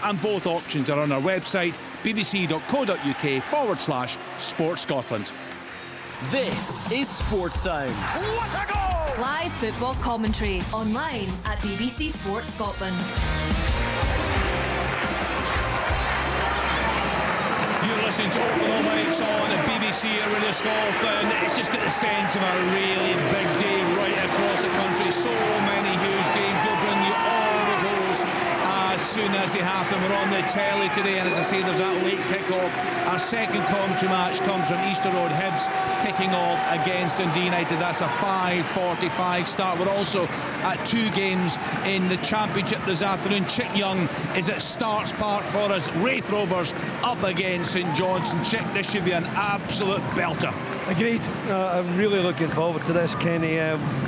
and both options are on our website, bbc.co.uk/Sport Scotland. This is Sports Sound. What a goal! Live football commentary online at BBC Sports Scotland. You're listening to Open All Mics on BBC Radio Scotland. It's just got the sense of a really big day right across the country. So many huge games. We'll bring you all the goals as soon as they happen. We're on the telly today, and as I say, there's that late kick-off. Our second commentary match comes from Easter Road. Hibs kicking off against Dundee United. That's a 5:45 start. We're also at two games in the Championship this afternoon. Chick Young is at Starks Park for us. Wraith Rovers up against St Johnstone. Chick, this should be an absolute belter. Agreed. I'm really looking forward to this, Kenny.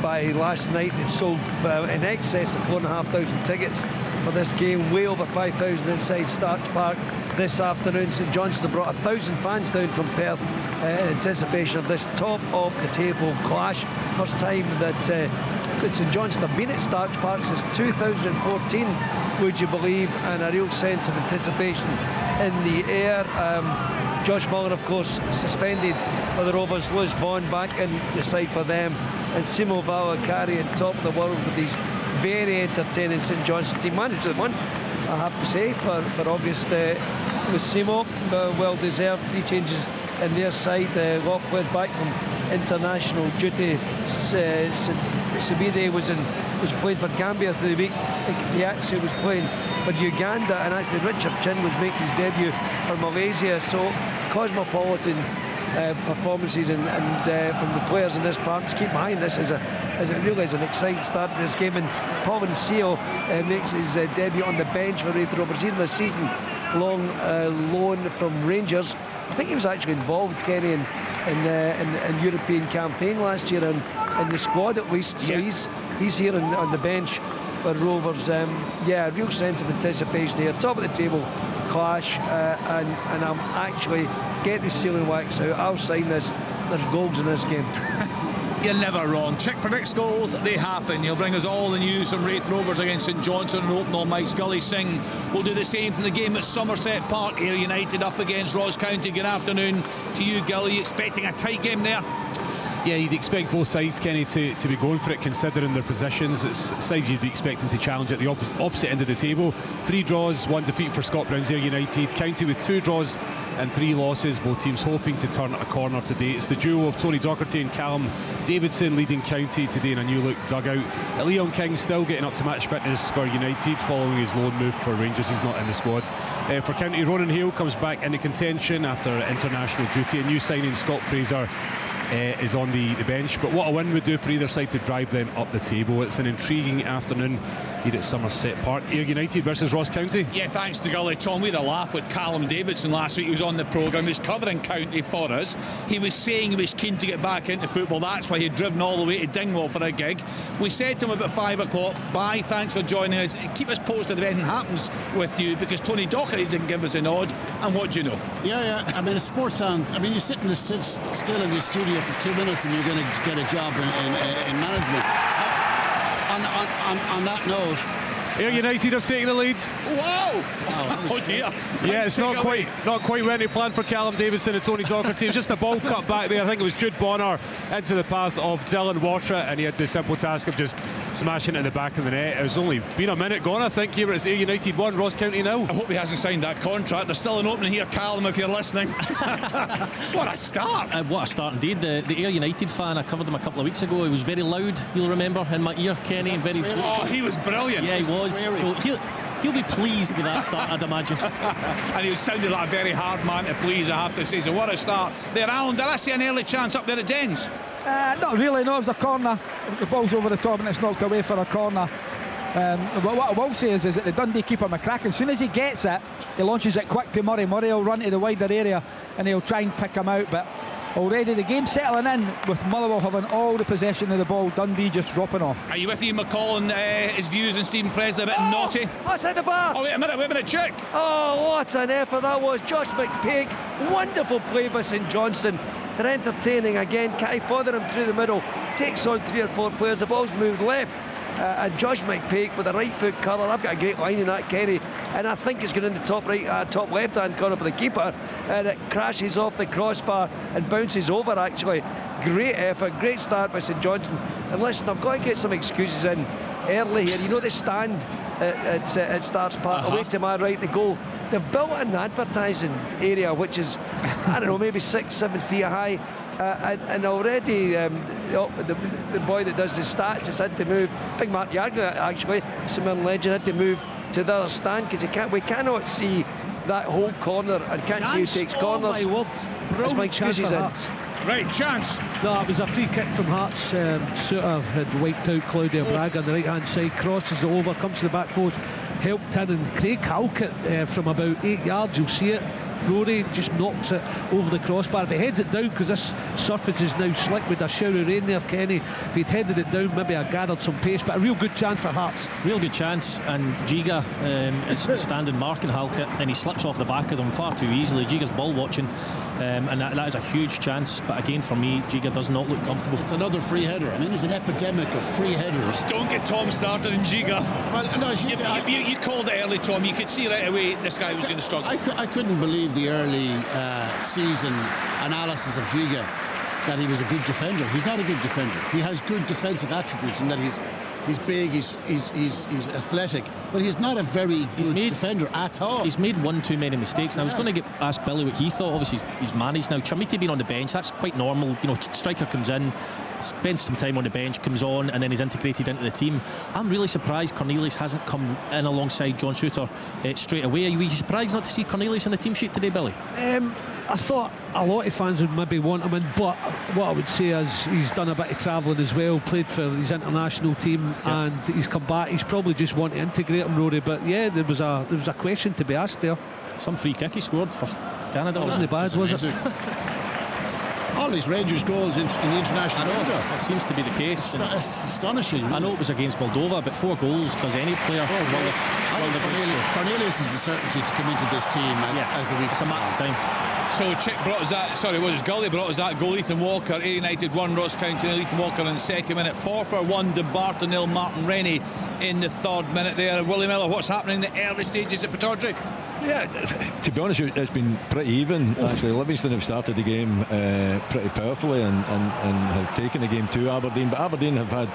By last night, it sold in excess of 4,500 tickets for this game, way over 5,000 inside Starks Park. This afternoon, St Johnstone brought 1,000 fans down from Perth in anticipation of this top-of-the-table clash. First time that St Johnstone have been at Starks Park since 2014, would you believe, and a real sense of anticipation in the air. Josh Mullin, of course, suspended for the Rovers. Liz Vaughan back in the side for them, and Simo Valakari on top of the world with these very entertaining St Johnstone team. Manager of the month, I have to say, for August with Simo. Well deserved. 3 changes in their side. Lockwood back from international duty. Sabide was playing for Gambia through the week. Piazza was playing for Uganda, and actually Richard Chin was making his debut for Malaysia. So cosmopolitan performances and from the players in this park. Just keep in mind, this is really is an exciting start to this game. And Paul Seal makes his debut on the bench for Wraith Rovers. He's in the season-long loan from Rangers. I think he was actually involved, Kenny, in European campaign last year, and in the squad at least. So he's here on the bench for Rovers. A real sense of anticipation here. Top of the table clash, and I'm actually getting the sealing wax out. I'll sign this. There's goals in this game. You're never wrong. Chick predicts goals, they happen. He'll bring us all the news from Wraith Rovers against St Johnstone and Open All Mics. Gully Singh will do the same from the game at Somerset Park. Ayr United up against Ross County. Good afternoon to you, Gully. Expecting a tight game there? Yeah, you'd expect both sides, Kenny, to be going for it, considering their positions. It's sides you'd be expecting to challenge at the opposite end of the table. 3 draws, 1 defeat for Scott Brown's Ayr United. County with 2 draws and 3 losses. Both teams hoping to turn a corner today. It's the duo of Tony Docherty and Callum Davidson leading County today in a new look dugout. Leon King still getting up to match fitness for United following his loan move for Rangers. He's not in the squad. For County, Ronan Hale comes back into contention after international duty. A new signing, Scott Fraser, is on the bench. But what a win would do for either side to drive them up the table. It's an intriguing afternoon here at Somerset Park. Ayr United versus Ross County. Yeah, thanks to Gully. Tom, we had a laugh with Callum Davidson last week. He was on the programme. He was covering County for us. He was saying he was keen to get back into football. That's why he'd driven all the way to Dingwall for a gig. We said to him about 5 o'clock, bye, thanks for joining us. Keep us posted if anything happens with you, because Tony Docherty didn't give us a nod. And what do you know? Yeah. I mean, it's sports sounds. I mean, you sit still in the studio for 2 minutes and you're going to get a job in management. On that note, Ayr United have taken the lead. Wow! Oh dear. Yeah, it's not quite went to plan for Callum Davidson and Tony Docherty. It was just a ball cut back there. I think it was Jude Bonner into the path of Dylan Waterett, and he had the simple task of just smashing it in the back of the net. It was only been a minute gone, I think. Here it's Ayr United 1, Ross County 0. I hope he hasn't signed that contract. There's still an opening here, Callum, if you're listening. What a start! What a start indeed. The Ayr United fan, I covered him a couple of weeks ago. He was very loud, you'll remember, in my ear, Kenny. And very. Oh, he was brilliant. Yeah, he was. So he'll be pleased with that start, I'd imagine. And he sounded like a very hard man to please, I have to say. So what a start there. Alan, did I see an early chance up there at Dens? Not really, no. It was a corner. The ball's over the top and it's knocked away for a corner. What I will say is that the Dundee keeper McCracken, as soon as he gets it, he launches it quick to Murray. Murray will run to the wider area and he'll try and pick him out, but already the game settling in with Motherwell having all the possession of the ball, Dundee just dropping off. Are you with Ian McCall and his views and Stephen Presley a bit naughty? That's in the bar. Oh, wait a minute, Chick. Oh, what an effort that was. Josh McPeak, wonderful play by St Johnstone. They're entertaining again. Kai further him through the middle, takes on 3 or 4 players. The ball's moved left And Josh McPake with the right foot curler. I've got a great line in that, Kenny, and I think it's going in the top left hand corner for the keeper, and it crashes off the crossbar and bounces over. Actually, great effort, great start by St Johnstone. And listen, I've got to get some excuses in early here. You know, the stand at Starts Park, away to my right, the goal. They've built an advertising area which is, I don't know, maybe 6-7 feet high. And already the boy that does the stats has had to move. Big Mark Yargler, actually, St Mirren legend, had to move to the other stand because we cannot see that whole corner and can't see who takes corners. My word. That's my excuses in. Right, chance. No, it was a free kick from Hearts. Suter had wiped out Claudia Braga on the right hand side, crosses it over, comes to the back post, helped in, and Craig Halkett from about 8 yards, you'll see it. Rory just knocks it over the crossbar. If he heads it down, because this surface is now slick with a shower of rain there, Kenny, if he'd headed it down, maybe I gathered some pace, but a real good chance for Hearts. Real good chance, and Giga is standing marking Halkett, and he slips off the back of them far too easily. Giga's ball watching, and that is a huge chance, but again for me, Giga does not look comfortable. It's another free header. I mean, there's an epidemic of free headers. Don't get Tom started in Giga. Well, no, You called it early, Tom. You could see right away this guy was going to struggle. I couldn't believe the early season analysis of Giga that he was a good defender. He's not a good defender. He has good defensive attributes in that he's big, he's athletic, but he's not a very good defender at all. He's made one too many mistakes, and I was going to ask Billy what he thought. Obviously he's managed now. Chamiti being on the bench, that's quite normal. You know, striker comes in, spends some time on the bench, comes on, and then he's integrated into the team. I'm really surprised Cornelius hasn't come in alongside John Suter straight away. Are you surprised not to see Cornelius on the team sheet today, Billy? I thought a lot of fans would maybe want him in, but what I would say is he's done a bit of travelling as well, played for his international team, and he's come back. He's probably just want to integrate him, Rory. But yeah, there was a question to be asked there. Some free kick he scored for Canada. Wasn't bad, was it? All these Rangers goals in the international window. It seems to be the case. Astonishing. I know it was against Moldova, but 4 goals does any player. Cornelius is a certainty to come into this team as the week. It's a matter of time. So Chick brought us that, Gully brought us that goal. Ethan Walker, Ayr United 1, Ross County nil. Ethan Walker in the second minute, Forfar 1, Dumbarton nil, Martin Rennie in the third minute there. Willie Miller, what's happening in the early stages at Pittodrie? Yeah, to be honest, it's been pretty even actually. Livingston have started the game pretty powerfully and have taken the game to Aberdeen, but Aberdeen have had,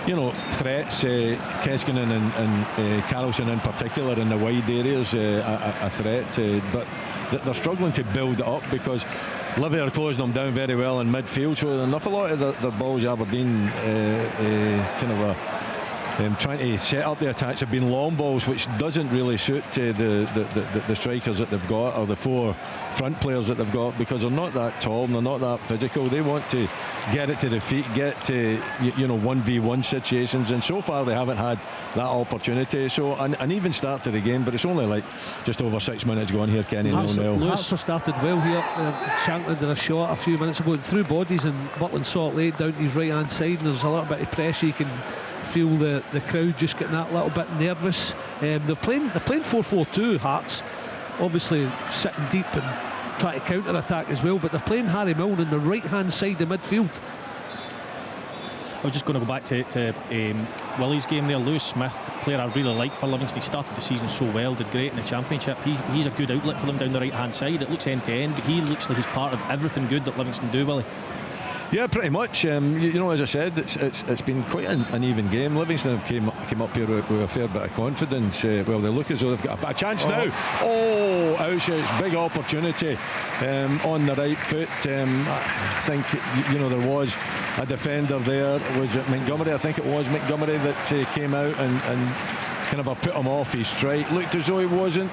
you know, threats. Keskinen and Carlson in particular in the wide areas, a threat, but they're struggling to build it up because Livy are closing them down very well in midfield, so an awful lot of their balls Aberdeen trying to set up the attacks have been long balls, which doesn't really suit the strikers that they've got, or the 4 front players that they've got, because they're not that tall and they're not that physical. They want to get it to the feet, get to 1v1 situations, and so far they haven't had that opportunity. So an even start to the game, but it's only like just over 6 minutes gone here, Kenny. Hearts have started well here. Shankland did a shot a few minutes ago and threw bodies, and Butland saw it laid down to his right hand side, and there's a little bit of pressure. You can feel the crowd just getting that little bit nervous. They're playing 4-4-2, Hearts, obviously sitting deep and trying to counter attack as well, but they're playing Harry Milne on the right hand side of midfield. I was just going to go back to Willie's game there. Lewis Smith, player I really like for Livingston. He started the season so well, did great in the Championship. He's a good outlet for them down the right hand side. It looks end to end. He looks like he's part of everything good that Livingston do, Willie. Yeah, pretty much. As I said, it's been quite an even game. Livingston came up here with a fair bit of confidence. They look as though they've got a chance now. Oh, Auschwitz, big opportunity on the right foot. I think there was a defender there. Was it Montgomery? I think it was Montgomery that came out and kind of put him off his strike. Looked as though he wasn't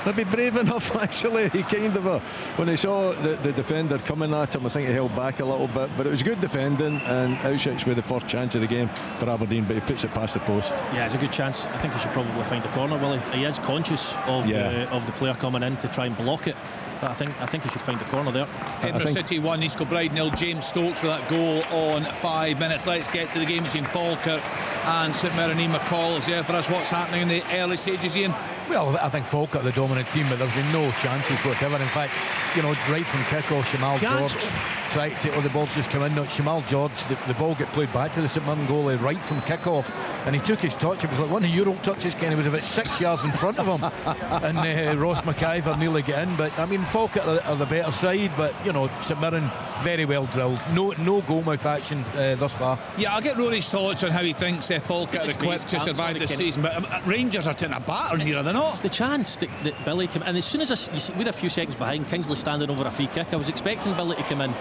maybe brave enough, actually. He kind of when he saw the defender coming at him, I think he held back a little bit, but it was good defending, and Auschwitz with the first chance of the game for Aberdeen, but he puts it past the post. Yeah, it's a good chance. I think he should probably find the corner, Willie. He is conscious of the player coming in to try and block it, but I think he should find the corner there. Edinburgh City 1, East Kilbride 0. James Stokes with that goal on 5 minutes. Let's get to the game between Falkirk and St Mirren. Ian McCall is there for us. What's happening in the early stages, Ian? Well, I think Falkirk are the dominant team, but there's been no chances whatsoever. In fact, right from kick-off, Shamal George tried to take, the ball's just come in. No, Shamal George, the ball get played back to the St Mirren goalie right from kick-off, and he took his touch. It was like one of Euro touches, Kenny. It was about 6 yards in front of him, and Ross McIver nearly get in. But I mean, Falkirk are the better side, but St Mirren very well drilled. No goalmouth action thus far. Yeah, I'll get Rory's thoughts on how he thinks Falkirk are equipped to survive this season. But Rangers are taking a battering here, are they not? It's the chance that Billy came in, and as soon as we're a few seconds behind, Kingsley standing over a free kick, I was expecting Billy to come in.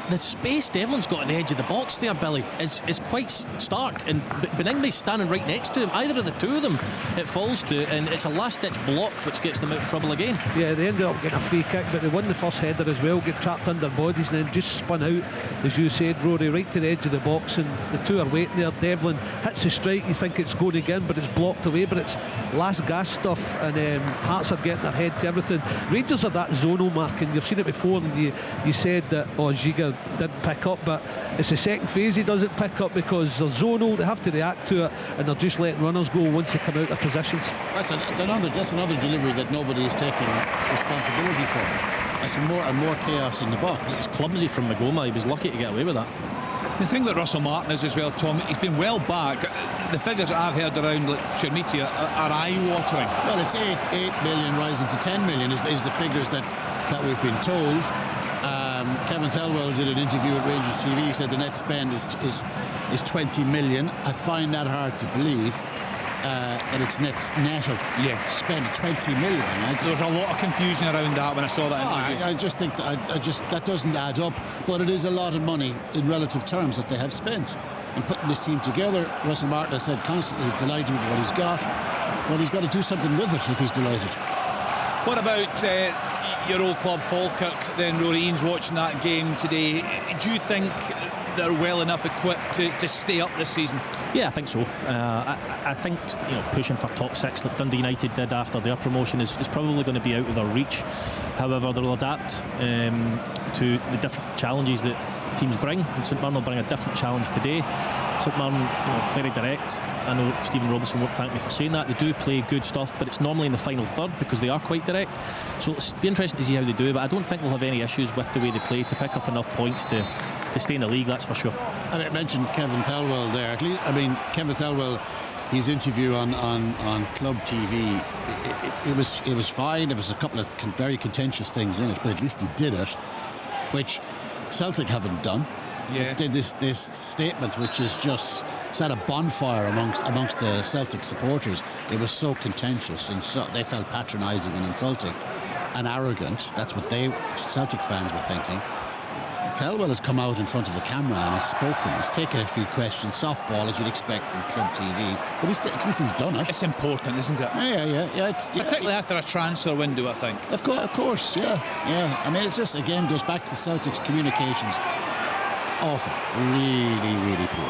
The space Devlin's got at the edge of the box there, Billy, is quite stark, and Benigni's standing right next to him. Either of the two of them it falls to, and it's a last-ditch block which gets them out of trouble again. Yeah, they ended up getting a free kick, but they won the first header as well, get trapped under bodies, and then just spun out, as you said, Rory, right to the edge of the box, and the two are waiting there. Devlin hits a strike, you think it's going again, but it's blocked away, but it's last gas stuff, and Hearts are getting their head to everything. Rangers are that zonal marking, you've seen it before, and you said that Giga didn't pick up, but it's the second phase he doesn't pick up, because they're zonal, they have to react to it, and they're just letting runners go once they come out of positions. That's another delivery that nobody is taking responsibility for. It's more chaos in the box. It's clumsy from Magoma. He was lucky to get away with that. The thing with Russell Martin is as well, Tom, he's been well back. The figures that I've heard around Chermiti are eye-watering. Well, it's 8 million rising to 10 million is the figures that we've been told. Kevin Thelwell did an interview at Rangers TV. He said the net spend is 20 million. I find that hard to believe. That it's net of spend 20 million. There was a lot of confusion around that when I saw that interview. I just think that doesn't add up, but it is a lot of money in relative terms that they have spent in putting this team together. Russell Martin has said constantly he's delighted with what he's got. Well, he's got to do something with it if he's delighted. What about your old club Falkirk then, Rory? Ian's watching that game today. Do you think they're well enough equipped to stay up this season? Yeah, I think so. I think pushing for top six like Dundee United did after their promotion is probably going to be out of their reach. However, they'll adapt to the different challenges that teams bring, and St Mirren will bring a different challenge today. St Mirren, very direct. I know Stephen Robinson won't thank me for saying that. They do play good stuff, but it's normally in the final third because they are quite direct. So it'll be interesting to see how they do, but I don't think they'll have any issues with the way they play to pick up enough points to stay in the league, that's for sure. I mentioned Kevin Thelwell there. At least, Kevin Thelwell, his interview on Club TV, it was fine. There was a couple of very contentious things in it, but at least he did it, which Celtic haven't done. Yeah. Did this statement which is just set a bonfire amongst the Celtic supporters. It was so contentious, and so they felt patronising and insulting and arrogant. That's what Celtic fans were thinking. Thelwell has come out in front of the camera and has spoken. He's taken a few questions, softball as you'd expect from Club TV, but at least he's done it. It's important, isn't it? Yeah. Particularly after a transfer window, I think. Of course, yeah. I mean, it's just, again, goes back to Celtic's communications. Awful. Really, really poor.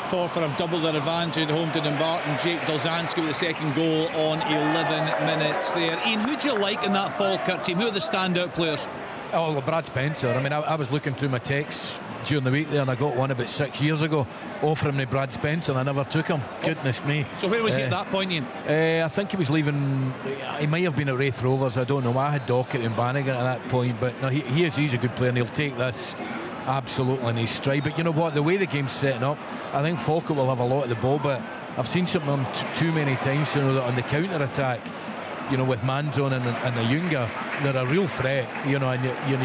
Forfar have doubled their advantage at home to Dumbarton. Jake Dolzanski with the second goal on 11 minutes there. Ian, who do you like in that Falkirk team? Who are the standout players? Oh, well, Brad Spencer. I mean, I was looking through my texts during the week there, and I got one about 6 years ago offering me Brad Spencer, and I never took him. Goodness me. So where was he at that point, Ian? I think he was leaving. He might have been at Wraith Rovers, I don't know. I had Dockett and Bannigan at that point, but no, he's a good player, and he'll take this absolutely in his stride. But you know what, the way the game's setting up, I think Falkirk will have a lot of the ball, but I've seen something too many times that on the counter attack, with Manzon and the Junga, they're a real threat, and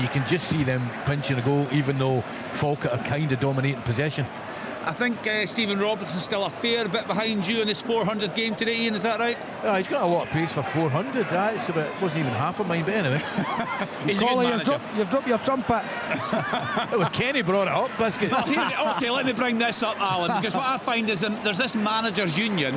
you can just see them pinching a goal, even though Falkirk are kind of dominating possession. I think Stephen Robinson's still a fair bit behind you in his 400th game today, Ian, is that right? He's got a lot of pace for 400. It wasn't even half of mine, but anyway. He's a good manager. You've dropped your trumpet. It was Kenny brought it up, Biscuit. Okay, let me bring this up, Alan, because what I find is there's this managers' union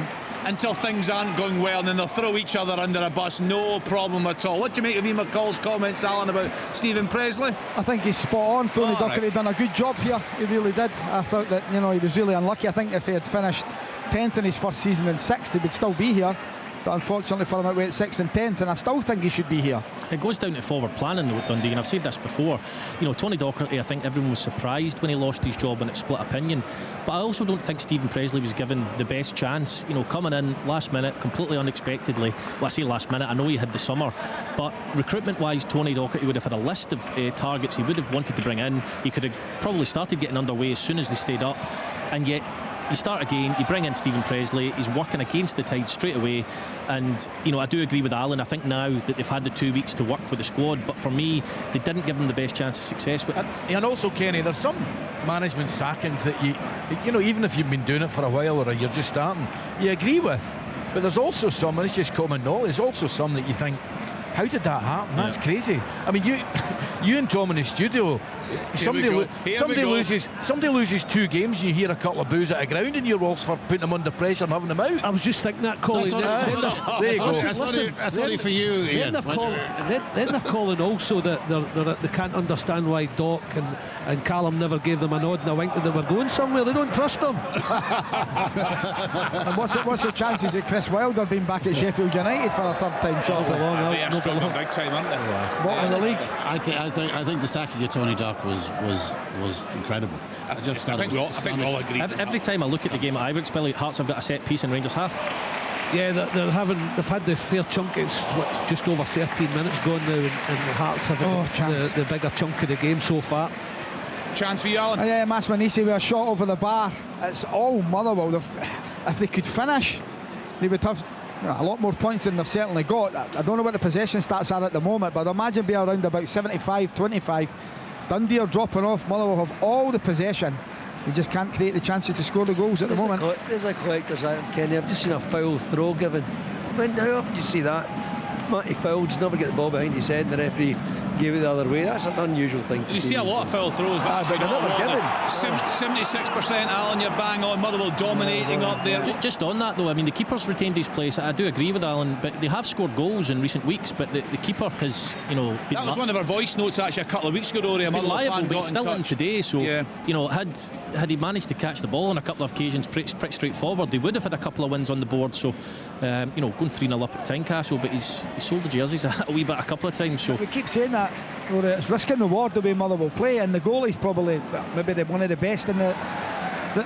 until things aren't going well, and then they'll throw each other under a bus, no problem at all. What do you make of Ian McCall's comments, Alan, about Stephen Presley? I think he's spot on. Tony Duckett had done a good job here. He really did. I thought that he was really unlucky. I think if he had finished 10th in his first season and 6th, he would still be here. But unfortunately for him, it went 6th and 10th, and I still think he should be here. It goes down to forward planning though at Dundee, and I've said this before. You know, Tony Docherty, I think everyone was surprised when he lost his job, and it split opinion. But I also don't think Stephen Presley was given the best chance. You know, coming in last minute, completely unexpectedly. Well, I say last minute, I know he had the summer, but recruitment-wise, Tony Docherty would have had a list of targets he would have wanted to bring in. He could have probably started getting underway as soon as they stayed up, and yet you start again, you bring in Stephen Presley, he's working against the tide straight away. And you know, I do agree with Alan. I think now that they've had the 2 weeks to work with the squad, but for me, they didn't give them the best chance of success. And also, Kenny, there's some management sackings that you know, even if you've been doing it for a while or you're just starting, you agree with. But there's also some, and it's just common knowledge, there's also some that you think, how did that happen? That's crazy. I mean, you and Tom in the studio, somebody loses 2 games and you hear a couple of boos at the ground and you're all for putting them under pressure and having them out. I was just thinking that, Colin. That's only for you, Ian. Then they're calling also that they can't understand why Doc and Callum never gave them a nod and a wink that they were going somewhere. They don't trust them. And what's the chances of Chris Wilder being back at Sheffield United for a third time? Struggling big time, aren't they? What in the league? I think the sacking of Tony Dock was incredible. I think we all agree. Every time I look at the game at Ibrox, Billy, Hearts have got a set piece in Rangers half. Yeah, they've had the fair chunk. It's just over 13 minutes gone now, and the Hearts have the bigger chunk of the game so far. Chance for you, Alan? Yeah, Masmanisi with a shot over the bar. It's all Motherwell. If they could finish, they would have a lot more points than they've certainly got. I don't know what the possession stats are at the moment, but I'd imagine be around about 75-25. Dundee are dropping off. Motherwell have all the possession. They just can't create the chances to score the goals at the moment. There's a collector's item, Kenny. I've just seen a foul throw given. I mean, how often do you see that? Matty fouled, just never get the ball behind his head, and the referee gave it the other way. That's an unusual thing to see. You see a lot of foul throws, but they're never given. 76%, Alan, you're bang on. Motherwell dominating up there. Just on that though, I mean, the keeper's retained his place. I do agree with Alan, but they have scored goals in recent weeks, but the keeper has, you know, been that was one of our voice notes actually a couple of weeks ago, Rory. He's been liable, but he's still in today, so you know, had he managed to catch the ball on a couple of occasions pretty straightforward, they would have had a couple of wins on the board. So you know, going 3-0 up at Tynecastle, but he's sold the jerseys a wee bit a couple of times. So we keep saying that, it's risk and reward the way Motherwell play, and the goalie's probably maybe one of the best in that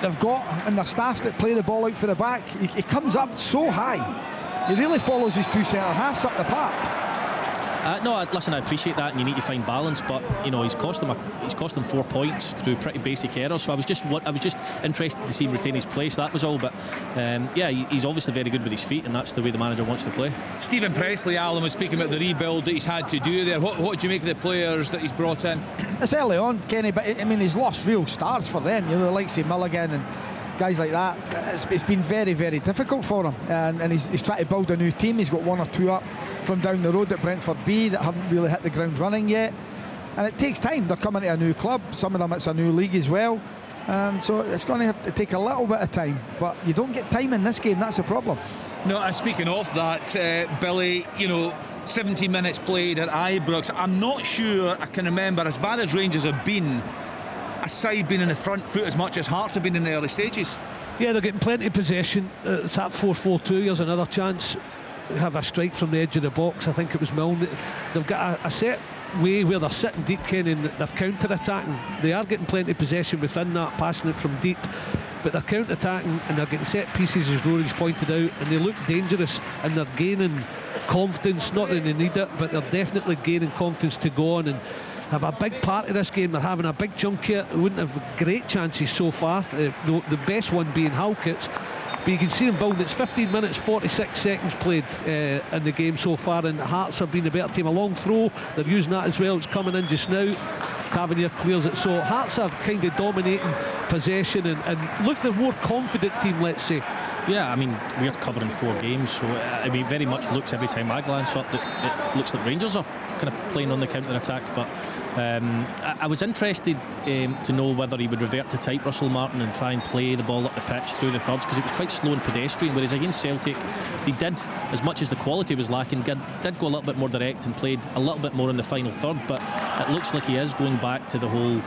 they've got, and their staff that play the ball out for the back. He comes up so high, he really follows his 2 centre halves up the park. No, listen, I appreciate that, and you need to find balance, but you know, he's cost them 4 points through pretty basic errors. So I was just interested to see him retain his place. That was all. But yeah, he's obviously very good with his feet, and that's the way the manager wants to play. Stephen Presley, Alan, was speaking about the rebuild that he's had to do there. What do you make of the players that he's brought in? It's early on, Kenny, but I mean, he's lost real stars for them. You know, like say Mulligan and guys like that. It's been very, very difficult for him, and he's trying to build a new team. He's got 1 or 2 up from down the road at Brentford B that haven't really hit the ground running yet, and it takes time. They're coming to a new club, some of them it's a new league as well, so it's going to have to take a little bit of time, but you don't get time in this game. That's a problem. No, and speaking of that, Billy, you know, 17 minutes played at Ibrox. I'm not sure I can remember, as bad as Rangers have been, a side being in the front foot as much as Hearts have been in the early stages. Yeah, they're getting plenty of possession. It's that 4-4-2. Here's another chance. They have a strike from the edge of the box. I think it was Milne. They've got a set way where they're sitting deep, Ken, and they're counter-attacking. They are getting plenty of possession within that, passing it from deep, but they're counter-attacking and they're getting set pieces, as Rory's pointed out, and they look dangerous, and they're gaining confidence. Not that they need it, but they're definitely gaining confidence to go on and have a big part of this game. They're having a big chunk here. They wouldn't have great chances so far, the best one being Halkett's, but you can see them building. It's 15 minutes 46 seconds played in the game so far, and Hearts have been a better team. A long throw, they're using that as well. It's coming in just now. Tavernier clears it, so Hearts are kind of dominating possession and look the more confident team, let's say. Yeah, I mean, we're covering 4 games, so I mean, very much looks every time I glance up that it looks like Rangers are kind of playing on the counter-attack. But I was interested to know whether he would revert to type Russell Martin and try and play the ball up the pitch through the thirds, because it was quite slow and pedestrian, whereas against Celtic they did, as much as the quality was lacking, did go a little bit more direct and played a little bit more in the final third. But it looks like he is going back to the whole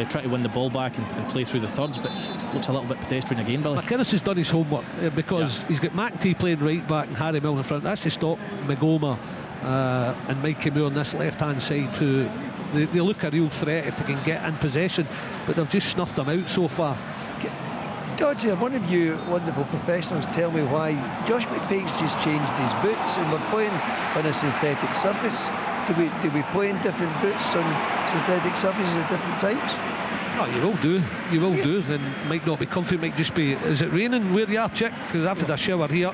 try to win the ball back and play through the thirds, but it looks a little bit pedestrian again, Billy. McInnes has done his homework because he's got Matchday playing right back and Harry Milne in front. That's to stop Magoma and Mikey Moore on this left hand side, who they look a real threat if they can get in possession, but they've just snuffed them out so far. Dodgy, one of you wonderful professionals tell me why Josh McPake's just changed his boots and we're playing on a synthetic surface. Do we play in different boots on synthetic surfaces at different times? Oh, you will do. And might not be comfy, might just be. Is it raining where you are, Chick? Because I've had a shower here.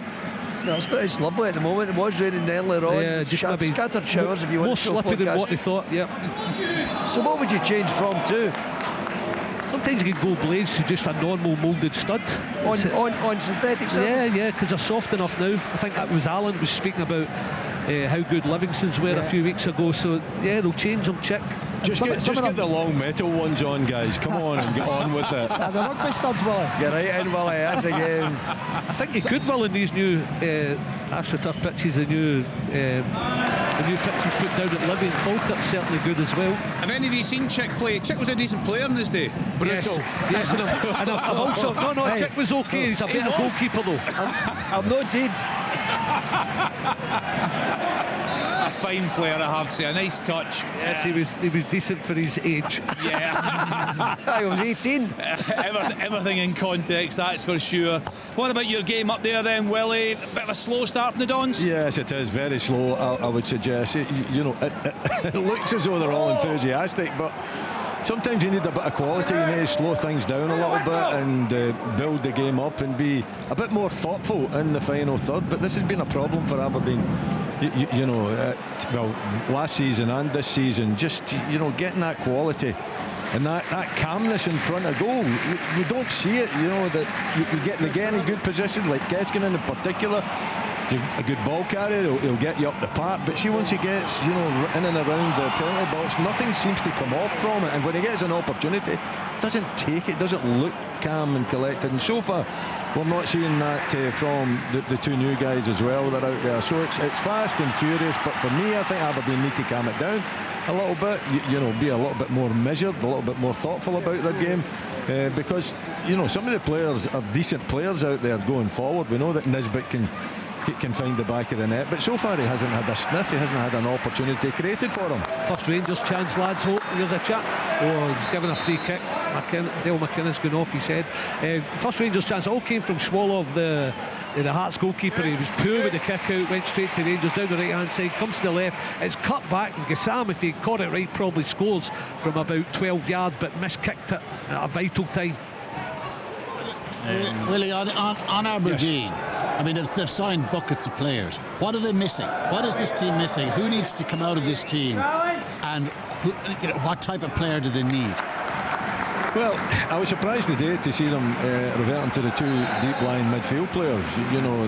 No, it's lovely at the moment. It was raining earlier on. Yeah, just maybe scattered showers if you want to. More slippy than what they thought. Yeah. So what would you change from to? Sometimes you can go blades to just a normal moulded stud on synthetic surface. Yeah, because they're soft enough now. I think that was Alan was speaking about how good Livingston's were a few weeks ago. So yeah, they'll change them, Chick. Just get the long metal ones on, guys. Come on and get on with it. The rugby studs, Willie. You're right in, Willie. That's again. I think you could, Will, in these new AstroTurf pitches, the new pitches put down at Libby and Falkirk's certainly good as well. Have any of you seen Chick play? Chick was a decent player in his day. Yes, and I'm also Chick was okay. He's a better goalkeeper though. I'm not dead. A fine player, I have to say. A nice touch. Yes, he was decent for his age. Yeah. I was 18. Everything in context, that's for sure. What about your game up there then, Willie? A bit of a slow start from the Dons? Yes, it is very slow, I would suggest. It looks as though they're all enthusiastic, but sometimes you need a bit of quality. You need to slow things down a little bit and build the game up and be a bit more thoughtful in the final third. But this has been a problem for Aberdeen. Last season and this season, just getting that quality and that calmness in front of goal. You don't see it. That they get in a good position, like Keskinen in particular. A good ball carrier, he'll get you up the park, but once he gets in and around the penalty box, nothing seems to come off from it, and when he gets an opportunity, doesn't take it, doesn't look calm and collected, and so far we're not seeing that from the two new guys as well that are out there. So it's fast and furious, but for me, I think Aberdeen need to calm it down a little bit, be a little bit more measured, a little bit more thoughtful about their game, because some of the players are decent players out there going forward. We know that Nisbet can find the back of the net, but so far he hasn't had a sniff, he hasn't had an opportunity created for him. First Rangers chance, lads. Hope here's a chat. He's given a free kick. Dale McInnes going off his head. First Rangers chance all came from Swallow, the Hearts goalkeeper. He was poor with the kick out, went straight to Rangers down the right hand side, comes to the left, it's cut back, and Gassam, if he caught it right, probably scores from about 12 yards, but miskicked it at a vital time. Willie, on Aberdeen, yes. I mean, they've signed buckets of players. What are they missing? What is this team missing? Who needs to come out of this team? And what type of player do they need? Well, I was surprised today to see them reverting to the two deep-line midfield players,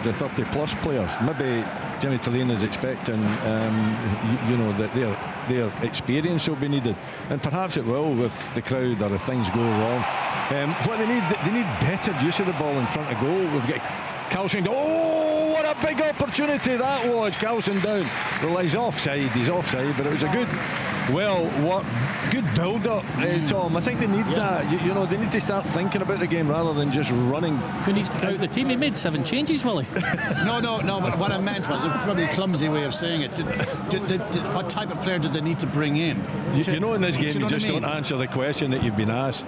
the 30-plus players. Maybe Jimmy Tillane is expecting, that their experience will be needed. And perhaps it will with the crowd or if things go wrong. What they need better use of the ball in front of goal. We've got Carlson. Oh, what a big opportunity that was. Carlson down. Well, he's offside, but it was a good build-up, Tom. I think they need that. They need to start thinking about the game rather than just running. Who needs to come out the team? He made 7 changes, Willie. No, but what I meant was, it's probably a clumsy way of saying it. What type of player do they need to bring in? In this game, you just don't answer the question that you've been asked.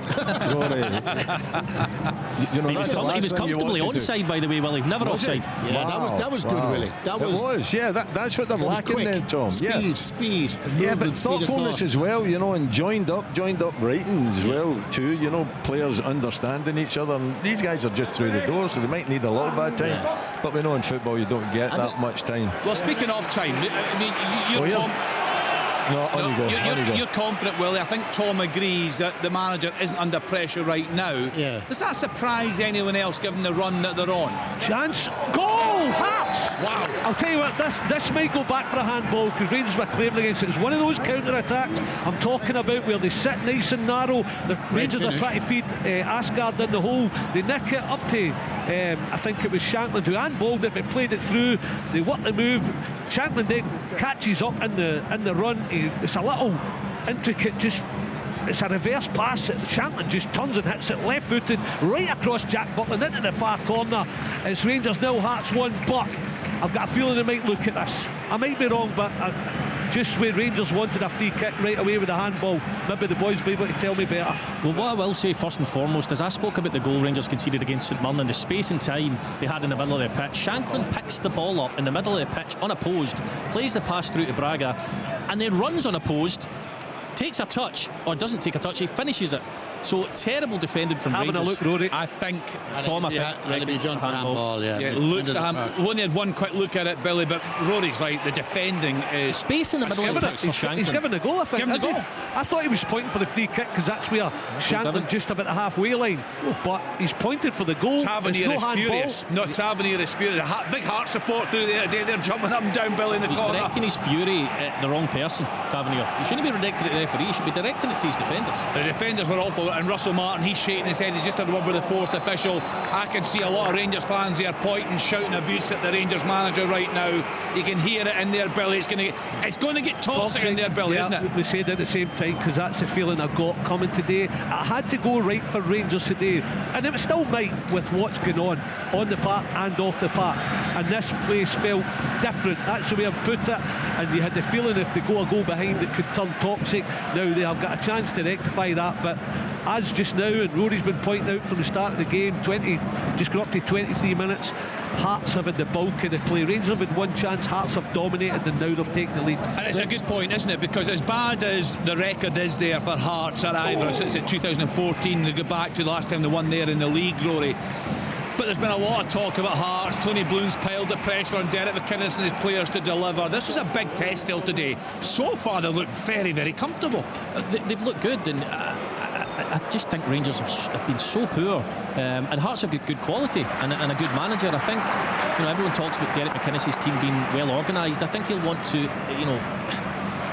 He was comfortably onside, by the way, Willie. Never offside. Yeah, wow. that was good, Willie. That's what they're lacking then, Tom. Speed, movement, but thoughtfulness as well, and joined up writing as well too. Players understanding each other. And these guys are just through the door, so they might need a little bit of time. But we know in football you don't get that much time. Well, speaking of time, I mean, No, on you go. You're confident, Willie. I think Tom agrees that the manager isn't under pressure right now. Yeah. Does that surprise anyone else given the run that they're on? Chance, goal, Hearts. Wow. I'll tell you what, this might go back for a handball because Rangers were clearing against it. It's one of those counter-attacks I'm talking about where they sit nice and narrow. The Rangers are trying to feed Asgard in the hole. They nick it up to, I think it was Shanklin who handballed it but played it through. They work the move. Shanklin then catches up in the run. It's a little intricate, it's a reverse pass. Shanklin just turns and hits it left-footed right across Jack Butland into the far corner. It's Rangers 0, Hearts 1, but I've got a feeling they might look at this. I might be wrong, but just where Rangers wanted a free kick right away with a handball, maybe the boys will be able to tell me better. Well, what I will say first and foremost is I spoke about the goal Rangers conceded against St Mirren and the space and time they had in the middle of the pitch. Shanklin picks the ball up in the middle of the pitch unopposed, plays the pass through to Braga and then runs unopposed, takes a touch or doesn't take a touch, he finishes it. So terrible defended from Having Rangers. a look, Rory. I think Tom, it'll be done for handball. Yeah, it looks at him. We only had one quick look at it, Billy, but Rory's right. The defending is space in the middle of the pitch for Shanklin. He's given the goal, I think. Given the goal. I thought he was pointing for the free kick because that's where Shanklin just about the halfway line. But he's pointed for the goal. Tavernier no is furious. No, Tavernier is furious. Big Heart support through there today. They're jumping up and down, Billy, in the corner. He's directing his fury at the wrong person, Tavernier. He shouldn't be directing it at the referee. He should be directing it to his defenders. The defenders were awful, and Russell Martin, he's shaking his head. He's just had a word with the fourth official. I can see a lot of Rangers fans here pointing, shouting abuse at the Rangers manager right now. You can hear it in there, Billy. It's going to get toxic in there, Billy, isn't it? We said at the same time because that's the feeling I got coming today. I had to go right for Rangers today, and it still might with what's going on the park and off the park. And this place felt different. That's the way I've put it. And you had the feeling if they go a goal behind, it could turn toxic. Now they have got a chance to rectify that, but as just now, and Rory's been pointing out from the start of the game, just got up to 23 minutes. Hearts have had the bulk of the play. Rangers have had one chance, Hearts have dominated, and now they've taken the lead. And it's a good point, isn't it? Because as bad as the record is there for Hearts at Ibrox, it's at 2014, they go back to the last time they won there in the league, Rory. But there's been a lot of talk about Hearts. Tony Bloom's piled the pressure on Derek McInnes and his players to deliver. This was a big test still today. So far they look very, very comfortable. They've looked good, and I just think Rangers have been so poor, and Hearts have got good quality and a good manager. I think, everyone talks about Derek McInnes' team being well organised. I think he'll want to,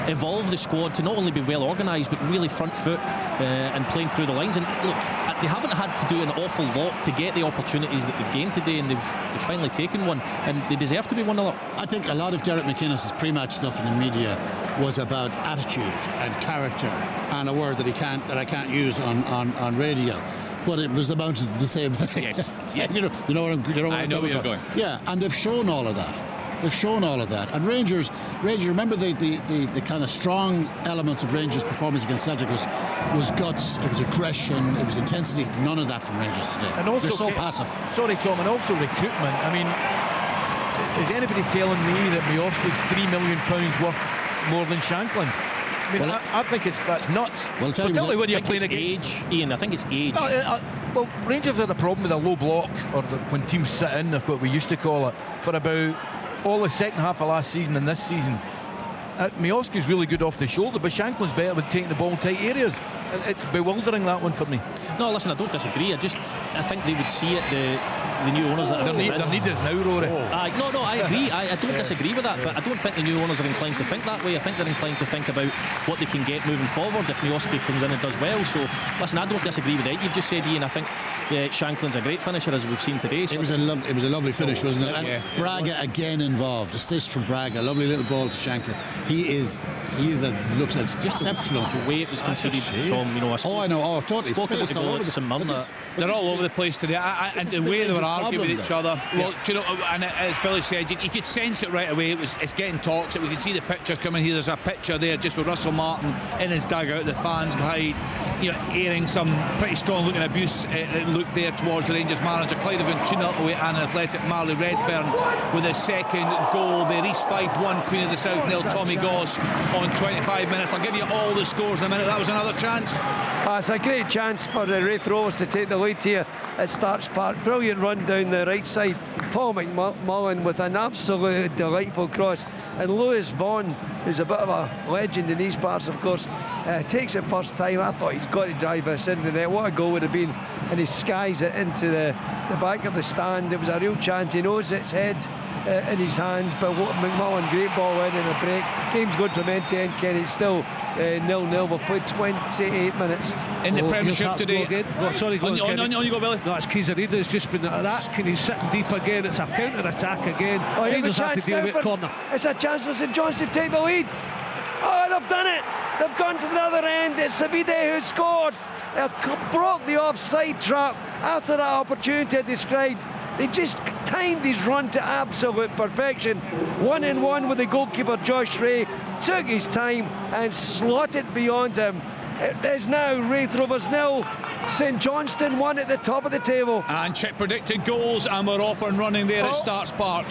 evolve the squad to not only be well organised but really front foot and playing through the lines. And look, they haven't had to do an awful lot to get the opportunities that they've gained today, and they've finally taken one, and they deserve to be 1-0 up. I think a lot of Derek McInnes' pre-match stuff in the media was about attitude and character, and a word that I can't use on radio. But it was about the same thing. Yes. you know where I know where you're going. Yeah, and they've shown all of that. And Rangers, remember the kind of strong elements of Rangers' performance against Celtic was guts, it was aggression, it was intensity. None of that from Rangers today. And also, they're so passive. Sorry, Tom, and also recruitment. I mean, is anybody telling me that Miovski's £3 million worth more than Shanklin? I mean, I think that's nuts. Well, particularly when you're playing against age, Ian. I think it's age. Well, Rangers had a problem with a low block, or when teams sit in, what we used to call it, for about all the second half of last season and this season. Miovski's really good off the shoulder, but Shanklin's better with taking the ball in tight areas. It's bewildering, that one, for me. No, listen, I don't disagree. I think they would see it, the new owners that have come in. Their need is now, Rory. No, I agree. I don't disagree with that, but I don't think the new owners are inclined to think that way. I think they're inclined to think about what they can get moving forward if Miovski comes in and does well. So, listen, I don't disagree with it. You've just said, Ian, I think Shanklin's a great finisher, as we've seen today. So. It was a lovely finish, wasn't it? And Braga again involved. Assist from Braga. Lovely little ball to Shanklin. Looks exceptional. The way it was conceded, Tom. I know. Oh, totally. Spoke about the goal at St Mirren. They're all over the place today, and the way they were arguing with each other. Well, and as Billy said, you could sense it right away. It's getting toxic. We can see the pictures coming here. There's a picture there just with Russell Martin in his dugout, the fans behind, airing some pretty strong looking abuse look there towards the Rangers manager. Clyde Ventura away and Athletic Marley Redfern with his second goal there. East Fife 1, Queen of the South nil. Tommy Goss on 25 minutes. I'll give you all the scores in a minute. That was another chance. It's a great chance for the Wraith Rovers to take the lead here at Starks Park. Brilliant run down the right side. Paul McMullen with an absolute delightful cross. And Lewis Vaughan, who's a bit of a legend in these parts, of course, takes it first time. I thought he's got to drive this into the net. What a goal would have been. And he skies it into the back of the stand. It was a real chance. He knows it's head in his hands, but McMullen, great ball in and a break. Game's good from end to end, Kenny. It's still 0-0. We've played 28 minutes. In the Premiership today. Sorry, go on, you go, Billy. No, it's Kizarida. It's just been that. Can he sit deep again? It's a counter-attack again. Rangers have to deal with corner. It's a chance for St John's to take the lead. Oh, they've done it. They've gone to the other end. It's Sabide who scored. They broke the offside trap after that opportunity I described. They just timed his run to absolute perfection. 1-on-1 with the goalkeeper Josh Ray. Took his time and slotted beyond him. It is now Wraith Rovers 0, St Johnstone 1 at the top of the table. And check predicted goals, and we're off and running there at Starks Park.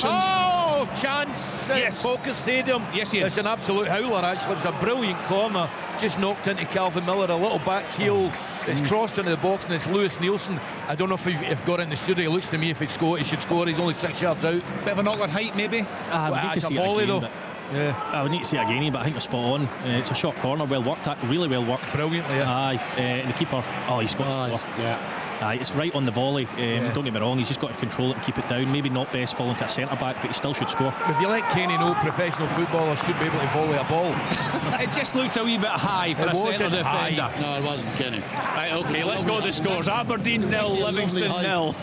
Chance at Focus Stadium. Yes, Ian. It's an absolute howler, actually. It was a brilliant corner. Just knocked into Calvin Miller, a little back heel. It's crossed into the box, and it's Lewis Nielsen. I don't know if you've got it in the studio. It looks to me if he should score. He's only 6 yards out. Bit of an awkward height, maybe. I would need to see it again, but yeah. I would need to see it again, but I think it's spot on. It's a short corner, well worked, really well worked. Brilliantly, yeah. Aye, and the keeper, he's got to score. Yeah. Aye, it's right on the volley. Don't get me wrong, he's just got to control it and keep it down. Maybe not best falling to a centre back, but he still should score. If you let Kenny know, professional footballers should be able to volley a ball. It just looked a wee bit high for a centre defender. No, it wasn't, Kenny. Right, okay, let's go to the scores. Aberdeen 0, Livingston 0,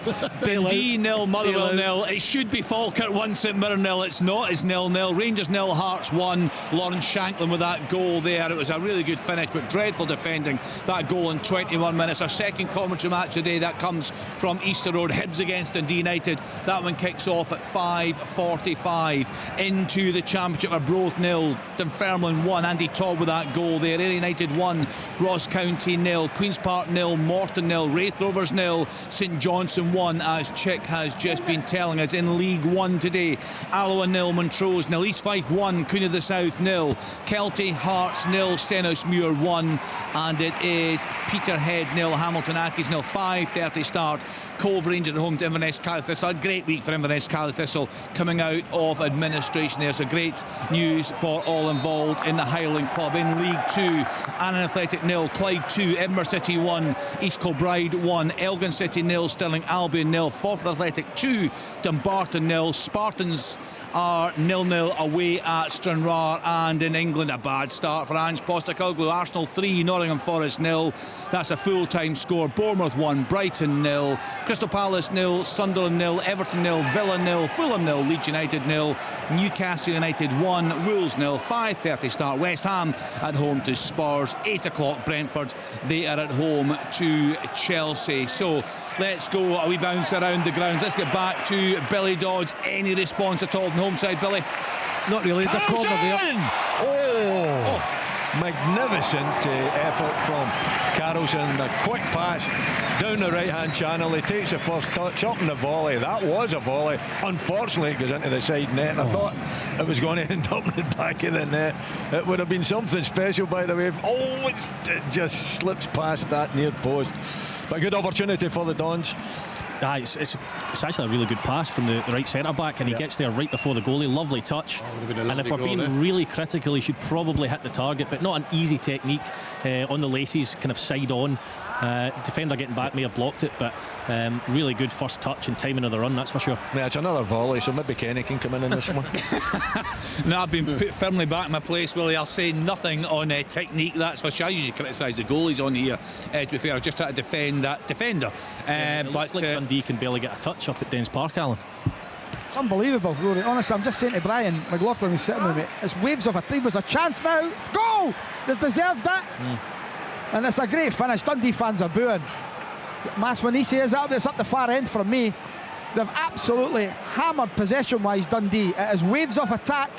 Dundee 0, Motherwell 0. It should be Falkirk 1, St Mirren 0. It's not. It's 0-0. Rangers 0, Hearts 1. Lawrence Shanklin with that goal there. It was a really good finish, but dreadful defending. That goal in 21 minutes. Our second commentary match today, that comes from Easter Road. Hibs against Dundee United. That one kicks off at 5:45. Into the Championship, Arbroath 0, Dunfermline 1. Andy Todd with that goal there. Ayr United 1, Ross County 0, Queen's Park 0, Morton 0, Wraith Rovers 0, St Johnstone 1, as Chick has just been telling us. In League 1 today, Alloa 0, Montrose 0, East Fife 1, Queen of the South 0, Kelty Hearts 0, Stenhousemuir 1, and it is Peterhead 0, Hamilton Accies 0. 5:30 start. Cove Rangers at home to Inverness Cali Thistle. A great week for Inverness Cali Thistle coming out of administration. There's a great news for all involved in the Highland Club. In League 2, Annan Athletic 0, Clyde 2, Edinburgh City 1, East Kilbride 1, Elgin City 0, Stirling Albion 0, Forfar Athletic 2, Dumbarton 0, Spartans are 0-0 away at Stranraer. And in England, a bad start for Ange Postecoglou. Arsenal 3, Nottingham Forest 0. That's a full-time score. Bournemouth 1, Brighton 0, Crystal Palace 0, Sunderland 0, Everton 0, Villa 0, Fulham 0, Leeds United 0, Newcastle United 1, Wolves 0. 5:30 start. West Ham at home to Spurs. 8 o'clock Brentford, they are at home to Chelsea. So let's go a wee bounce around the grounds. Let's get back to Billy Dodds. Any response at all on the home side, Billy? Not really. The corner there. Magnificent effort from Carlson. The quick pass down the right hand channel. He takes the first touch up in the volley. That was a volley. Unfortunately, it goes into the side net, and I thought it was going to end up in the back of the net. It would have been something special, by the way. It just slips past that near post. But a good opportunity for the Dons. It's actually a really good pass from the right centre back, and he gets there right before the goalie. Lovely touch. And if we're being really critical, he should probably hit the target, but not an easy technique. On the laces, kind of side on. Defender getting back may have blocked it, but really good first touch and timing of the run, that's for sure. Yeah, it's another volley, so maybe Kenny can come in this one. No, I've been put firmly back in my place, Willie. I'll say nothing on technique, that's for sure. I usually criticise the goalies on here. To be fair, I just try to defend that defender. But like Dundee can barely get a touch up at Dens Park, Alan. It's unbelievable, Rory. Honestly, I'm just saying to Brian McLaughlin, who's sitting with me, it's waves of a team. There's a chance now. Goal! They've deserved that. And it's a great finish. Dundee fans are booing. Maswanisi is up. It's up the far end from me. They've absolutely hammered possession-wise Dundee. It is waves of attack.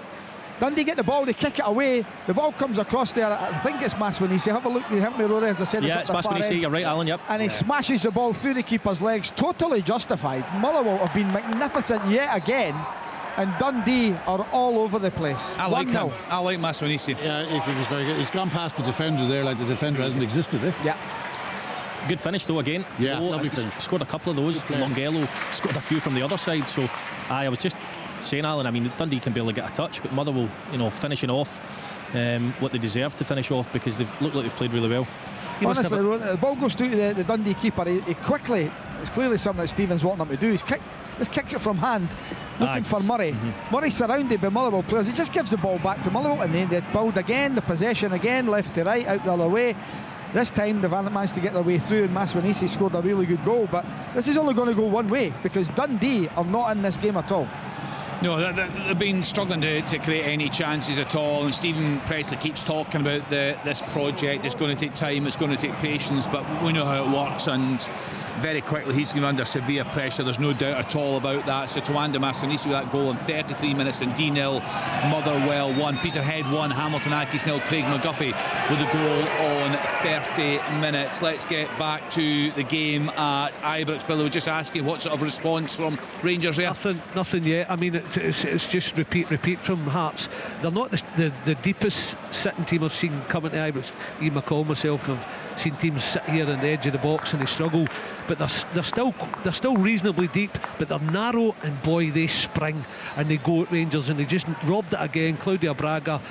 Dundee get the ball, they kick it away. The ball comes across there. I think it's Maswanisi. Have a look. You help me, Rory, as I said. Yeah, it's Maswanisi. You're right, Alan. Yep. And he smashes the ball through the keeper's legs. Totally justified. Motherwell have been magnificent yet again. and Dundee are all over the place. I like 1-0. him. I like Maswanisi. Yeah, I think he's very good. He's gone past the defender there, like the defender hasn't existed. Yeah. Good finish though again. Yeah, lovely finish. Scored a couple of those. Longello scored a few from the other side. So I was just saying, Alan, I mean, Dundee can barely get a touch, but Motherwell, finishing off what they deserve to finish off, because they've looked like they've played really well. Honestly, the ball goes through to the Dundee keeper. He quickly, it's clearly something that Stevens wanting him to do. He's kicks it from hand, looking for Murray. Murray surrounded by Motherwell players. He just gives the ball back to Motherwell, and then they build again, the possession again, left to right, out the other way. This time they've managed to get their way through, and Maswanisi scored a really good goal. But this is only going to go one way, because Dundee are not in this game at all. No, they've been struggling to create any chances at all, and Stephen Presley keeps talking about this project. It's going to take time, it's going to take patience, but we know how it works, and very quickly he's going to be under severe pressure. There's no doubt at all about that. So Tawanda Maswanisi with that goal in 33 minutes, and D-0, Motherwell 1, Peterhead 1, Hamilton Accies 0, Craig McGuffey with a goal on 30 minutes. Let's get back to the game at Ibrox. Billy, we're just asking what sort of response from Rangers there? Nothing yet. I mean, it's just repeat from Hearts. They're not the deepest sitting team I've seen coming to Ibrox. Ian McCall, myself, have seen teams sit here on the edge of the box and they struggle, but they're still reasonably deep, but they're narrow, and boy, they spring and they go at Rangers, and they just robbed it again. Claudio Braga,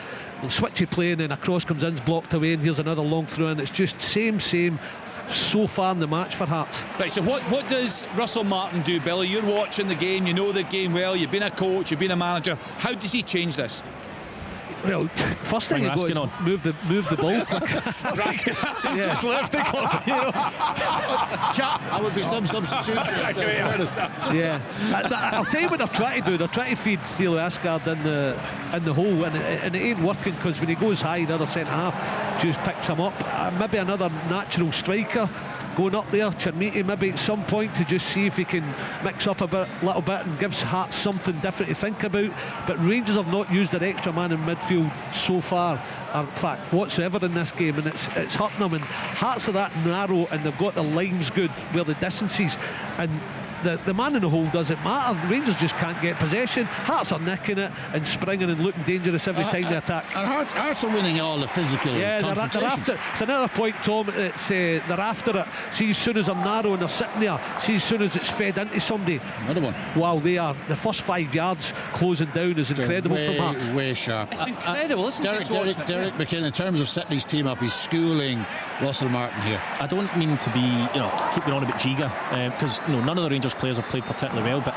switchy playing, and a cross comes in, blocked away, and here's another long throw, and it's just same so far in the match for Hearts. Right, so what does Russell Martin do, Billy? You're watching the game, you know the game well, you've been a coach, you've been a manager. How does he change this? Well, first thing you go is move the ball. Yeah. Left the club, That would be some substitution. Yeah, I'll tell you what they're trying to do. They're trying to feed Theo Asgard in the hole, and it ain't working, because when he goes high, the other centre half just picks him up. Maybe another natural striker going up there, Chermiti, maybe at some point, to just see if he can mix up a little bit and gives Hearts something different to think about. But Rangers have not used their extra man in midfield so far, or in fact whatsoever in this game, and it's hurting them. And Hearts are that narrow, and they've got the lines good where the distances, and the man in the hole doesn't matter. Rangers just can't get possession. Hearts are nicking it and springing and looking dangerous every time they attack. And Hearts are winning all the physical confrontations. They're it's another point, Tom. It's they're after it. See, as soon as they're narrow and they're sitting there, see, as soon as it's fed into somebody. Another one. Wow, they are. The first 5 yards closing down is incredible from Hearts. Way sharp. It's incredible, isn't it? Derek McKinnon, in terms of setting his team up, he's schooling Russell Martin here. I don't mean to be, keep going on about Giga, because none of the Rangers players have played particularly well, but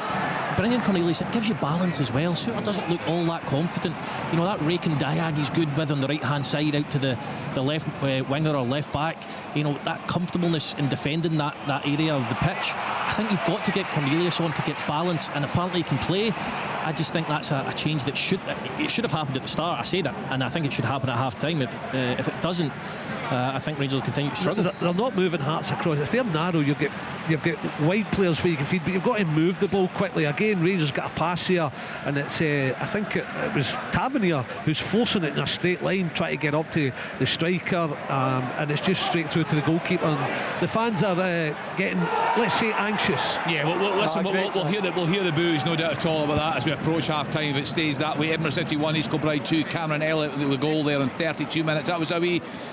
bringing Cornelius, it gives you balance as well. Suter doesn't look all that confident. That rake and diag he's good with on the right hand side out to the left winger or left back. That comfortableness in defending that area of the pitch. I think you've got to get Cornelius on to get balance, and apparently he can play. I just think that's a change that should have happened at the start. I say that, and I think it should happen at half time. If it doesn't, I think Rangers will continue to struggle. They're not moving Hearts across. If they're narrow, you've got wide players where you can feed, but you've got to move the ball quickly. Again, Rangers got a pass here, and it's I think it was Tavernier who's forcing it in a straight line, trying to get up to the striker, and it's just straight through to the goalkeeper. And the fans are getting, let's say, anxious. Yeah, listen, we'll hear the boos, no doubt at all about that, as we approach half time. If it stays that way, Edinburgh City 1, East Kilbride 2. Cameron Elliott with a goal there in 32 minutes. That was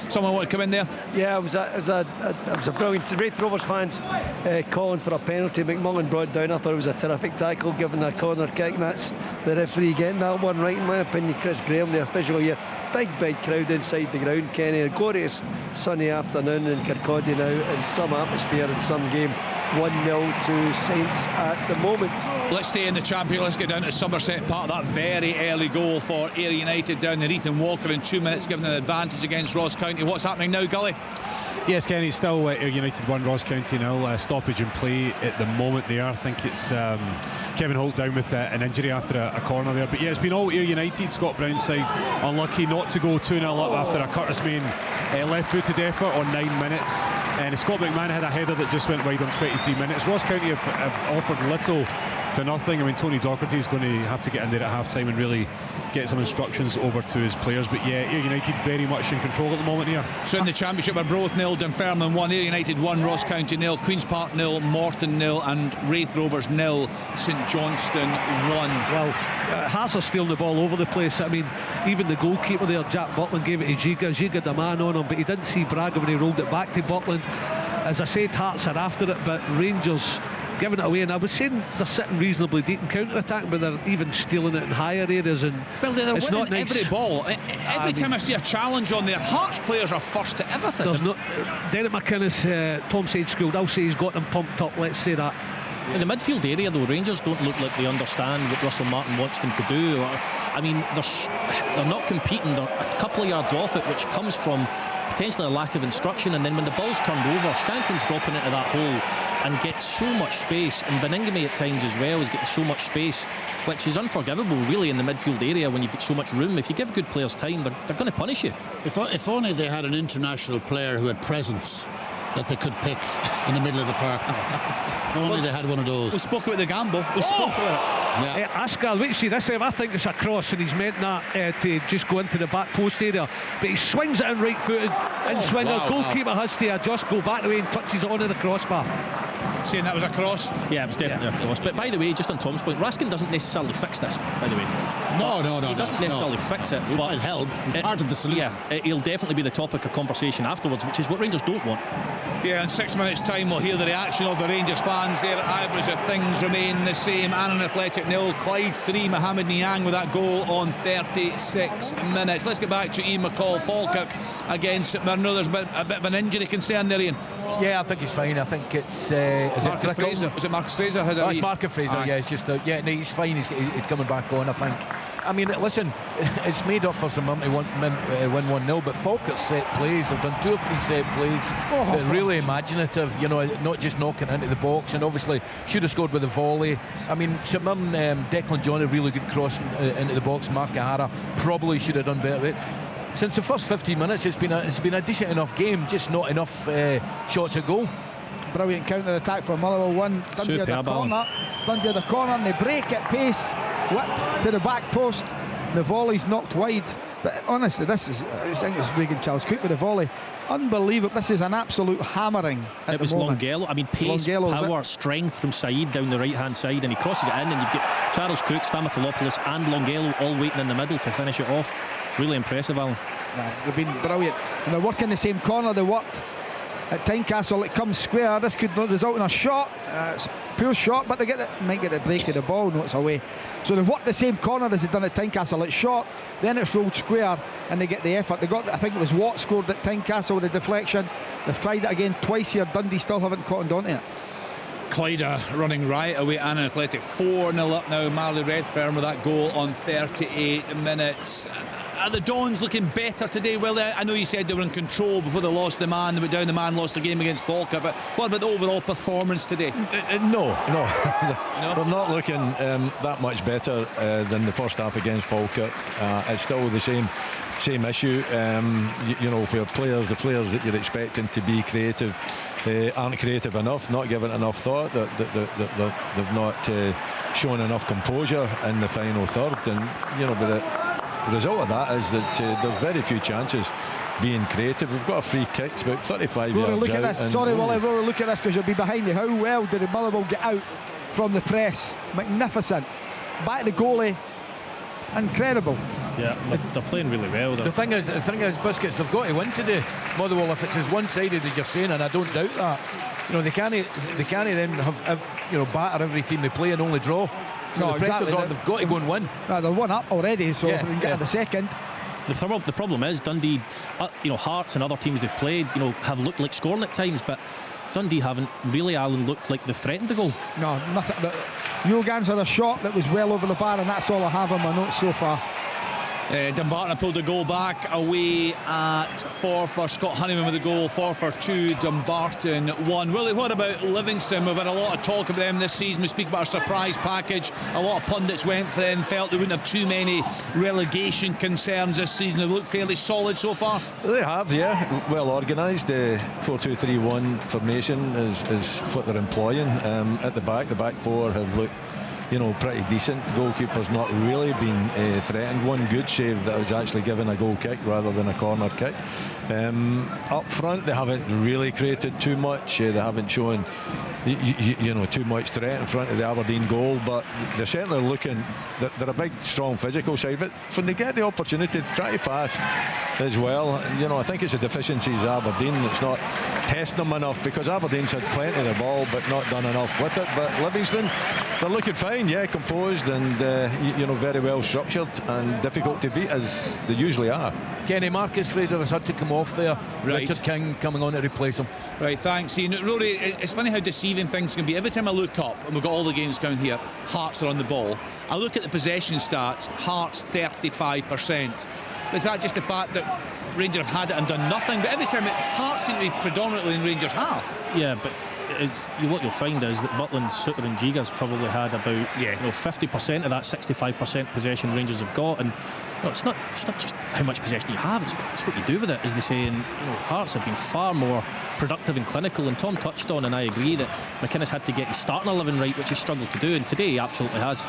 someone want to come in there? Yeah, it was a brilliant. Wraith Rovers fans calling for a penalty. McMullen brought down. I thought it was a terrific tackle, given a corner kick, and that's the referee getting that one right, in my opinion. Chris Graham, the official here. Big crowd inside the ground, Kenny. A glorious sunny afternoon in Kirkcaldy now, in some atmosphere in some game. 1-0 to Saints at the moment. Let's stay in the Champion. Let's get down to Somerset Park. That very early goal for Ayr United down there. Ethan Walker in 2 minutes, giving an advantage against Ross County. What's happening now, Gully? Yes, Kenny, still Ayr United 1, Ross County 0. Stoppage in play at the moment there. I think it's Kevin Holt down with an injury after a corner there. But yeah, it's been all Ayr United. Scott Brown's side unlucky not to go 2-0 up after a Curtis Main left-footed effort on 9 minutes. And Scott McMahon had a header that just went wide on 23 minutes. Ross County have offered little to nothing. I mean, Tony Docherty is going to have to get in there at half-time and really get some instructions over to his players. But yeah, Ayr United very much in control at the moment here. So in the Championship, Arbroath 0, Dunfermline 1, Ayr United 1, Ross County 0, Queen's Park 0, Morton 0, and Wraith Rovers 0, St Johnstone 1. Well, Hearts are stealing the ball over the place. I mean, even the goalkeeper there, Jack Butland, gave it to Giga. Giga had a man on him, but he didn't see Braga when he rolled it back to Butland. As I said, Hearts are after it, but Rangers giving it away, and I was saying they're sitting reasonably deep in counter-attack, but they're even stealing it in higher areas, and Well, they're it's winning not nice. every ball. Every time I see a challenge on there, Hearts players are first to everything. There's not Derek McInnes, Tom Sage schooled. I'll say he's got them pumped up, let's say that. In the midfield area, though, Rangers don't look like they understand what Russell Martin wants them to do. I mean, they're not competing. They're a couple of yards off it, which comes from potentially a lack of instruction. And then when the ball's turned over, Shanklin's dropping into that hole and gets so much space. And Beningame at times as well is getting so much space, which is unforgivable, really, in the midfield area when you've got so much room. If you give good players time, they're going to punish you. If only they had an international player who had presence that they could pick in the middle of the park. If only they had one of those. We spoke about the gamble. We spoke about it. Yeah. Ascar, wait, see this time, I think it's a cross, and he's meant that to just go into the back post area, but he swings it in right footed in swinger. wow, Goalkeeper has to adjust, go back away and touches it onto the crossbar. Saying that was a cross. Yeah, it was definitely a cross. But by the way, just on Tom's point, Raskin doesn't necessarily fix this, by the way. No. He doesn't necessarily fix it, It but might help. It's part of the solution. Yeah, he'll definitely be the topic of conversation afterwards, which is what Rangers don't want. Yeah, in 6 minutes' time we'll hear the reaction of the Rangers fans there at Ibrox if things remain the same. Annan Athletic 0, Clyde 3, Mohamed Niang with that goal on 36 minutes. Let's get back to Ian McCall, Falkirk against St Mirren. There's been a bit of an injury concern there, Ian. Yeah, I think he's fine. I think it's Marcus Fraser. Is it Marcus Fraser? It's Marcus Fraser. Yeah, it's just no, he's fine. He's coming back on, I think. I mean, listen, it's made up for some money to win 1-0, but Falkirk's set plays, they've done 2 or 3 set plays that really imaginative, you know, not just knocking into the box, and obviously should have scored with a volley. I mean, St Mirren, Declan John, a really good cross into the box. Mark O'Hara probably should have done better with it. Since the first 15 minutes, it's been a decent enough game, just not enough shots at goal. Brilliant counter-attack from Motherwell. One Dundee at the corner. Dundee at the corner, and they break at pace, whipped to the back post. The volley's knocked wide. But honestly, I think it's Regan Charles Cook with the volley. Unbelievable. This is an absolute hammering. It was Longello. I mean, pace, Longello, power, strength from Said down the right-hand side, and he crosses it in, and you've got Charles Cook, Stamatolopoulos and Longello all waiting in the middle to finish it off. Really impressive, Alan. Yeah, they've been brilliant. And they're working the same corner they worked at Tynecastle. It comes square. This could result in a shot. It's a poor shot, but they might get the break of the ball. No, it's away. So they've worked the same corner as they've done at Tynecastle. It's shot, then it's rolled square, and they get the effort. They got, I think it was Watt scored at Tynecastle with a deflection. They've tried it again twice here. Dundee still haven't cottoned onto it. Clyde running right away. Annan Athletic 4-0 up now. Marley Redfern with that goal on 38 minutes. Are the Dons looking better today? Well, I know you said they were in control before they lost the man. They went down the man, lost the game against Falkirk. But what about the overall performance today? No. They're not looking that much better than the first half against Falkirk. It's still the same issue. You know, for the players that you're expecting to be creative aren't creative enough, not given enough thought. They've not shown enough composure in the final third, and you know, the result of that is that there's very few chances being creative. We've got a free kick, it's about 35 yards look out. At this. Sorry, Willie, Rory, look at this, because you'll be behind me. How well did the Motherwell get out from the press? Magnificent. Back to the goalie. Incredible. Yeah, they're playing really well. The thing is, Biscuits, they've got to win today. Motherwell, if it's as one-sided as you're saying, and I don't doubt that. You know, they can't then have you know, batter every team they play and only draw. So no, the pressure's exactly. on. They've got to go and win. They're one up already, so if they can get to the second. The problem is Dundee, you know, Hearts and other teams they've played, you know, have looked like scoring at times, but Dundee haven't really, Alan, looked like they've threatened the goal. No, nothing. Jogans had a shot that was well over the bar, and that's all I have on my notes so far. Dumbarton pulled the goal back away at Forfar. Scott Honeyman with the goal. Forfar 2, Dumbarton 1. Willie, what about Livingston? We've had a lot of talk of them this season. We speak about a surprise package. A lot of pundits went for them, felt they wouldn't have too many relegation concerns this season. They've looked fairly solid so far. They have, yeah. Well organised. The 4-2-3-1 formation is what they're employing. At the back four have looked pretty decent. The goalkeeper's not really been threatened. One good save that was actually given a goal kick rather than a corner kick. Up front, they haven't really created too much. They haven't shown too much threat in front of the Aberdeen goal, but they're certainly looking. They're a big, strong physical side, but when they get the opportunity to try to pass as well, I think it's a deficiency of Aberdeen. It's not testing them enough, because Aberdeen's had plenty of the ball but not done enough with it. But Livingston, they're looking fine, composed and very well structured and difficult to beat, as they usually are. Kenny, Marcus Fraser has had to come off there. Right. Richard King coming on to replace him. Right, thanks Ian. Rory, it's funny how deceiving things can be. Every time I look up, and we've got all the games coming here, Hearts are on the ball, I look at the possession stats, Hearts 35%. Is that just the fact that Rangers have had it and done nothing? But every time Hearts seem to be predominantly in Rangers' half. Yeah, but what you'll find is that Butland, Suter and Giga's probably had about 50% of that 65% possession Rangers have got, and it's not just how much possession you have, it's what you do with it, as they say. And Hearts have been far more productive and clinical, and Tom touched on, and I agree, that McInnes had to get his starting 11 right, which he struggled to do, and today he absolutely has.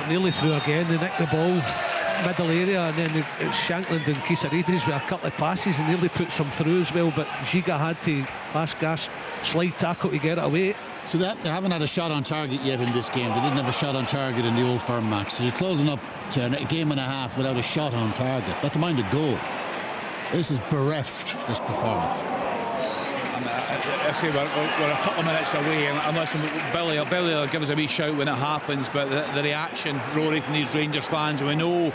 Nearly through again. They nicked the ball middle area, and then it's Shankland and Kisarides with a couple of passes and nearly put some through as well, but Giga had to last gasp slide tackle to get it away. So they haven't had a shot on target yet in this game. They didn't have a shot on target in the Old Firm match, so you're closing up to a game and a half without a shot on target, not to mind a goal. This is bereft, this performance. I say we're a couple of minutes away, and unless Billy will give us a wee shout when it happens, but the reaction, Rory, from these Rangers fans, and we know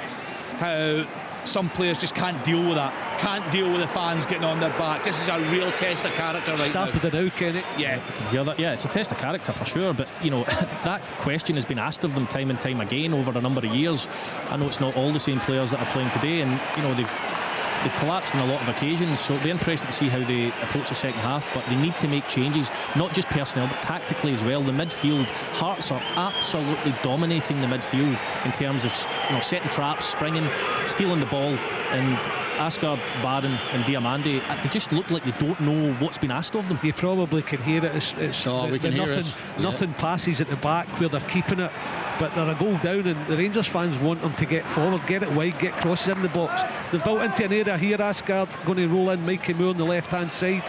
how some players just can't deal with that, can't deal with the fans getting on their back. This is a real test of character right now. Started it now, Kenny. Yeah, I can hear that. Yeah, it's a test of character for sure, but that question has been asked of them time and time again over a number of years. I know it's not all the same players that are playing today, and they've collapsed on a lot of occasions, so it'll be interesting to see how they approach the second half. But they need to make changes, not just personnel but tactically as well. The midfield, Hearts are absolutely dominating the midfield in terms of setting traps, springing, stealing the ball, and Asgard, Barron and Diamande, they just look like they don't know what's been asked of them. You probably can hear it. We can hear it. Nothing passes at the back where they're keeping it, but they're a goal down, and the Rangers fans want them to get forward, get it wide, get crosses in the box. They've built into an area here. Asgard going to roll in, Mikey Moore on the left hand side,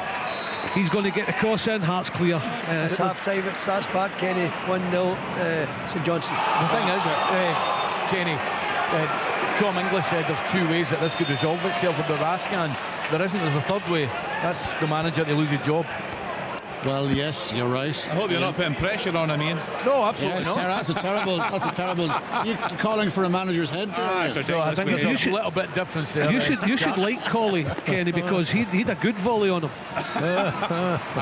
he's going to get the cross in. Hearts clear. It's half time, it starts back, Kenny, 1-0 St Johnstone. The thing is, Kenny, Tom Inglis said there's two ways that this could resolve itself with the Rascan. There isn't, there's a third way. That's the manager to lose his job. Well, yes, you're right. I hope you're not putting pressure on him, Ian. No, absolutely not. That's a terrible. You're calling for a manager's head there. I think there's a little bit difference there. You should like Colley, Kenny, because he had a good volley on him.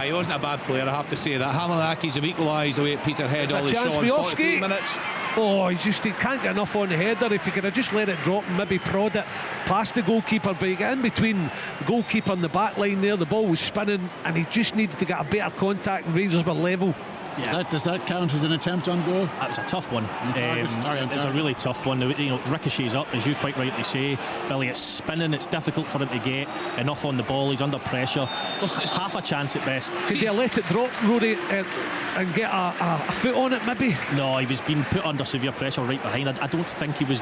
He wasn't a bad player, I have to say that. Hamilakis have equalised away at Peterhead all his shot in 43 minutes. Oh, he can't get enough on the header. If he could have just let it drop and maybe prod it past the goalkeeper, but he got in between the goalkeeper and the back line there. The ball was spinning and he just needed to get a better contact, and Rangers were level. Yeah. Does that count as an attempt on goal? That was a tough one. It's a really tough one. Ricochets up, as you quite rightly say. Billy, it's spinning, it's difficult for him to get enough on the ball. He's under pressure. It's half a chance at best. Could you let it drop, Rory, and get a foot on it maybe? No, he was being put under severe pressure right behind. I don't think he was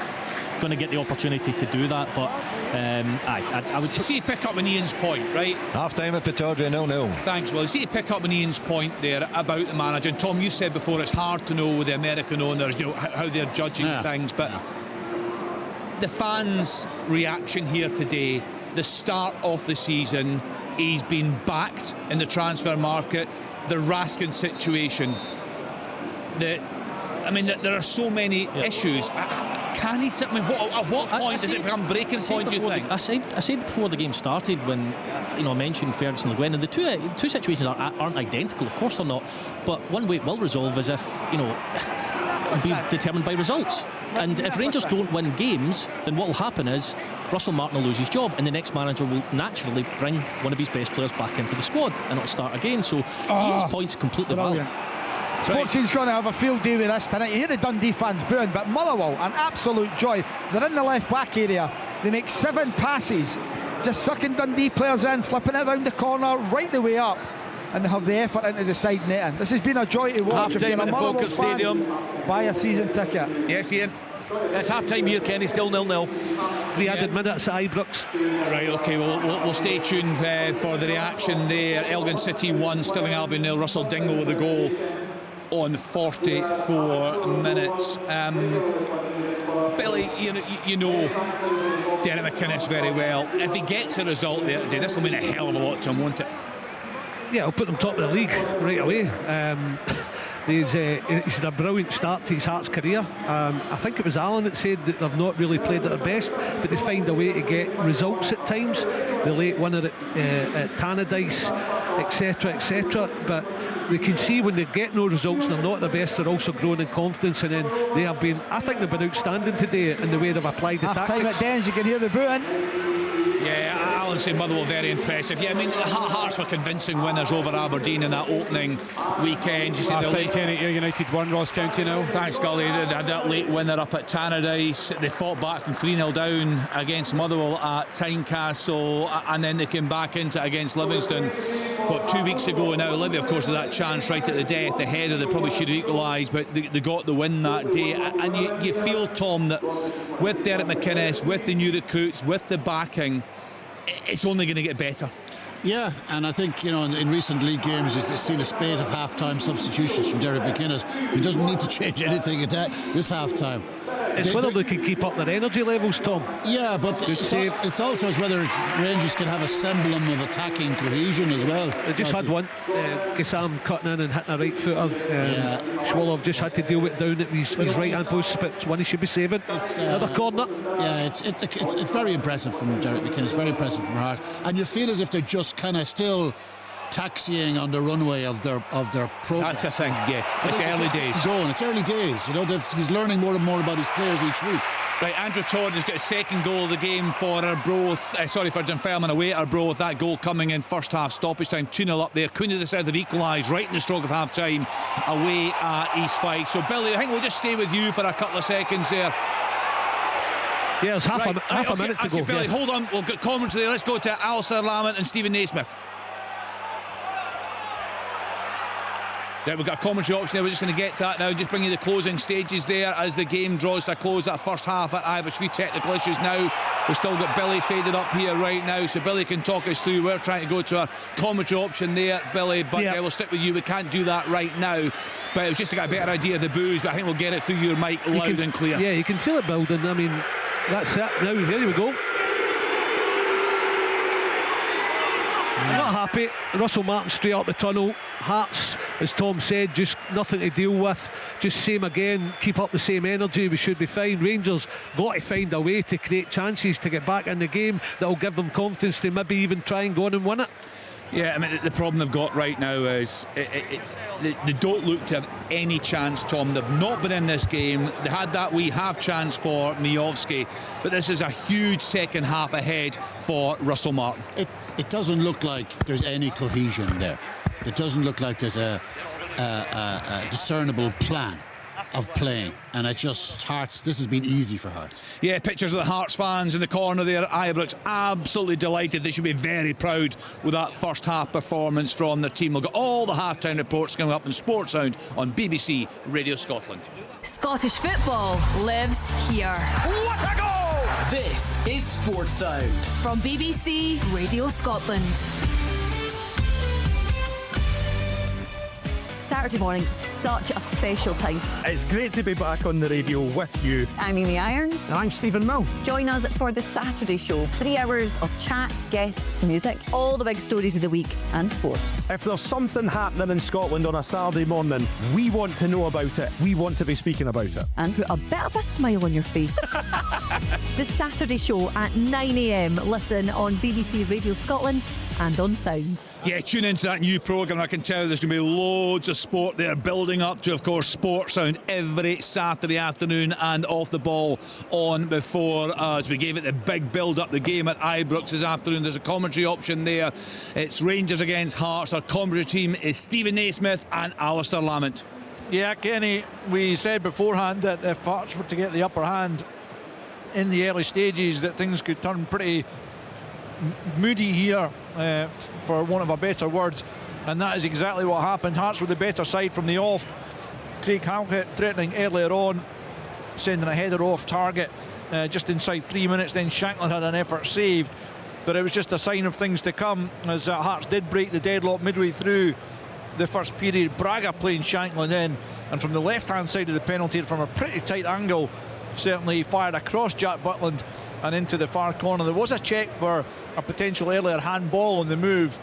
going to get the opportunity to do that, but I would see, pick up on Ian's point, right? Half time at Pittodrie, 0-0. Thanks. Well, see, pick up on Ian's point there about the manager. And Tom, you said before it's hard to know with the American owners, how they're judging things, but the fans' reaction here today, the start of the season, he's been backed in the transfer market, the Raskin situation, there are so many issues. Can he sit? At what point does it become breaking point, do you think? I said before the game started, when I mentioned Ferguson and Le Guin, and the two situations aren't identical, of course they're not, but one way it will resolve is if it'll be determined by results. And if Rangers don't win games, then what will happen is Russell Martin will lose his job, and the next manager will naturally bring one of his best players back into the squad, and it'll start again. So Ian's point's completely valid. Sportsy's going to have a field day with this tonight. You hear the Dundee fans booing, but Motherwell, an absolute joy. They're in the left back area. They make 7 passes, just sucking Dundee players in, flipping it around the corner, right the way up. and they have the effort into the side netting. This has been a joy to watch. Half-time at the Falkirk Stadium. Buy a season ticket. Yes, Ian. It's half-time here, Kenny, still 0-0. 3 added minutes at Ibrox. Right, okay, we'll stay tuned for the reaction there. Elgin City 1, Stirling Albion 0. Russell Dingle with a goal on 44 minutes. Billy, you know Derek McInnes very well. If he gets a result there today, this will mean a hell of a lot to him, won't it? Yeah, I'll put them top of the league right away. He's had a brilliant start to his Hearts career. I think it was Alan that said that they've not really played at their best, but they find a way to get results at times. The late winner at Tannadice, etc. But they can see when they get no results and they're not at their best, they're also growing in confidence, and then they have been, I think they've been outstanding today in the way they've applied the tactics. Half time at Dens, you can hear the booing. Yeah, Alan said Motherwell very impressive. Yeah, I mean, Hearts were convincing winners over Aberdeen in that opening weekend. You see the late Kenny, United 1, Ross County 0. Thanks, Gully. They had that late winner up at Tannadice. They fought back from 3-0 down against Motherwell at Tynecastle, and then they came back into it against Livingston, 2 weeks ago now. Livy, of course, with that chance right at the death, the header, they probably should have equalised, but they got the win that day. And you feel, Tom, that with Derek McInnes, with the new recruits, with the backing, it's only going to get better. Yeah, and I think, in recent league games, you've seen a spate of half-time substitutions from Derek McInnes. He doesn't need to change anything at this half-time. It's whether they can keep up their energy levels, Tom. Yeah, but it's also whether Rangers can have a semblance of attacking cohesion as well. They just had one, Gassam cutting in and hitting a right footer. Schwolow just had to deal with it down at his right-hand post, but it's one he should be saving. Another corner. Yeah, it's very impressive from Derek McInnes, very impressive from Hart. And you feel as if they're just kind of still taxiing on the runway of their progress. That's the thing, yeah. It's early days. It's early days. He's learning more and more about his players each week. Right, Andrew Todd has got a second goal of the game for Arbroath. For Dunfermline away at Arbroath. That goal coming in first half stoppage time. 2-0 up there. Cooney to the south have equalised right in the stroke of half time away at East Fife. So Billy, I think we'll just stay with you for a couple of seconds there. Yeah, there's half a minute to go. Billy, hold on, we'll get commentary there. Let's go to Alistair Lamont and Stephen Naismith. Right, we've got a commentary option there. We're just going to get that now. Just bring you the closing stages there as the game draws to a close. That first half at Ibrox. A few technical issues now. We've still got Billy faded up here right now, so Billy can talk us through. We're trying to go to a commentary option there, Billy, but we'll stick with you. We can't do that right now, but it was just to get a better idea of the boos. But I think we'll get it through your mic loud and clear. Yeah, you can feel it building. I mean, that's it. Now, here we go. Not happy. Russell Martin straight up the tunnel. Hearts, as Tom said, just nothing to deal with. Just same again. Keep up the same energy. We should be fine. Rangers got to find a way to create chances to get back in the game that will give them confidence to maybe even try and go on and win it. Yeah, I mean, the problem they've got right now is they don't look to have any chance, Tom. They've not been in this game. They had that wee half chance for Miovski, but this is a huge second half ahead for Russell Martin. It doesn't look like there's any cohesion there. It doesn't look like there's a discernible plan of playing, and it just Hearts. This has been easy for Hearts. Yeah, pictures of the Hearts fans in the corner there at Ibrox, absolutely delighted. They should be very proud with that first half performance from their team. We'll get all the half-time reports coming up in Sports Sound on BBC Radio Scotland. Scottish football lives here. What a goal! This is Sports Sound from BBC Radio Scotland. Saturday morning, such a special time. It's great to be back on the radio with you. I'm Amy Irons. I'm Stephen Mill. Join us for the Saturday show. 3 hours of chat, guests, music, all the big stories of the week and sport. If there's something happening in Scotland on a Saturday morning, we want to know about it. We want to be speaking about it. And put a bit of a smile on your face. The Saturday show at 9 a.m. Listen on BBC Radio Scotland and on Sounds. Yeah, tune into that new programme. I can tell there's going to be loads of sport there, building up to, of course, Sports Sound every Saturday afternoon and Off the Ball on before us. We gave it the big build-up, the game at Ibrox this afternoon. There's a commentary option there. It's Rangers against Hearts. Our commentary team is Stephen Naismith and Alistair Lamont. Yeah, Kenny, we said beforehand that if Hearts were to get the upper hand in the early stages, that things could turn pretty moody here, for want of a better word. and that is exactly what happened. Hearts were the better side from the off. Craig Halkett threatening earlier on, sending a header off target just inside 3 minutes. Then Shanklin had an effort saved, but it was just a sign of things to come, as Hearts did break the deadlock midway through the first period. Braga playing Shanklin in, and from the left hand side of the penalty, from a pretty tight angle, certainly fired across Jack Butland and into the far corner. There was a check for a potential earlier handball on the move,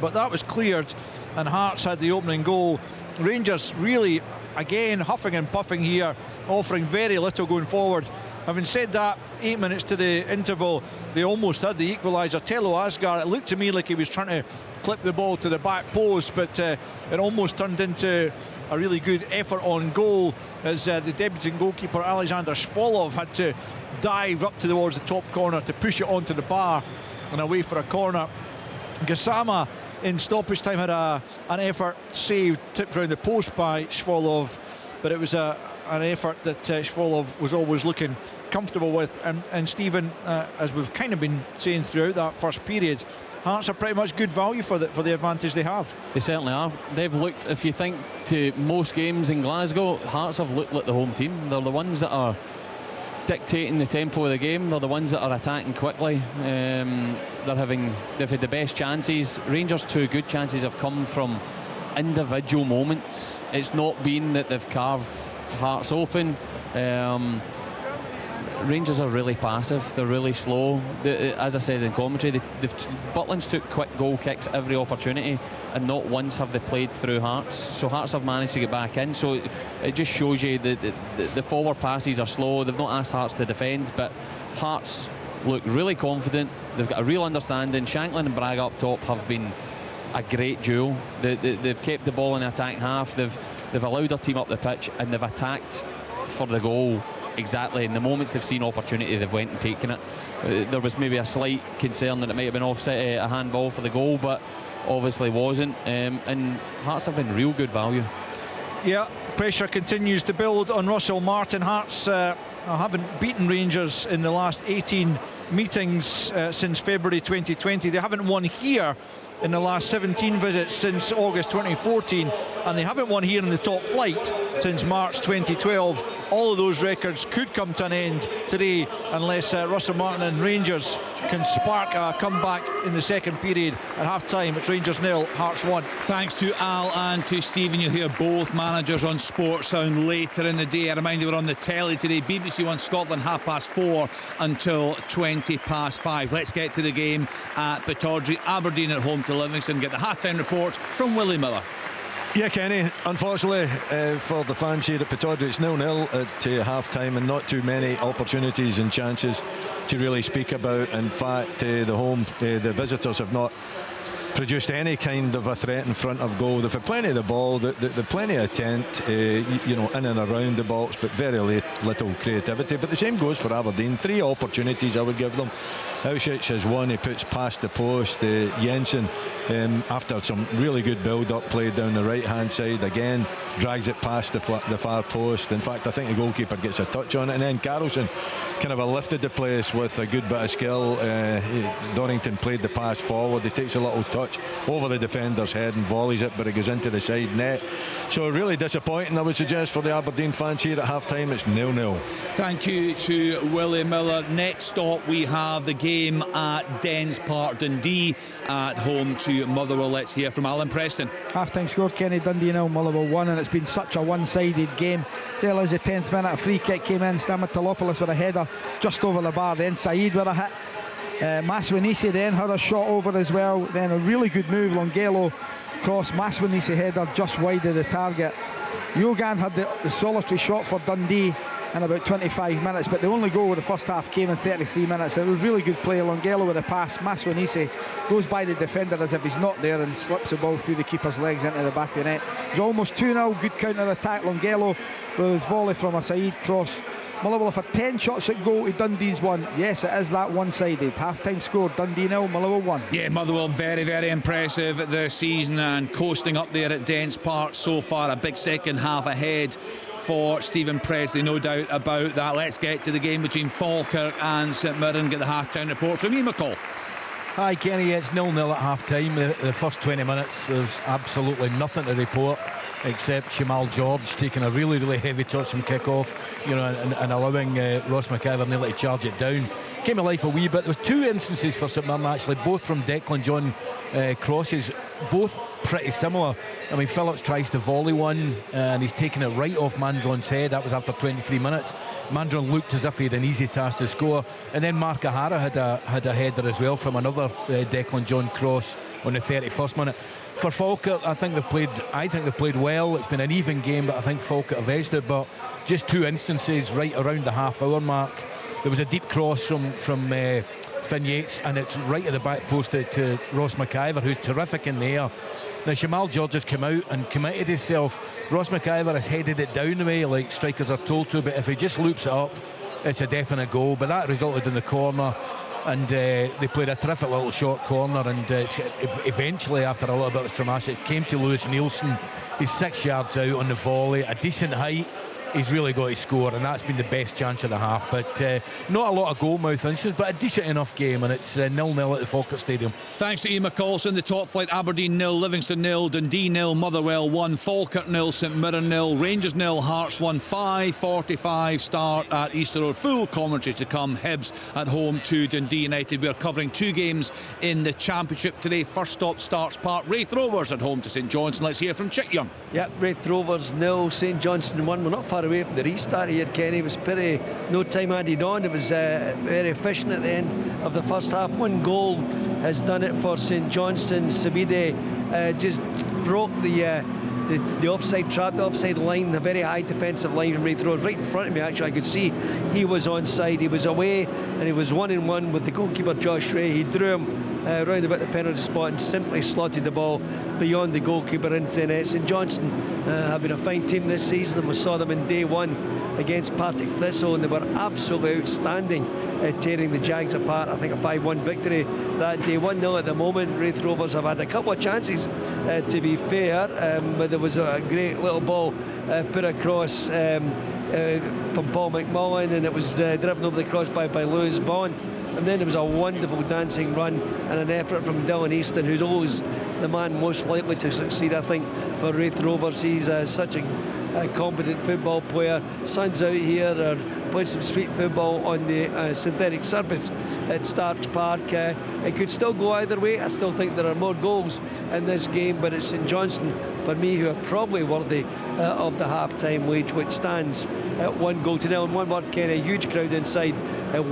but that was cleared, and Hearts had the opening goal. Rangers really, again, huffing and puffing here, offering very little going forward. Having said that, 8 minutes to the interval, they almost had the equaliser. Tello Asgar, it looked to me like he was trying to clip the ball to the back post, but it almost turned into a really good effort on goal, as the debuting goalkeeper Alexander Shvolov had to dive up towards the top corner to push it onto the bar and away for a corner. Gassama in stoppage time had an effort saved, tipped round the post by Shvolov, but it was an effort that Shvolov was always looking comfortable with. And Stephen, as we've kind of been saying throughout that first period, Hearts are pretty much good value for the advantage they have. They certainly are. They've looked, if you think to most games in Glasgow, Hearts have looked like the home team. They're the ones that are dictating the tempo of the game. They're the ones that are attacking quickly. They've had the best chances. Rangers' 2 good chances have come from individual moments. It's not been that they've carved Hearts open. Rangers are really passive. They're really slow. As I said in commentary, Butland's took quick goal kicks every opportunity, and not once have they played through Hearts. So Hearts have managed to get back in. So it just shows you that the forward passes are slow. They've not asked Hearts to defend, but Hearts look really confident. They've got a real understanding. Shanklin and Braga up top have been a great duel. They've kept the ball in the attacking half. They've allowed their team up the pitch, and they've attacked for the goal. Exactly, in the moments they've seen opportunity, they've went and taken it. There was maybe a slight concern that it might have been offset, a handball for the goal, but obviously wasn't. And Hearts have been real good value. Yeah, pressure continues to build on Russell Martin. Hearts haven't beaten Rangers in the last 18 meetings since February 2020. They haven't won here in the last 17 visits since August 2014, and they haven't won here in the top flight since March 2012. All of those records could come to an end today unless Russell Martin and Rangers can spark a comeback in the second period. At half-time, it's Rangers 0, Hearts 1. Thanks to Al and to Stephen. You'll hear both managers on Sports Sound later in the day. I remind you, we're on the telly today, BBC One Scotland, 4:30 until 5:20. Let's get to the game at Pittodrie. Aberdeen at home to Livingston. Get the half-time report from Willie Miller. Yeah, Kenny, unfortunately for the fans here at Pittodrie, it's 0-0 at half-time, and not too many opportunities and chances to really speak about. In fact, the visitors have not produced any kind of a threat in front of goal. They've had plenty of the ball, they've plenty of intent, in and around the box, but very little creativity. But the same goes for Aberdeen. 3 opportunities I would give them. Auschwitz has one, he puts past the post. Jensen, after some really good build-up play down the right-hand side, again drags it past the far post. In fact, I think the goalkeeper gets a touch on it, and then Carlson kind of lifted the place with a good bit of skill. Dorrington played the pass forward. He takes a little touch over the defender's head and volleys it, but it goes into the side net. So really disappointing, I would suggest, for the Aberdeen fans here at half-time. It's 0-0. Thank you to Willie Miller. Next stop, we have the game at Dens Park. Dundee at home to Motherwell. Let's hear from Alan Preston. Half-time score, Kenny. Dundee 0, Motherwell 1, and it's been such a one-sided game. Till as the 10th minute, a free kick came in. Stamatopoulos with a header just over the bar. Then Said with a hit. Maswanisi then had a shot over as well. Then a really good move. Longelo cross. Maswanisi header just wide of the target. Yogan had the solitary shot for Dundee in about 25 minutes, but the only goal of the first half came in 33 minutes. It was really good play. Longelo with a pass. Maswanisi goes by the defender as if he's not there and slips the ball through the keeper's legs into the back of the net. It was almost 2-0. Good counter-attack. Longelo with his volley from a Said cross. Motherwell for 10 shots at goal to Dundee's 1. Yes, it is that one-sided. Half-time score, Dundee 0, Motherwell 1. Yeah, Motherwell very, very impressive this season and coasting up there at Dens Park so far. A big second half ahead for Stephen Presley, no doubt about that. Let's get to the game between Falkirk and St Mirren. Get the half-time report from Ian McCall. Hi Kenny, it's 0-0 at half time. The first 20 minutes there's absolutely nothing to report except Shamal George taking a really, really heavy touch from kick-off, you know, and allowing Ross McIver nearly to charge it down. Came to life a wee bit. There was two instances for St Mirren actually, both from Declan John crosses, both pretty similar. I mean, Phillips tries to volley one and he's taken it right off Mandron's head. That was after 23 minutes. Mandron looked as if he had an easy task to score, and then Mark O'Hara had a header as well from another Declan John cross on the 31st minute. For Falkirk, I think they played well. It's been an even game, but I think Falkirk have edged it. But just two instances right around the half-hour mark. There was a deep cross from Finn Yates, and it's right at the back post to Ross McIver, who's terrific in the air. Now Shamal George has come out and committed himself. Ross McIver has headed it down the way like strikers are told to, but if he just loops it up, it's a definite goal. But that resulted in the corner, and they played a terrific little short corner, and eventually after a little bit of stramash it came to Lewis Nielsen. He's 6 yards out on the volley, a decent height. He's really got to score, and that's been the best chance of the half. But not a lot of goal-mouth incidents, but a decent enough game, and it's 0-0 at the Falkirk Stadium. Thanks to Ian McCallson. The top flight: Aberdeen 0, Livingston 0, Dundee 0, Motherwell 1, Falkirk 0, St Mirren 0, Rangers 0, Hearts 1. 5:45 start at Easter Road. Full commentary to come. Hibs at home to Dundee United. We are covering two games in the Championship today. First stop, Starks Park. Wraith Rovers at home to St Johnstone. Let's hear from Chick Young. Yep, Wraith Rovers 0, St Johnstone 1. We're not far away from the restart here, Kenny. It was pretty, no time added on. It was very efficient at the end of the first half. One goal has done it for St Johnstone. Sabide just broke the offside trap, the offside line, the very high defensive line from Wraith Rovers. Right in front of me, actually, I could see he was onside. He was away, and he was 1-on-1 with the goalkeeper, Josh Ray. He drew him round about the penalty spot and simply slotted the ball beyond the goalkeeper into the net. St Johnstone have been a fine team this season. We saw them in day one against Partick Thistle, and they were absolutely outstanding, tearing the Jags apart. I think a 5-1 victory that day. 1-0 at the moment. Wraith Rovers have had a couple of chances, to be fair, but there was a great little ball put across from Paul McMullen, and it was driven over the crossbar by Lewis Bond. And then there was a wonderful dancing run and an effort from Dylan Easton, who's always the man most likely to succeed, I think, for Wraith Rovers. He's such a competent football player. Sons out here are playing some sweet football on the synthetic surface at Starks Park. It could still go either way. I still think there are more goals in this game, but it's St Johnstone, for me, who are probably worthy of the half-time wage, which stands at 1-0. And one word, Kenny, a huge crowd inside,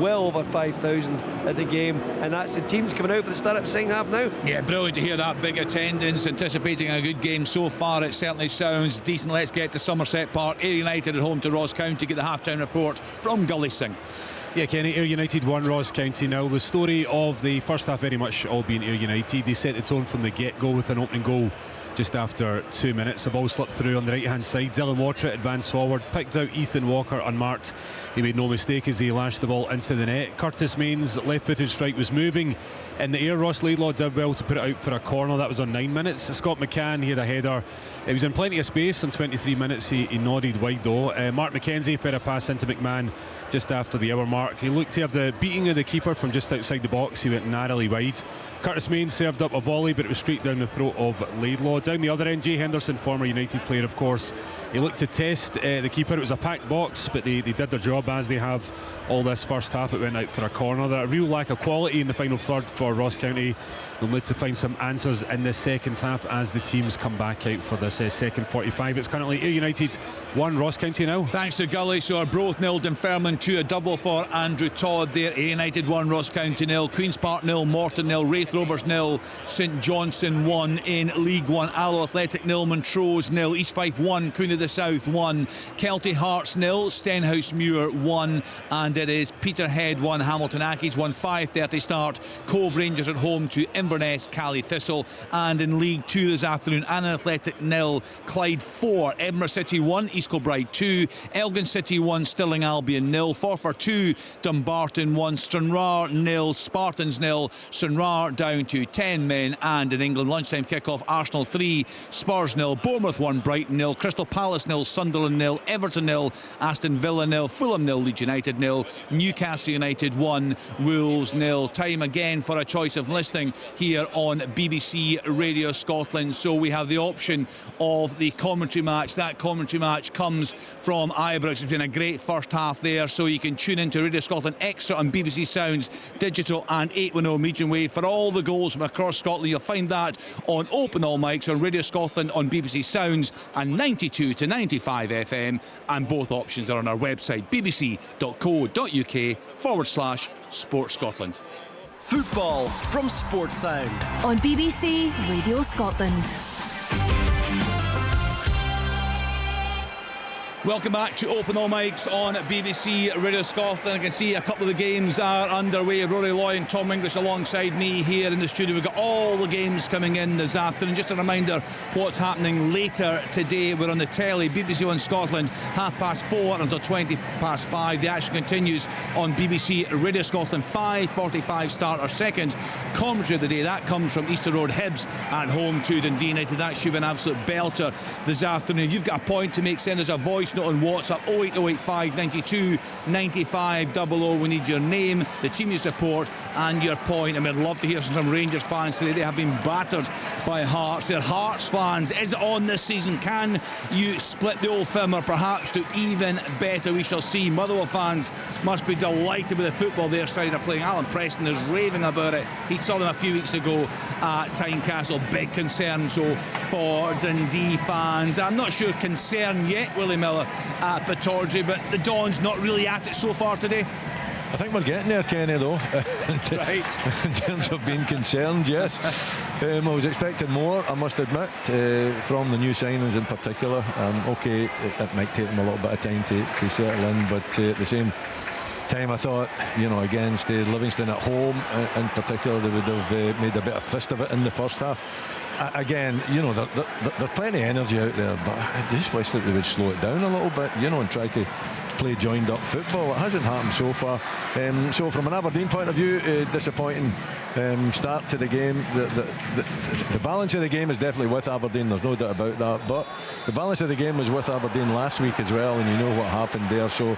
well over 5,000 at the game, and that's the teams coming out for the start of the second half now. Yeah, brilliant to hear that big attendance, anticipating a good game so far. It certainly sounds decent. Let's get to Somerset Park. Ayr United at home to Ross County. Get the half-time report from Gully Singh. Yeah, Kenny, Ayr United 1, Ross County 0. The story of the first half very much all being Ayr United. They set the tone from the get-go with an opening goal just after 2 minutes. The ball slipped through on the right-hand side. Dylan Watrett advanced forward, picked out Ethan Walker unmarked. He made no mistake as he lashed the ball into the net. Curtis Main's left-footed strike was moving in the air. Ross Laidlaw did well to put it out for a corner. That was on 9 minutes. Scott McCann, he had a header. It was in plenty of space. On 23 minutes he nodded wide though. Mark McKenzie fed a pass into McMahon just after the hour mark. He looked to have the beating of the keeper from just outside the box. He went narrowly wide. Curtis Main served up a volley, but it was straight down the throat of Laidlaw. Down the other end, Jay Henderson, former United player of course, he looked to test the keeper. It was a packed box, but they did their job as they have all this first half. It went out for a corner. There a real lack of quality in the final third for Ross County. They'll need to find some answers in the second half as the teams come back out for this second 45. It's currently Ayr United 1, Ross County 0. Thanks to Gully. So Arbroath 0, Dunfermline 2, a double for Andrew Todd there. Ayr United 1, Ross County 0, Queen's Park 0, Morton 0, Wraith Rovers 0, St Johnstone 1 in League 1, Alloa Athletic 0, Montrose 0, East Fife 1, Queen of the South 1, Kelty Hearts 0, Stenhousemuir 1, and it is Peterhead 1, Hamilton Accies 1. 5:30 start. Cove Rangers at home to Inverness, Cally Thistle. And in League 2 this afternoon, Annan Athletic 0, Clyde 4, Edinburgh City 1, East Kilbride 2, Elgin City 1, Stirling Albion 0, Forfar 2, Dumbarton 1, Stranraer 0, Spartans 0, Stranraer down to 10 men. And in England, lunchtime kick-off, Arsenal 3, 3, Spurs 0, Bournemouth 1, Brighton 0, Crystal Palace 0, Sunderland 0, Everton 0, Aston Villa 0, Fulham 0, Leeds United 0, Newcastle United 1, Wolves 0. Time again for a choice of listening here on BBC Radio Scotland. So we have the option of the commentary match. That commentary match comes from Ibrox. It's been a great first half there, so you can tune into Radio Scotland Extra on BBC Sounds Digital and 810 medium wave for all the goals from across Scotland. You'll find that on Open All Mics on Radio Scotland on BBC Sounds and 92 to 95 FM, and both options are on our website bbc.co.uk/Sport Scotland. Football from Sports Sound on BBC Radio Scotland. Welcome back to Open All Mics on BBC Radio Scotland. I can see a couple of the games are underway. Rory Loy and Tom English alongside me here in the studio. We've got all the games coming in this afternoon. Just a reminder what's happening later today. We're on the telly, BBC One Scotland, 4:30 until 5:20. The action continues on BBC Radio Scotland, 5:45 start. Our second commentary of the day, that comes from Easter Road. Hibs at home to Dundee United. That should be an absolute belter this afternoon. If you've got a point to make, send us a voice note on WhatsApp 08085 92 95 00. We need your name, the team you support, and your point. And we'd love to hear from some Rangers fans today. They have been battered by Hearts. They're Hearts fans. Is it on this season? Can you split the old firm or perhaps do even better? We shall see. Motherwell fans must be delighted with the football their side are playing. Alan Preston is raving about it. He saw them a few weeks ago at Tynecastle. Big concern so for Dundee fans. I'm not sure concern yet, Willie Miller, at Pittodrie, but the Dons not really at it so far today. I think we're getting there, Kenny, though. Right. In terms of being concerned, yes. I was expecting more, I must admit, from the new signings in particular. OK, it might take them a little bit of time to settle in, but at the same time I thought, against Livingston at home in particular, they would have made a bit of fist of it in the first half. Again, there's plenty of energy out there, but I just wish that they would slow it down a little bit, and try to play joined up football. It hasn't happened so far. So from an Aberdeen point of view, disappointing start to the game. The balance of the game is definitely with Aberdeen, there's no doubt about that, but the balance of the game was with Aberdeen last week as well, and you know what happened there. So a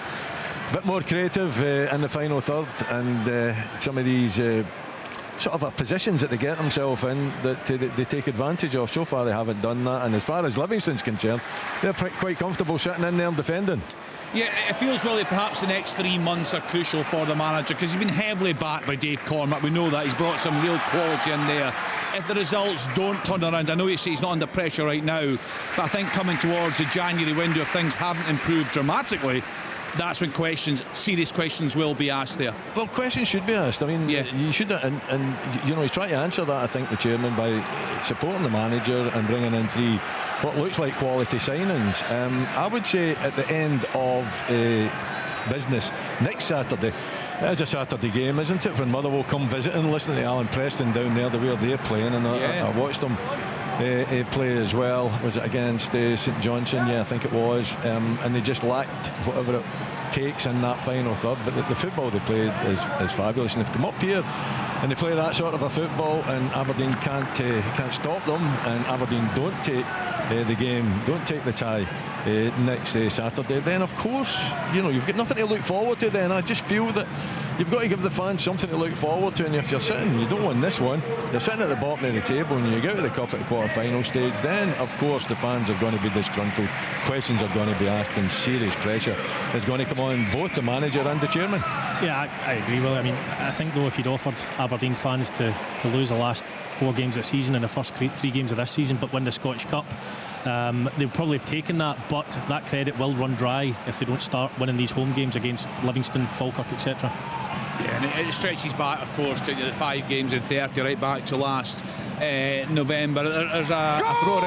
bit more creative in the final third, and some of these sort of positions that they get themselves in that they take advantage of. So far they haven't done that, and as far as Livingston's concerned, they're quite comfortable sitting in there and defending. Yeah, it feels, Willie, perhaps the next 3 months are crucial for the manager because he's been heavily backed by Dave Cormack. We know that. He's brought some real quality in there. If the results don't turn around, I know you say he's not under pressure right now, but I think coming towards the January window, if things haven't improved dramatically, that's when serious questions will be asked there. Well, questions should be asked. I mean, you should, and he's trying to answer that, I think, the chairman, by supporting the manager and bringing in 3 what looks like quality signings. I would say at the end of business next Saturday. It is a Saturday game, isn't it? When Motherwell come visiting, listening to Alan Preston down there, the way they're playing, and I watched them play as well. Was it against St Johnstone? Yeah, I think it was. And they just lacked whatever it takes in that final third. But the football they played is fabulous. And they've come up here and they play that sort of a football, and Aberdeen can't stop them, and Aberdeen don't take the game, don't take the tie next Saturday, then of course you've got nothing to look forward to. Then I just feel that you've got to give the fans something to look forward to, and if you're sitting, you don't win this one, you're sitting at the bottom of the table and you get out of the cup at the quarter-final stage, then of course the fans are going to be disgruntled, questions are going to be asked, and serious pressure is going to come on both the manager and the chairman. Yeah, I agree with it. I mean, I think though, if you'd offered Aberdeen fans to lose the last 4 games of the season and the first 3 games of this season but win the Scottish Cup, they'll probably have taken that, but that credit will run dry if they don't start winning these home games against Livingston, Falkirk, etc. Yeah, and it stretches back, of course, to the 5 games in 30, right back to last November. There's a throw.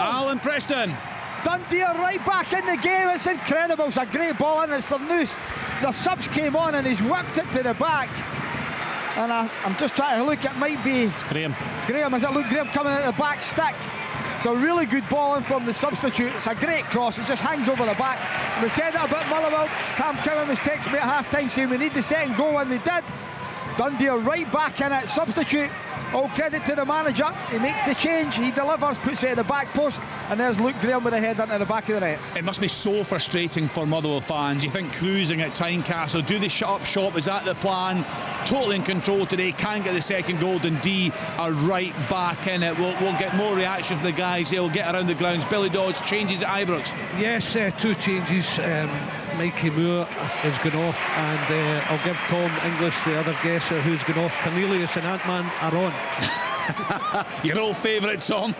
Alan Preston. Dundee are right back in the game. It's incredible. It's a great ball, and it's their subs came on and he's whipped it to the back. And I'm just trying to look, it might be... It's Graham. Graham, is it Luke Graham coming out of the back stick? It's a really good ball in from the substitute. It's a great cross. It just hangs over the back. We said it about Motherwell. Cam Cowan was texting me at half-time saying we need the second goal, and they did. Dundee are right back in it. Substitute. All credit to the manager. He makes the change. He delivers, puts it at the back post, and there's Luke Graham with a head into the back of the net. It must be so frustrating for Motherwell fans. You think cruising at Tynecastle, do they shut up shop? Is that the plan? Totally in control today, can't get the second goal. Dundee are right back in it. We'll get more reaction from the guys here. We'll get around the grounds. Billy Dodds changes at Ibrox. Yes, 2 changes. Mikey Moore has gone off, and I'll give Tom English, the other guest, who's gone off. Cornelius and Ant-Man are on. Your old favourite, Tom.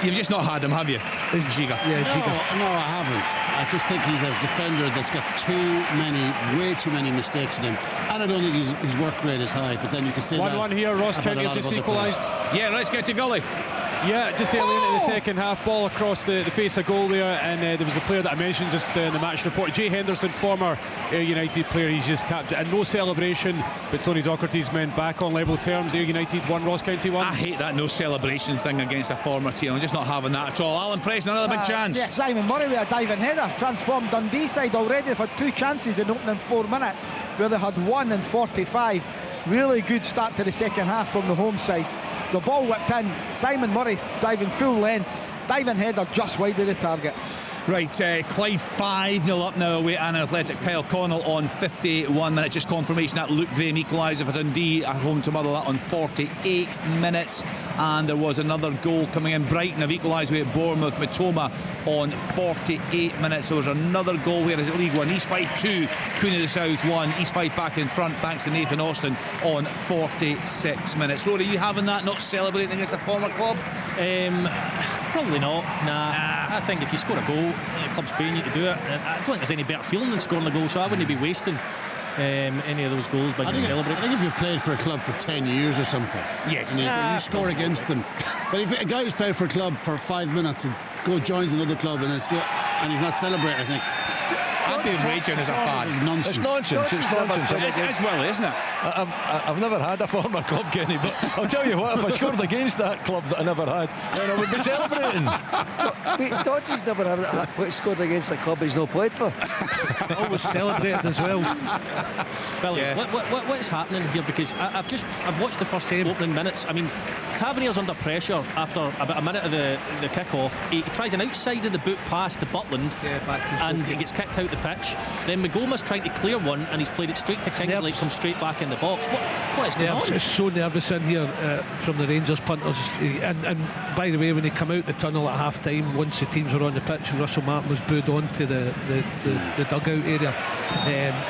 You've just not had him, have you? Giga. Yeah, Giga. No, I haven't. I just think he's a defender that's got way too many mistakes in him, and I don't think his work rate is high. But then you can say 1-1 here. Ross County have just equalised. Yeah, let's get to Gully. Yeah, just early into the second half, ball across the face of goal there, and there was a player that I mentioned just in the match report, Jay Henderson, former Ayr United player. He's just tapped it, and no celebration, but Tony Docherty's men back on level terms. Ayr United 1, Ross County 1. I hate that no celebration thing against a former team. I'm just not having that at all. Alan Preston, another big chance. Yeah, Simon Murray with a diving header transformed Dundee side already. They've had 2 chances in opening 4 minutes, where they had 1 in 45. Really good start to the second half from the home side. The ball whipped in, Simon Murray diving full length, diving header just wide of the target. Right, Clyde 5-0 up now away at Athletic. Kyle Connell on 51 minutes. Just confirmation that Luke Graham equaliser for Dundee at home to Motherwell on 48 minutes. And there was another goal coming in. Brighton have equalised away at Bournemouth. Matoma on 48 minutes. There was another goal. Where is it? League One. East Fife 2, Queen of the South 1. East Fife back in front thanks to Nathan Austin on 46 minutes. Rory, are you having that, not celebrating against a former club? Probably not. Nah. I think if you score a goal, the club's paying you to do it. I don't think there's any better feeling than scoring a goal, so I wouldn't be wasting any of those goals by celebrating. I think if you've played for a club for 10 years or something, yes, and you score against them. But if a guy who's played for a club for 5 minutes and joins another club and he's not celebrating, I think I'd be raging as a fan. Nonsense. It's nonsense. It's nonsense. It's well, isn't it? I've never had a former club, Kenny, but I'll tell you what, if I scored against that club that I never had, then I would be celebrating. Wait, Dodge's never scored against a club he's not played for. Always celebrated as well. Billy, what's happening here? Because I've watched the first opening minutes. I mean, Tavernier's under pressure after about a minute of the kick-off. He tries an outside of the boot pass to Butland, and it gets kicked out the pitch. Then Magoma's trying to clear one, and he's played it straight to Kingsley. It comes straight back in the box. What is going on? It's so nervous in here from the Rangers punters. And by the way, when they come out the tunnel at half time, once the teams were on the pitch, Russell Martin was booed on to the dugout area.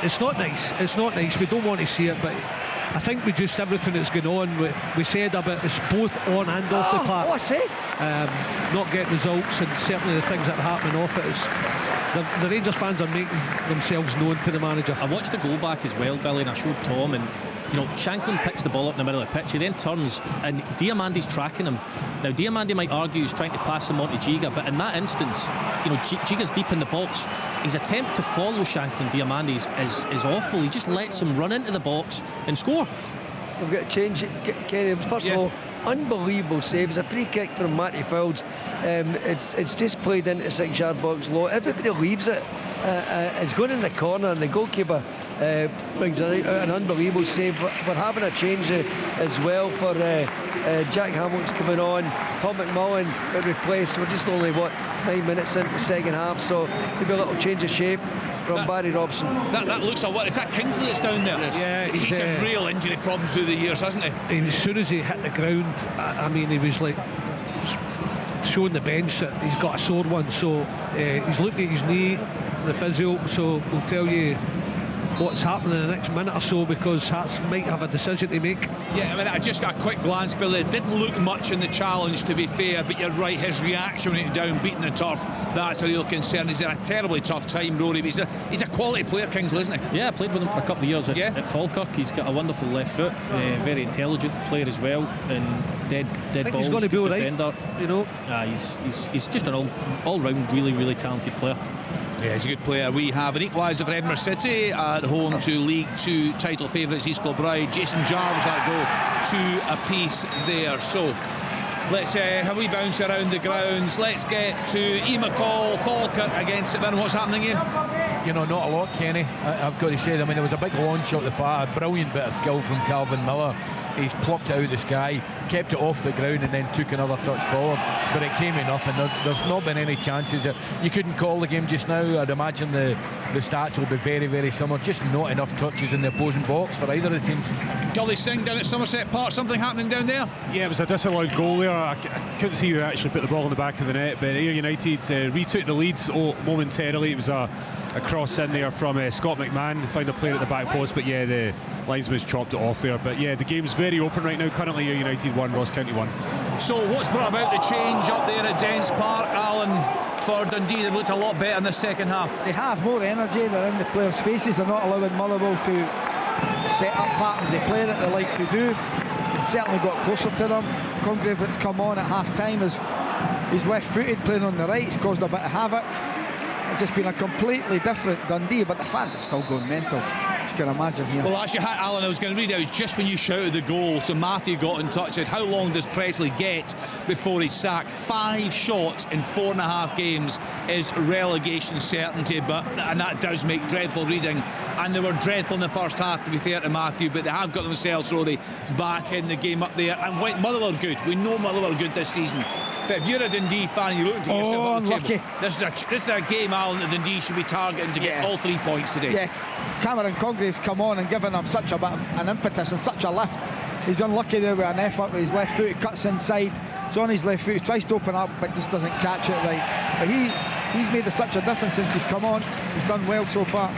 It's not nice. We don't want to see it, but I think with just everything that's going on, we said about it's both on and off the park. What's it? Not getting results, and certainly the things that are happening off it is. The Rangers fans are making themselves known to the manager. I watched the goal back as well, Billy, and I showed Tom, and Shanklin picks the ball up in the middle of the pitch. He then turns, and Diamandi's tracking him. Now Diamandi might argue he's trying to pass him on to Giga, but in that instance, Giga's deep in the box. His attempt to follow Shanklin, Diamandi, is awful. He just lets him run into the box and score. We've got to change it, Kenny. First of all, unbelievable save. It's a free kick from Matty Fields. It's just played into the 6-yard box low. Everybody leaves it. It's going in the corner, and the goalkeeper brings an unbelievable save. We're having a change as well for Jack Hamilton's coming on. Tom McMullen got replaced. We're just only 9 minutes into the second half, so maybe a little change of shape from Barry Robson. That looks like what? Is that Kingsley that's down there? Yeah, he's had real injury problems through the years, hasn't he? And as soon as he hit the ground, I mean, he was like showing the bench that he's got a sore one. So he's looking at his knee, the physio. So we'll tell you what's happening in the next minute or so, because Hearts might have a decision to make. Yeah, I mean, I just got a quick glance, Billy. It didn't look much in the challenge, to be fair, but you're right, his reaction when he down, beating the turf, that's a real concern. He's in a terribly tough time, Rory, but he's a quality player, Kingsley, isn't he? Yeah, I played with him for a couple of years at Falkirk. He's got a wonderful left foot, very intelligent player as well, and dead balls, he's going to be all right, he's just an all-round really, really talented player. Yeah, he's a good player. We have an equaliser for Edinburgh City at home to League 2 title favourites East Kilbride. Jason Jarvis that goal, 2 apiece there. So let's have we bounce around the grounds. Let's get to Ian McCall, Falkirk against St Mirren. What's happening here? not a lot, Kenny. I've got to say. I mean, there was a big launch out the park, a brilliant bit of skill from Calvin Miller. He's plucked it out of the sky, kept it off the ground, and then took another touch forward. But it came in nothing. There's not been any chances. You couldn't call the game just now. I'd imagine the stats will be very, very similar. Just not enough touches in the opposing box for either of the teams. Gully Singh down at Somerset Park. Something happening down there? Yeah, it was a disallowed goal there. I couldn't see who actually put the ball in the back of the net, but Ayr United retook the leads momentarily. It was a cross in there from Scott McMahon, found a player at the back post, but yeah, the linesman's chopped it off there. But yeah, the game's very open right now. Currently Ayr United 1, Ross County 1. So what's brought about the change up there at Dens Park, Alan, for Dundee? They've looked a lot better in the second half. They have more energy, they're in the players' faces, they're not allowing Motherwell to set up patterns of play that they like to do. They've certainly got closer to them. Congreve, that's come on at half time, he's left-footed playing on the right, he's caused a bit of havoc. It's just been a completely different Dundee, but the fans are still going mental. You can imagine here. Well, actually, Alan, I was going to read out just when you shouted the goal. So Matthew got in touch, said, how long does Presley get before he's sacked? 5 shots in 4.5 games is relegation certainty, and that does make dreadful reading. And they were dreadful in the first half, to be fair to Matthew, but they have got themselves really back in the game up there. And Motherwell are good. We know Motherwell are good this season. But if you're a Dundee fan, you're looking to yourself on the table. This is a game, Alan, that Dundee should be targeting to get all 3 points today. Yeah, Cameron Congreve's come on and given him such a bit of an impetus and such a lift. He's unlucky there with an effort with his left foot. He cuts inside. He's on his left foot. He tries to open up, but just doesn't catch it right. But he's made such a difference since he's come on. He's done well so far.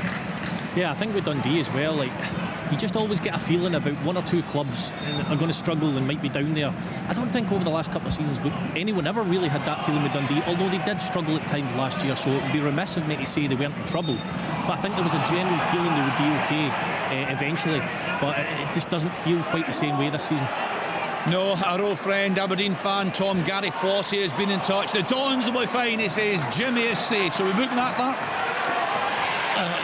Yeah, I think with Dundee as well, like, you just always get a feeling about 1 or 2 clubs are going to struggle and might be down there. I don't think over the last couple of seasons anyone ever really had that feeling with Dundee, although they did struggle at times last year, so it would be remiss of me to say they weren't in trouble. But I think there was a general feeling they would be okay eventually, but it just doesn't feel quite the same way this season. No, our old friend, Aberdeen fan Tom Gary Flossie has been in touch. The Dons will be fine, he says. Jimmy is safe. So we're booking that?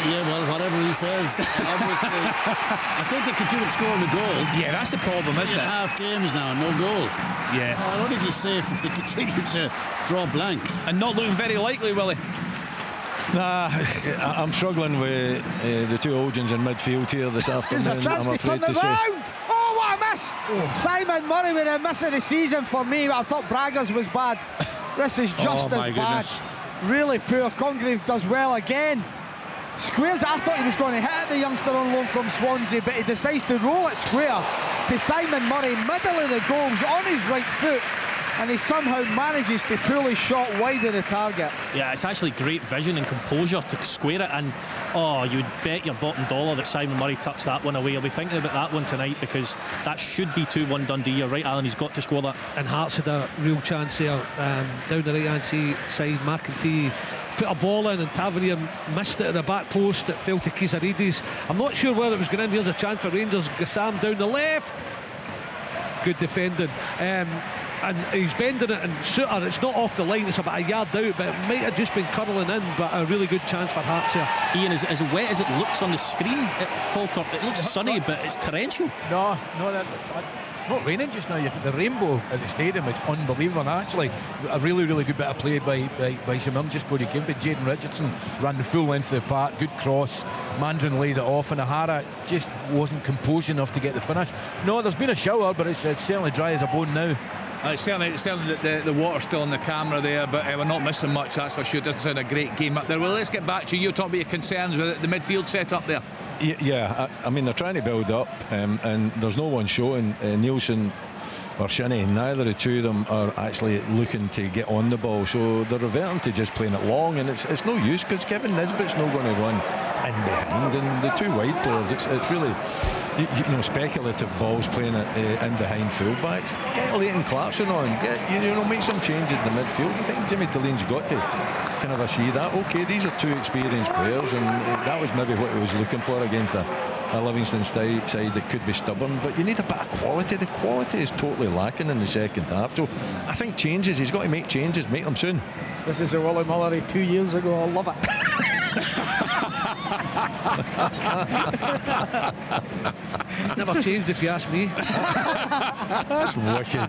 Yeah, well, whatever he says, obviously. I think they could do with scoring a goal. Yeah, that's the problem, isn't it? Half games now, no goal. Yeah. I don't think he's safe if they continue to draw blanks. And not looking very likely, Willie. Nah, I'm struggling with the 2 Olgins in midfield here this afternoon. There's a chance I'm to turn afraid them to round. say. Oh, what a miss! Simon Murray with a miss of the season for me. I thought Braga's was bad. This is just as bad. Really poor. Congreve does well again. Squares, I thought he was going to hit the youngster on loan from Swansea, but he decides to roll it square to Simon Murray, middle of the goals, on his right foot, and he somehow manages to pull his shot wide of the target. Yeah, it's actually great vision and composure to square it, and you'd bet your bottom dollar that Simon Murray tucks that one away. I'll be thinking about that one tonight, because that should be 2-1 Dundee. You're right, Alan, he's got to score that. And Hearts had a real chance there down the right hand side. McEntee put a ball in and Tavernier missed it at the back post. It fell to Kizaridis. I'm not sure whether it was going in. Here's a chance for Rangers. Gassam down the left, good defending, and he's bending it, and Suter, it's not off the line, it's about a yard out, but it might have just been curling in. But a really good chance for Hearts here. Ian, as wet as it looks on the screen at Falkirk, it looks sunny, but it's torrential. No, it's not raining just now. The rainbow at the stadium is unbelievable. And actually, a really, really good bit of play by Simon just before he came. But Jaden Richardson ran the full length of the park, good cross. Mandron laid it off, and O'Hara just wasn't composed enough to get the finish. No, there's been a shower, but it's certainly dry as a bone now. It's certainly the water's still on the camera there, but we're not missing much, that's for sure. It doesn't sound a great game up there. Well, let's get back to you. You're talking about your concerns with the midfield set up there. Yeah, I mean, they're trying to build up, and there's no one showing. Nielsen or Shinnie, neither of the 2 of them are actually looking to get on the ball, so they're reverting to just playing it long, and it's no use, because Kevin Nisbet's not going to run in behind, and the 2 wide players, it's really speculative balls playing it in behind fullbacks. Get Leighton Clarkson on, make some changes in the midfield. I think Jimmy Tillean's got to kind of see that. Okay, these are 2 experienced players, and that was maybe what he was looking for against a Livingston side that could be stubborn, but you need a bit of quality. The quality is totally lacking in the second half, so I think changes, he's got to make changes, make them soon. This is a Willie Mullery 2 years ago. I love it. Never changed, if you ask me.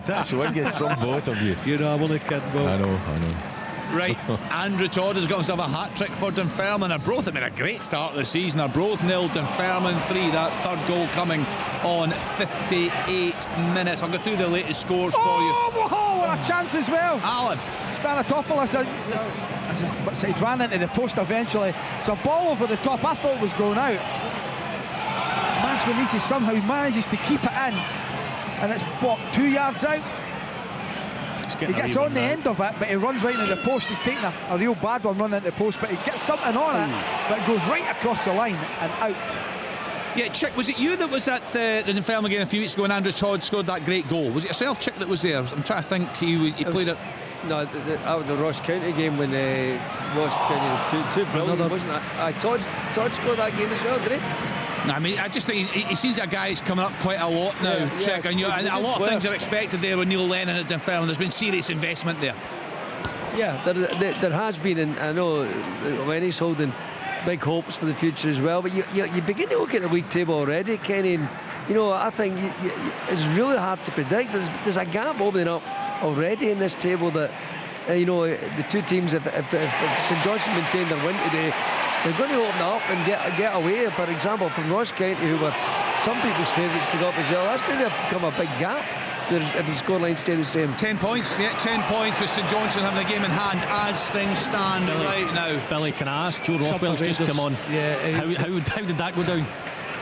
That's wicked from both of you. I'm only kidding, Will. I know. Right, Andrew Todd has got himself a hat-trick for Dunfermline. Arbroath have made a great start of the season. Arbroath 0, Dunfermline 3. That third goal coming on 58 minutes. I'll go through the latest scores for you. Oh, what a chance as well. Alan. Stanatopoulos he's ran into the post eventually. It's a ball over the top. I thought it was going out. Mansmanisi somehow manages to keep it in, and it's what, 2 yards out. He gets on the end of it, but he runs right into the post. He's taking a real bad one running into the post, but he gets something on it, but it goes right across the line and out. Yeah, Chick, was it you that was at the Dunfermline game a few weeks ago and Andrew Todd scored that great goal? Was it yourself, Chick, that was there? I'm trying to think. He played it. No, out of the Ross County game when Ross County two brilliant, wasn't it? Todd scored that game as well, did he? No, I mean, I just think he seems a guy who's coming up quite a lot now, Chick, and a lot of things are expected there with Neil Lennon at Dunfermline. There's been serious investment there. Yeah, there has been, and I know Lenny's holding big hopes for the future as well, but you begin to look at the league table already, Kenny, and I think it's really hard to predict. There's a gap opening up already in this table that the two teams, if St Johnstone maintain their win today, they're going to open up and get away, for example, from Ross County, who were some people's favourites to go up as well. That's going to become a big gap if the scoreline stay the same. 10 points, 10 points with St Johnstone having the game in hand as things stand right now. Billy, can I ask, Joe Rothwell's just come on. Yeah, how did that go down?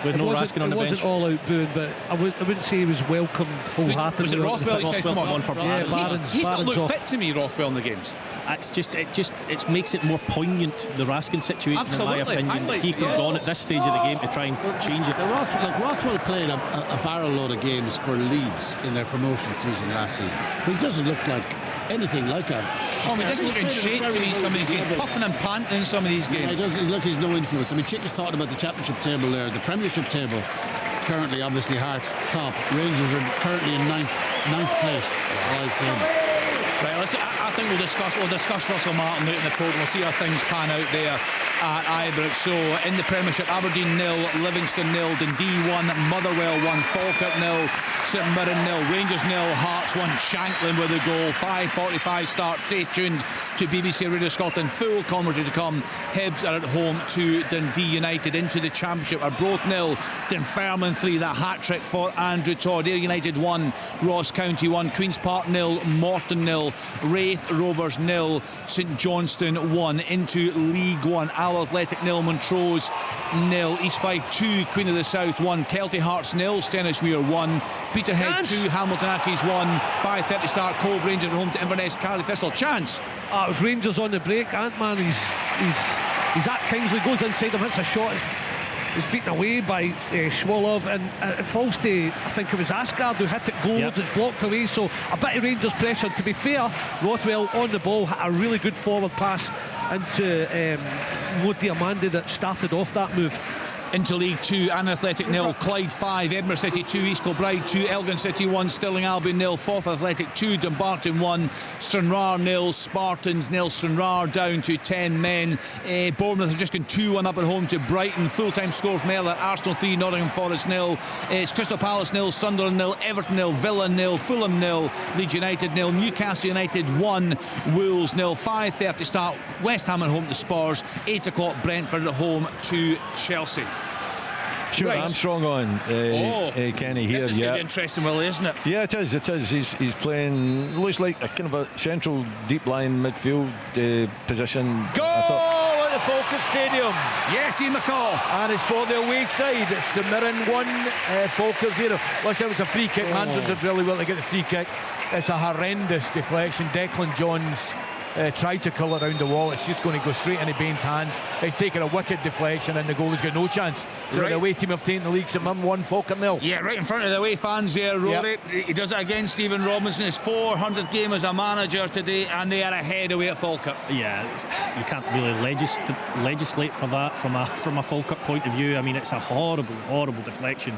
With no Raskin on the bench. It wasn't all out booing, but I wouldn't say he was welcome wholeheartedly. Was it Rothwell? He said, come on for He's not looked fit to me, Rothwell, in the games. It makes it more poignant, the Raskin situation. Absolutely. In my opinion. He comes on at this stage of the game to try and change it. Rothwell played a barrel load of games for Leeds in their promotion season last season, but he doesn't look like anything like him. Tom, he doesn't look in shape to me in some of these games, puffing and panting in some of these games. He's no influence. I mean, Chick is talking about the championship table there, the Premiership table. Currently, obviously, Hearts top. Rangers are currently in ninth place. Live team. Right, I think we'll discuss Russell Martin out in the programme. We'll see how things pan out there at Ibrox. So in the Premiership, Aberdeen 0, Livingston 0, Dundee 1, Motherwell 1, Falkirk 0, St Mirren 0, Rangers 0, Hearts 1, Shanklin with a goal. 5:45 start. Stay tuned to BBC Radio Scotland. Full commentary to come. Hibs are at home to Dundee United into the Championship. Arbroath 0, Dunfermline 3. That hat trick for Andrew Todd. Ayr United 1, Ross County 1, Queen's Park 0, Morton 0, Wraith Rovers 0, St Johnstone 1. Into League 1, Al Athletic 0, Montrose 0, East Fife 2, Queen of the South 1, Kelty Hearts 0, Stennismuir 1, Peterhead 2, Hamilton Accies 1. 5:30 start. Cove Rangers at home to Inverness. Carly Thistle. Chance. It was Rangers on the break. Ant-Man, he's at Kingsley, goes inside him, hits a shot. He's beaten away by Schwolov, and it falls to, I think it was Asgard who hit it goals. It's blocked away, so a bit of Rangers pressure. To be fair, Rothwell on the ball had a really good forward pass into Modi Amanda that started off that move. Into League 2, Athletic 0, Clyde 5, Edinburgh City 2, East Kilbride 2, Elgin City 1, Stirling Albion 0, Forth Athletic 2, Dumbarton 1, Stranraer 0, Spartans 0, Stranraer down to 10 men. Bournemouth have just gone 2-1 up at home to Brighton. Full-time score from Mellor, Arsenal 3, Nottingham Forest 0. It's Crystal Palace 0, Sunderland 0, Everton 0, Villa 0, Fulham 0, Leeds United 0, Newcastle United 1, Wolves 0. 5:30 start, West Ham at home to Spurs. 8 o'clock, Brentford at home to Chelsea. Sure, right. Armstrong on Kenny here. This is going to be interesting, Willie, isn't it? Yeah, it is. He's playing, looks like a kind of a central deep line midfield position. Goal at the Falkirk Stadium. Yes, Ian McCall. And it's for the away side. It's St Mirren 1, Falkirk 0. Listen, it was a free kick. Handler did really well to get the free kick. It's a horrendous deflection. Declan Johns tried to curl around the wall. It's just going to go straight into Bain's hand. He's taken a wicked deflection and the goalie's got no chance. So the away team have taken the league. St Mirren 1, Falkirk 0. Yeah, right in front of the away fans there, Rory. Yep. He does it again, Stephen Robinson. His 400th game as a manager today, and they are ahead away at Falkirk. Yeah, you can't really legislate for that from a Falkirk point of view. I mean, it's a horrible deflection.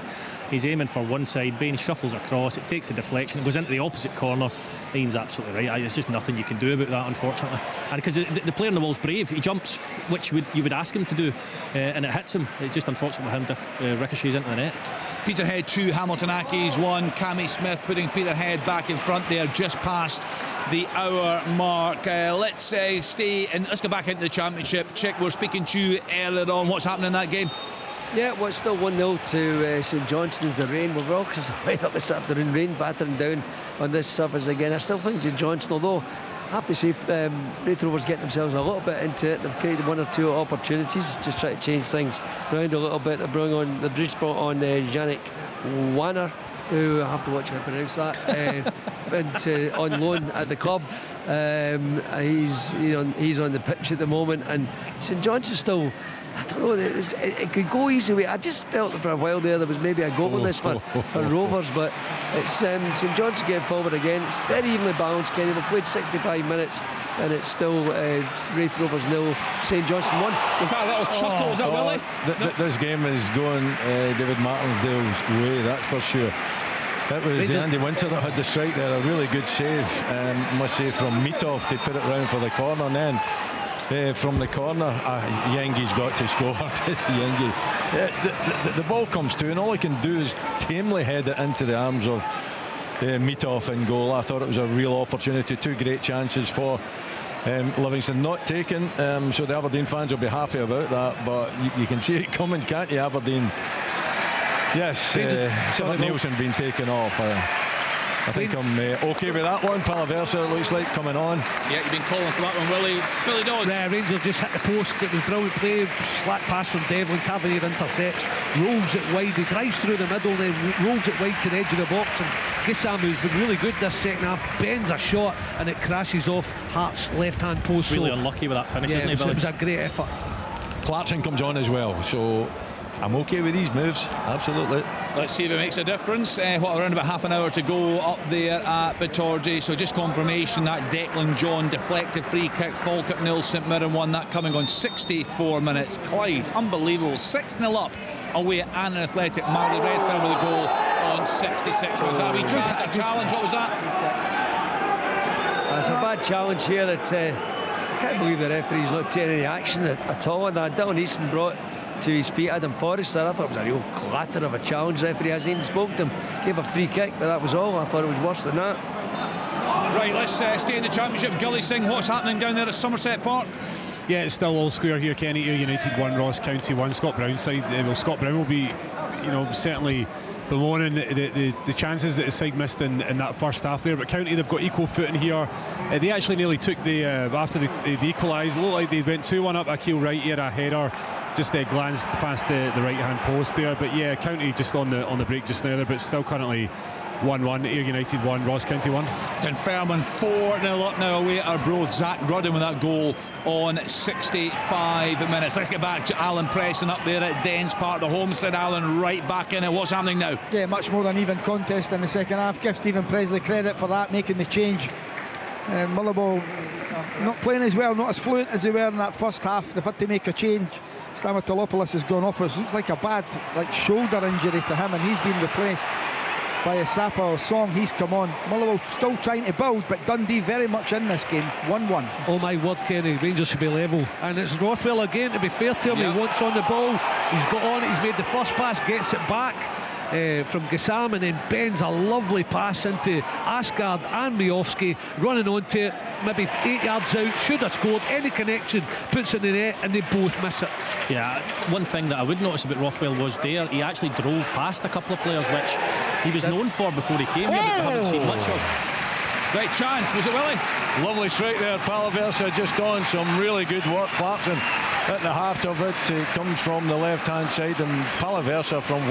He's aiming for one side. Bain shuffles across. It takes the deflection. It goes into the opposite corner. Ian's absolutely right. There's just nothing you can do about that, unfortunately. And because the player in the wall's brave, he jumps, which you would ask him to do, and it hits him. It's just unfortunate for him to ricochets into the net. Peterhead 2, Hamilton Accies 1. Cammy Smith putting Peterhead back in front there just past the hour mark. Let's stay and let's go back into the championship. Chick, we're speaking to you earlier on. What's happening in that game? Yeah, well, it's still 1-0 to St Johnstone's. The rain, we're all because of weather this afternoon, rain battering down on this surface again. I still think St Johnstone, although I have to say Wraith Rovers get themselves a little bit into it. They've created 1 or 2 opportunities, just try to change things around a little bit. They've just brought on Yannick Wanner, who I have to watch how I pronounce that, on loan at the club. He's on the pitch at the moment, and St Johnstone still, I don't know, it could go easy way. I just felt for a while there was maybe a goal in this for Rovers, but it's St Johnstone getting forward again. It's very evenly balanced, Kenny. We've played 65 minutes and it's still Wraith Rovers 0, St Johnstone 1. Was that a little chuckle? Was that Willie? This game is going David Martindale's way, that's for sure. It was Andy Winter that had the strike there, a really good save, must say, from Mitov to put it round for the corner, and then from the corner, Yengi's got to score. Yengi. The ball comes to, and all he can do is tamely head it into the arms of Mitov in goal. I thought it was a real opportunity. 2 great chances for Livingston, not taken, so the Aberdeen fans will be happy about that, but you can see it coming, can't you? Aberdeen, yes, Sylvain Nielsen being taken off. I think I'm okay with that one. Palaversa, it looks like, coming on. Yeah, you've been calling for that one, Willie. Billy Dodds. Yeah, Rangers just hit the post. It was brilliant play. Slack pass from Devlin. Tavernier intercepts, rolls it wide. He drives through the middle, then rolls it wide to the edge of the box. And Gissam, who's been really good this second half, bends a shot and it crashes off Hart's left-hand post. Really unlucky with that finish, isn't he, Billy? It was a great effort. Clarkson comes on as well, so I'm okay with these moves, absolutely. Let's see if it makes a difference. Around about half an hour to go up there at Pittodrie. So just confirmation that Declan John deflected free kick. Falkirk 0, St Mirren 1. That coming on 64 minutes. Clyde, unbelievable, 6-0 up away at Annan Athletic. Marley Redfern with a goal on 66. Was that a wee challenge? What was that? It's a bad challenge here that I can't believe the referee's not taking any action at all on that. Dylan Easton brought to his feet Adam Forrester. I thought it was a real clatter of a challenge. The referee hasn't even spoken to him, gave a free kick, but that was all. I thought it was worse than that. Right, let's stay in the championship. Gully Singh, what's happening down there at Somerset Park? Yeah, it's still all square here, Kenny. Ayr United 1, Ross County 1. Scott Brown's side, Scott Brown will be, certainly bemoaning the chances that his side missed in that first half there, but County, they've got equal footing here. They actually nearly took after they equalised, it looked like they went 2-1 up. Akil Wright here, a header just glanced past the right hand post there, but yeah, County just on the break just now there, but still currently 1-1, Ayr United 1, Ross County 1. Dunfermline 4-0 up now away at Arbroath. Zach Rudden with that goal on 65 minutes. Let's get back to Alan Preston up there at Dens Park, the Homestead. Alan, right back in it. What's happening now? Yeah, much more an even contest in the second half. Give Stephen Presley credit for that, making the change. Mullaball not playing as well, not as fluent as they were in that first half. They've had to make a change. Stamatolopoulos has gone off. It looks like a bad shoulder injury to him, and he's been replaced by a Sapa or Song. He's come on. Mullaball still trying to build, but Dundee very much in this game. 1-1. Oh my word, Kenny, Rangers should be level. And it's Rothwell again, to be fair to him. He wants on the ball, he's got on it, he's made the first pass, gets it back from Gissam, and then bends a lovely pass into Asgard and Miofsky, running onto it, maybe 8 yards out, should have scored. Any connection, puts it in the net, and they both miss it. Yeah, one thing that I would notice about Rothwell was there, he actually drove past a couple of players, which he was known for before he came here, but we haven't seen much of. Right chance, was it Willie? Lovely strike there, Palaversa just on, some really good work. Clarkson at the heart of it. It comes from the left hand side, and Palaversa from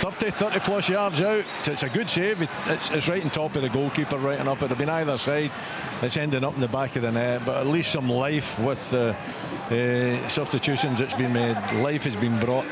30 plus yards out. It's a good save. It's right on top of the goalkeeper, right on up. It'd have been either side. It's ending up in the back of the net, but at least some life with the substitutions that's been made. Life has been brought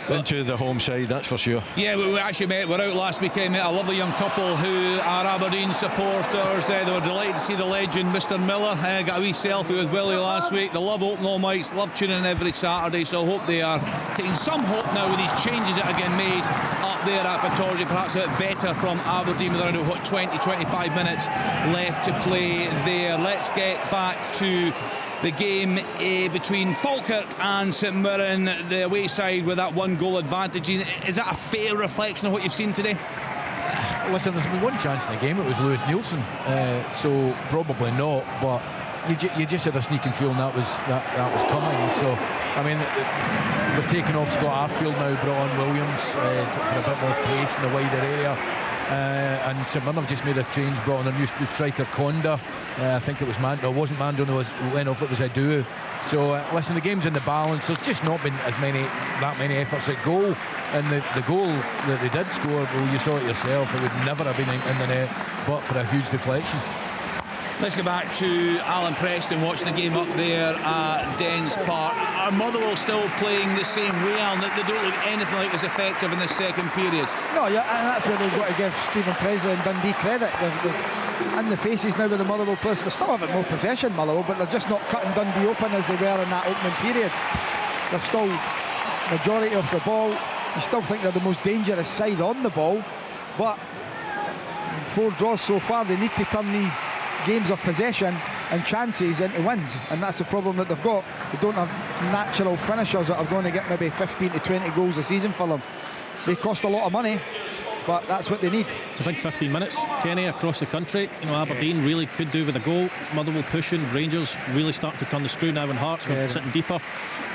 into the home side, that's for sure. Yeah, we actually we're out last weekend, met a lovely young couple who are Aberdeen supporters. They were delighted to see the legend Mr Miller. Got a wee selfie with Willie last week. They love open all mics, love tuning in every Saturday, so I hope they are taking some hope now with these changes that are getting made up there at Pittodrie. Perhaps a bit better from Aberdeen with around 20-25 minutes left to play there. Let's get back to the game between Falkirk and St Mirren, the away side with that 1-goal advantage. Is that a fair reflection of what you've seen today? Listen, there's been one chance in the game. It was Lewis Nielsen, so probably not. But you just had a sneaking feeling that was coming. So I mean, they've taken off Scott Arfield now, brought on Williams for a bit more pace in the wider area. And St Mirren have just made a change, brought on a new striker, Conda. I think it was it wasn't Mandron who went off, it was Adu. So listen, the game's in the balance. There's just not been that many efforts at goal, and the goal that they did score, well, you saw it yourself, it would never have been in the net but for a huge deflection. Let's go back to Alan Preston watching the game up there at Dens Park. Are Motherwell still playing the same way, Alan? They don't look anything like as effective in the second period. No, yeah, and that's where they've got to give Stephen Presley and Dundee credit. They're in the faces now with the Motherwell players. They're still having more possession, Motherwell, but they're just not cutting Dundee open as they were in that opening period. They're still majority of the ball. You still think they're the most dangerous side on the ball, but 4 draws so far. They need to turn these games of possession and chances into wins, and that's the problem that they've got. They don't have natural finishers that are going to get maybe 15 to 20 goals a season for them. They cost a lot of money, but that's what they need. It's a big 15 minutes, Kenny, across the country. You know, Aberdeen really could do with a goal. Motherwell pushing, Rangers really starting to turn the screw now, and Hearts were sitting deeper,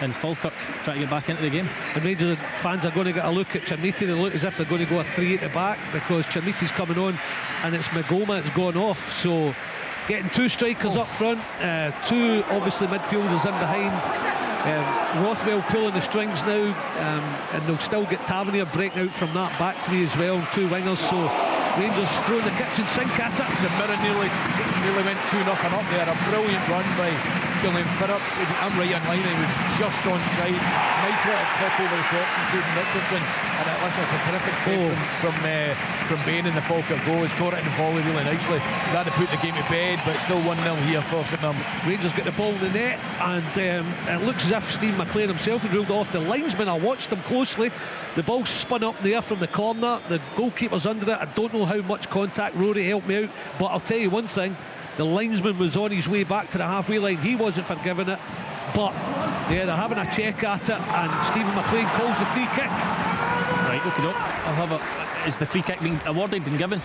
and Falkirk trying to get back into the game. And Rangers fans are going to get a look at Chernity. They look as if they're going to go a 3 at the back, because Chernity's coming on and it's Magoma that's gone off. So getting 2 strikers up front, 2 obviously midfielders in behind. Rothwell pulling the strings now, and they'll still get Tavernier breaking out from that back 3 as well, 2 wingers. So Rangers throwing the kitchen sink at it. The Mirror nearly went 2-0 up there. A brilliant run by Gillian Phillips. I'm right in line, he was just onside. Nice little clip over the top from Jaden Richardson, and it's a terrific save from Bain in the Falkirk goal. He's caught it in the volley really nicely. That had put the game to bed, but it's still 1-0 here for St Mirren. Rangers get the ball in the net, and it looks as if Steve McLean himself had ruled off the linesman. I watched him closely. The ball spun up in the air from the corner. The goalkeeper's under it. I don't know how much contact. Rory helped me out, but I'll tell you one thing, the linesman was on his way back to the halfway line. He wasn't forgiving it, but yeah, they're having a check at it, and Stephen McLean calls the free kick. Right, okay, is the free kick being awarded and given?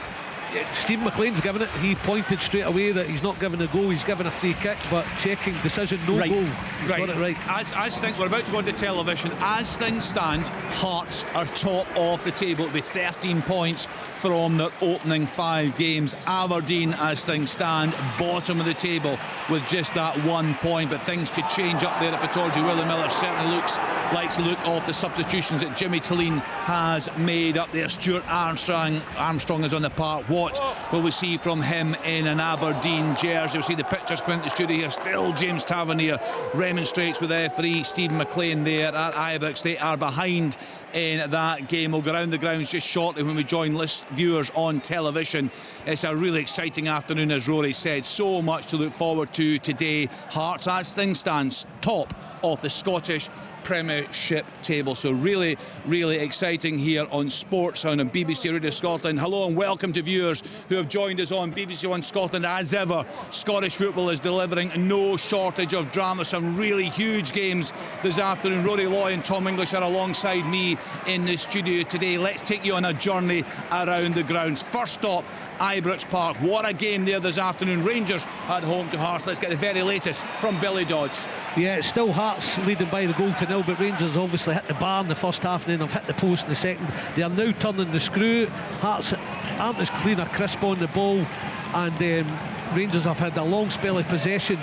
Stephen McLean's given it. He pointed straight away that he's not giving a goal, he's given a free kick, but checking decision, no goal. He's got it right. As things, we're about to go into television. As things stand, Hearts are top of the table. It'll be 13 points from their opening 5 games. Aberdeen, as things stand, bottom of the table with just that 1 point, but things could change up there at Pittodrie. Willie Miller certainly likes to look off the substitutions that Jimmy Tilleen has made up there. Stuart Armstrong is on the park. What will we see from him in an Aberdeen jersey? We'll see the pictures come into the studio here. Still James Tavernier remonstrates with the referee. Stephen McLean there at Ibrox. They are behind in that game. We'll go around the grounds just shortly when we join viewers on television. It's a really exciting afternoon, as Rory said. So much to look forward to today. Hearts, as things stand, top of the Scottish Premiership table. So really, really exciting here on Sports Sound and BBC Radio Scotland. Hello and welcome to viewers who have joined us on BBC One Scotland. As ever, Scottish football is delivering no shortage of drama. Some really huge games this afternoon. Rory Loy and Tom English are alongside me in the studio today. Let's take you on a journey around the grounds. First stop, Ibrox Park. What a game there this afternoon. Rangers at home to Hearts. Let's get the very latest from Billy Dodds. Yeah, it's still Hearts leading by the goal to nil, but Rangers obviously hit the bar in the first half and then they've hit the post in the second. They are now turning the screw. Hearts aren't as clean or crisp on the ball, and Rangers have had a long spell of possession,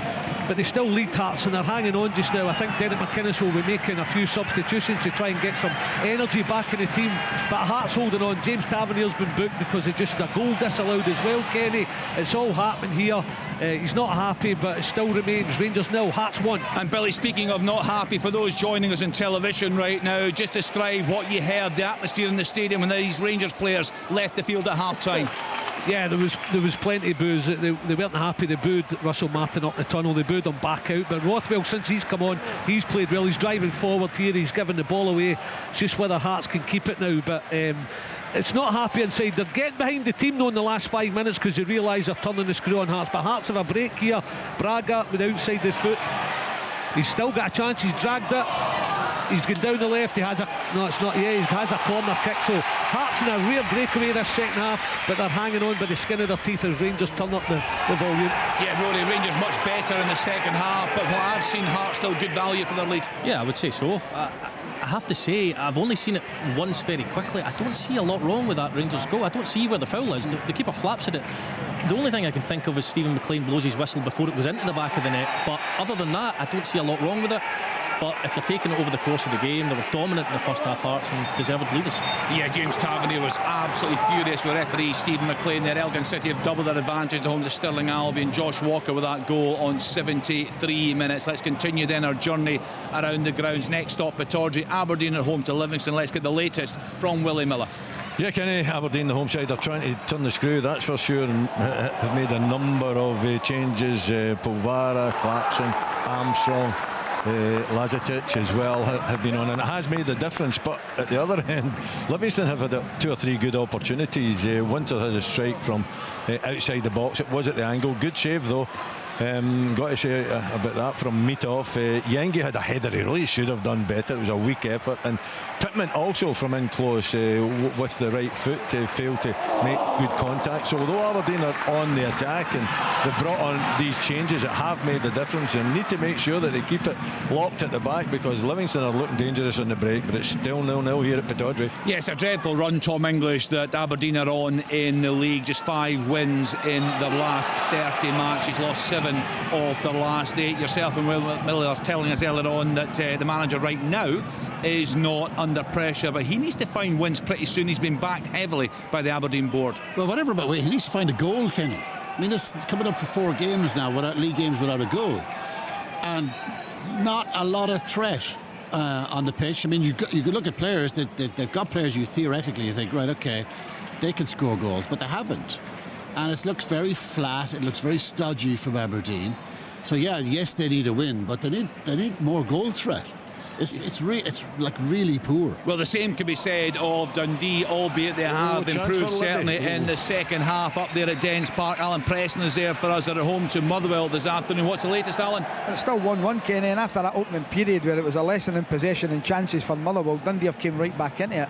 but they still lead Hearts and they're hanging on just now. I think Derek McInnes will be making a few substitutions to try and get some energy back in the team, but Hearts holding on. James Tavernier's been booked because they just had a goal disallowed as well, Kenny. It's all happening here. He's not happy, but it still remains Rangers 0, Hearts 1. And Billy, speaking of not happy, for those joining us on television right now, just describe what you heard, the atmosphere in the stadium when these Rangers players left the field at half-time. Yeah, there was plenty of boos. They weren't happy. They booed Russell Martin up the tunnel. They booed him back out. But Rothwell, since he's come on, he's played well. He's driving forward here. He's given the ball away. It's just whether Hearts can keep it now. But it's not happy inside. They're getting behind the team though in the last 5 minutes because they realise they're turning the screw on Hearts. But Hearts have a break here. Braga with the outside the foot. He's still got a chance. He's dragged it. He's gone down the left. He has a... No, it's not. Yeah, he has a corner kick. So Hearts in a rare breakaway this second half, but they're hanging on by the skin of their teeth as Rangers turn up the volume. Yeah, Rory, Rangers much better in the second half, but what I've seen, Hearts still good value for their lead. Yeah, I would say so. I have to say, I've only seen it once very quickly. I don't see a lot wrong with that Rangers goal. I don't see where the foul is. The keeper flaps at it. The only thing I can think of is Stephen McLean blows his whistle before it goes into the back of the net. But other than that, I don't see a lot wrong with it. But if they're taking it over the course of the game, they were dominant in the first half, Hearts, and deserved leaders. Yeah, James Tavernier was absolutely furious with referee Stephen McLean there. Elgin City have doubled their advantage at home to Stirling Albion. Josh Walker with that goal on 73 minutes. Let's continue then our journey around the grounds. Next stop, Pittodrie, Aberdeen at home to Livingston. Let's get the latest from Willie Miller. Yeah, Kenny, Aberdeen, the home side, are trying to turn the screw, that's for sure, and have made a number of changes. Pulvara, Clarkson, Armstrong, Lazatic as well have been on, and it has made a difference. But at the other end, Livingston have had 2 or 3 good opportunities. Winter had a strike from outside the box. It was at the angle. Good save though. Got to say about that from Meetoff. Yengi had a header he really should have done better. It was a weak effort, and Pittman also from in close with the right foot failed to make good contact. So although Aberdeen are on the attack and they've brought on these changes that have made the difference, and need to make sure that they keep it locked at the back, because Livingston are looking dangerous on the break, but it's still 0-0 here at Pittodrie. Yes, a dreadful run, Tom English, that Aberdeen are on in the league. Just 5 wins in their last 30 matches, lost 7 of their last 8. Yourself and Will Miller are telling us earlier on that the manager right now is not under pressure, but he needs to find wins pretty soon. He's been backed heavily by the Aberdeen board. Well, whatever about he needs to find a goal, Kenny. I mean, this is coming up for 4 games now, without league games without a goal, and not a lot of threat on the pitch. I mean, you could look at players that they've got players you theoretically think, right, okay, they can score goals, but they haven't. And it looks very flat. It looks very stodgy from Aberdeen. So yeah, yes, they need a win, but they need more goal threat. It's like really poor. Well, the same can be said of Dundee, albeit they have improved certainly in the second half up there at Dens Park. Alan Preston is there for us. They're at home to Motherwell this afternoon. What's the latest, Alan? It's still 1-1, Kenny, and after that opening period where it was a lesson in possession and chances for Motherwell, Dundee have came right back into it.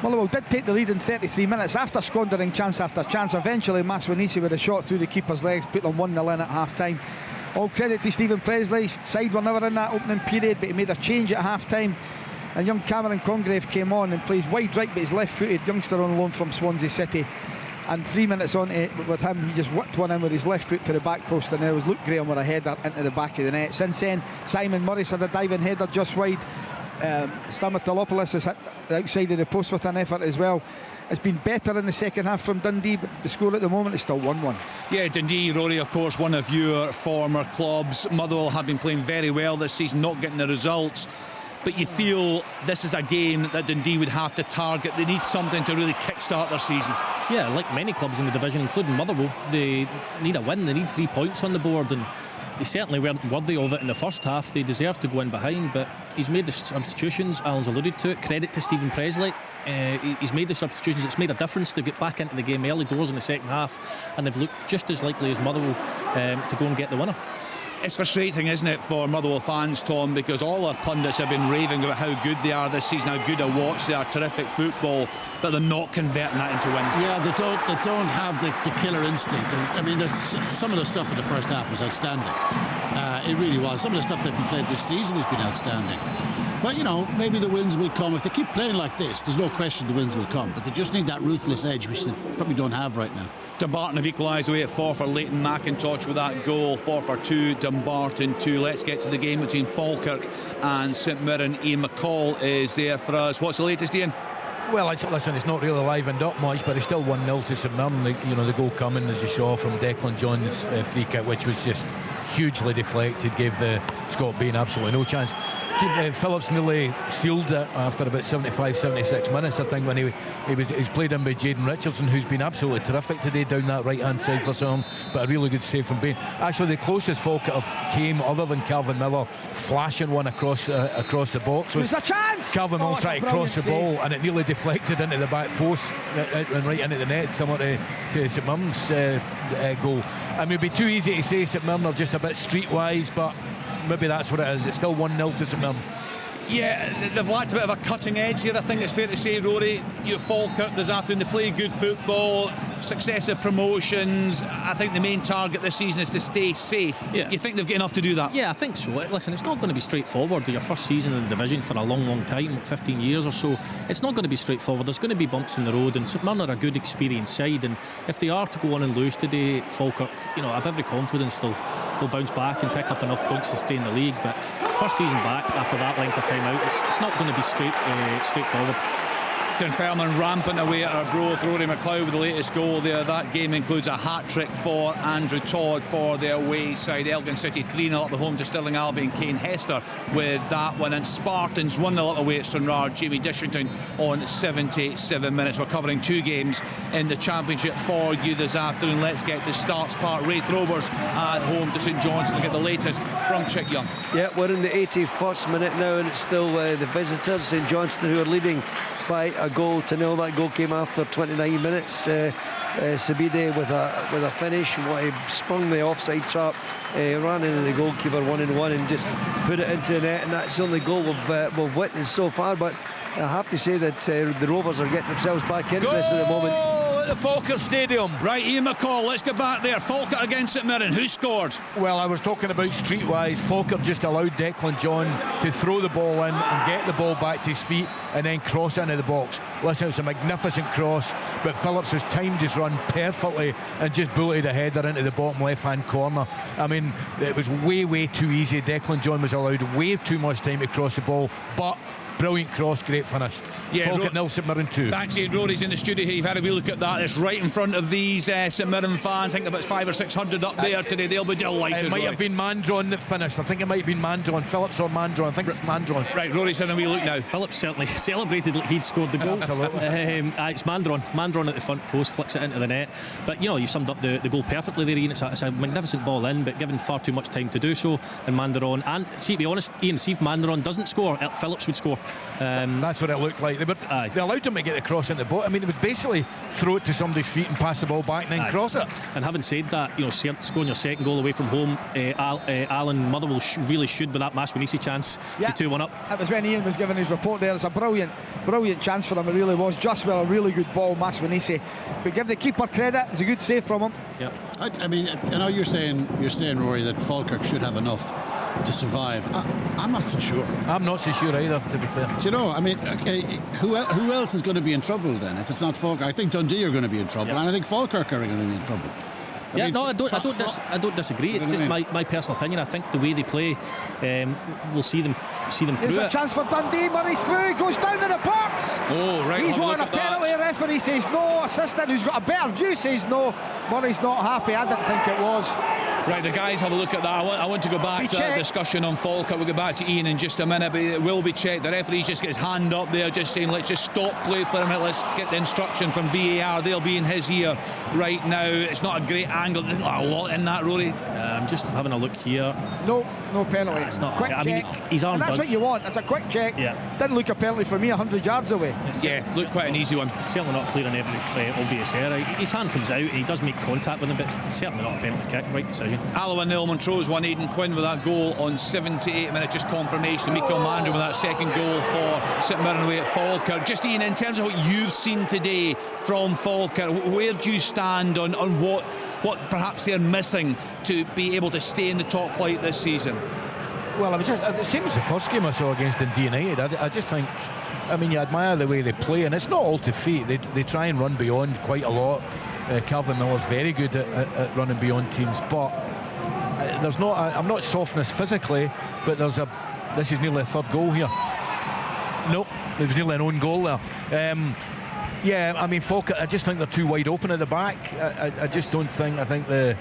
Motherwell did take the lead in 33 minutes after squandering chance after chance. Eventually Maswanisi with a shot through the keeper's legs put them 1-0 in at half time. All credit to Stephen Presley. Side were never in that opening period, but he made a change at half time, and young Cameron Congreve came on and plays wide right, but he's left-footed youngster on loan from Swansea City. And 3 minutes on with him, he just whipped one in with his left foot to the back post, and there was Luke Graham with a header into the back of the net. Since then, Simon Morris had a diving header just wide. Stamatolopoulos has hit the outside of the post with an effort as well. It's been better in the second half from Dundee, but the score at the moment is still 1-1. Yeah, Dundee, Rory, of course, one of your former clubs. Motherwell have been playing very well this season, not getting the results. But you feel this is a game that Dundee would have to target. They need something to really kickstart their season. Yeah, like many clubs in the division, including Motherwell, they need a win. They need 3 points on the board, and they certainly weren't worthy of it in the first half. They deserved to go in behind, but he's made the substitutions. Alan's alluded to it. Credit to Stephen Presley. He's made the substitutions. It's made a difference to get back into the game early doors in the second half, and they've looked just as likely as Motherwell to go and get the winner. It's frustrating, isn't it, for Motherwell fans, Tom, because all our pundits have been raving about how good they are this season, how good a watch they are, terrific football, but they're not converting that into wins. Yeah, they don't have the killer instinct. I mean, some of the stuff in the first half was outstanding. It really was. Some of the stuff they've been played this season has been outstanding. But, you know, maybe the wins will come. If they keep playing like this, there's no question the wins will come. But they just need that ruthless edge, which they probably don't have right now. Dumbarton have equalised away at 4 for Leighton McIntosh with that goal. 4 for 2, Dumbarton 2. Let's get to the game between Falkirk and St Mirren. Ian McCall is there for us. What's the latest, Ian? Well, listen, it's not really livened up much, but it's still 1-0 to St Mirren. The goal coming, as you saw, from Declan Jones' free kick, which was just hugely deflected, gave the Scott Bain absolutely no chance. Phillips nearly sealed it after about 75-76 minutes, I think, when he's played in by Jayden Richardson, who's been absolutely terrific today down that right hand side for some, but a really good save from Bain. Actually, the closest Falkirk came, other than Calvin Miller flashing one across the box, There's a chance. Calvin Miller tried to cross the ball, and it nearly deflected into the back post and right into the net, similar to St Mirren's goal. I mean, it'd be too easy to say St Mirren are just a bit streetwise, but maybe that's what it is. It's still 1-0 to St Mirren. Yeah, they've lacked a bit of a cutting edge here, I think it's fair to say, Rory. You Falkirk this afternoon, they play good football, successive promotions. I think the main target this season is to stay safe. Yeah. You think they've got enough to do that? Yeah, I think so. Listen, it's not going to be straightforward. Your first season in the division for a long time, 15 years or so. It's not going to be straightforward. There's going to be bumps in the road, and St Mirren are a good experienced side, and if they are to go on and lose today, Falkirk, I have every confidence they'll bounce back and pick up enough points to stay in the league. But first season back after that length of time out, it's not going to be straightforward. Dunfermline rampant away at Arbroath. Rory McLeod with the latest goal there. That game includes a hat-trick for Andrew Todd for the away side. Elgin City 3-0 up at home to Stirling Albion. Kane Hester with that one, and Spartans 1-0 up away at Stranraer. Jamie Dishington on 77 minutes. We're covering two games in the Championship for you this afternoon. Let's get to Starks Park. Wraith Rovers at home to St Johnstone. Get the latest from Chick Young. Yeah, we're in the 81st minute now, and it's still the visitors, St Johnstone, who are leading by a goal to nil. That goal came after 29 minutes. Sabide with a finish. He sprung the offside trap, ran into the goalkeeper 1-on-1 and just put it into the net, and that's the only goal we've witnessed so far. But I have to say that the Rovers are getting themselves back into this at the moment. At the Falkirk Stadium. Right, Ian McCall, let's get back there. Falkirk against St Mirren. Who scored? Well, I was talking about streetwise. Falkirk just allowed Declan John to throw the ball in and get the ball back to his feet and then cross into the box. Listen, it's a magnificent cross, but Phillips has timed his run perfectly and just bulleted a header into the bottom left-hand corner. I mean, it was way too easy. Declan John was allowed way too much time to cross the ball, but brilliant cross, great finish. Yeah, Falkirk 0, St Mirren 2. Thanks, Ian. Rory's in the studio here. You've had a wee look at that. It's right in front of these St Mirren fans. I think about 500 or 600 up there today. They'll be delighted. It might have been Mandron that finished. I think it might have been Mandron. Phillips or Mandron. I think it's Mandron. Right, Rory's having a wee look now. Phillips certainly celebrated like he'd scored the goal. Absolutely. It's Mandron at the front post, flicks it into the net. But you've summed up the goal perfectly there, Ian. It's a magnificent ball in, but given far too much time to do so. And Mandron, and see, to be honest, Ian, see if Mandron doesn't score, Phillips would score. That's what it looked like. They allowed him to get the cross in the boat. I mean, it was basically throw it to somebody's feet and pass the ball back and then cross it. And having said that, scoring your second goal away from home, Alan Motherwell really should, with that Maswanisi chance, be 2-1 up. It was when Ian was giving his report there. It's a brilliant chance for them. It really was. Just with a really good ball, Maswanisi. But give the keeper credit. It's a good save from him. Yeah. I mean, you're saying, Rory, that Falkirk should have enough to survive. I'm not so sure. I'm not so sure either, to be fair. Do you know, I mean, okay, who else is going to be in trouble then if it's not Falkirk? I think Dundee are going to be in trouble, and I think Falkirk are going to be in trouble. I don't disagree. It's just my personal opinion. I think the way they play, we'll see them through it. There's a chance for Dundee. Murray's through, goes down to the box. Oh, right. He's wanting a penalty. Referee says no. Assistant, who's got a better view, says no. Murray's not happy. I didn't think it was. Right, the guys have a look at that. I want to go back to that discussion on Falkirk. We'll go back to Ian in just a minute, but it will be checked. The referee's just got his hand up there, just saying, let's just stop play for a minute. Let's get the instruction from VAR. They'll be in his ear right now. It's not a great angle. There's not a lot in that, Rory. I'm just having a look here. No penalty. It's not. Quick check. Mean, his arm and that's does. what you want. It's a quick check. Yeah. Didn't look a penalty for me 100 yards away. Looked quite an easy one. Certainly not clear on every obvious error. His hand comes out. He does make contact with him, but it's certainly not a penalty kick. Right decision. Alloa 0, Montrose 1. Aidan Quinn with that goal on 78 minutes. Just confirmation. Michael Mandron with that second goal for St Mirren away at Falkirk. Just Ian, in terms of what you've seen today from Falkirk, where do you stand on what perhaps they're missing to be able to stay in the top flight this season? Well, it was the same as the first game I saw against Dundee United. I just think, I mean, you admire the way they play, and it's not all to feet. They try and run beyond quite a lot. Calvin Miller's very good at running beyond teams, but there's not. I'm not softness physically, but this is nearly a third goal here. Nope, it was nearly an own goal there. Yeah, I mean, Falkirk, I just think they're too wide open at the back. I just don't think. I think they're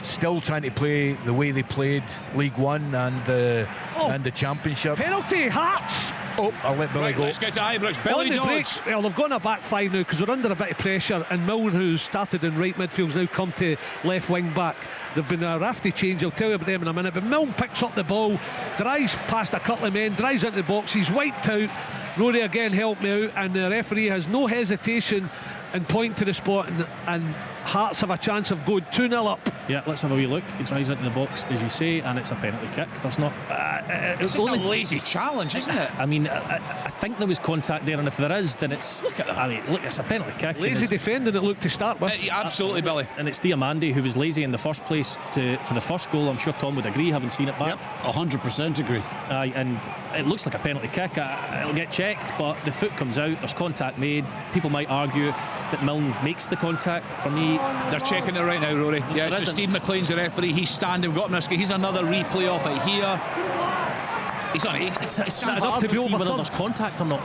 still trying to play the way they played League One and the Championship. Penalty, Hearts! Oh, I'll let Billy go. Let's get to Ibrox. Billy Dodds. Well, they've gone a back 5 now because we're under a bit of pressure, and Milne, who started in right midfield, has now come to left wing back. They've been a rafty change, I'll tell you about them in a minute, but Milne picks up the ball, drives past a couple of men, drives into the box, he's wiped out. Rory again helped me out, and the referee has no hesitation in pointing to the spot, and Hearts have a chance of going 2-0 up. Yeah, let's have a wee look. He drives into the box, as you say, and it's a penalty kick. There's not... it's just a lazy challenge, isn't it? I mean, I think there was contact there, and if there is, then it's... Look at that. I mean, look, it's a penalty kick. Lazy defending it looked to start with. Absolutely, Billy. And it's Diamandi who was lazy in the first place for the first goal. I'm sure Tom would agree, having seen it back. Yep, 100% agree. And it looks like a penalty kick. It'll get checked, but the foot comes out, there's contact made. People might argue that Milne makes the contact. For me... They're checking it right now, Rory. Yeah, so Steve McLean's the referee. He's standing. We've got him on screen. He's another replay of it here. He's on it. It's not enough to see whether there's contact or not.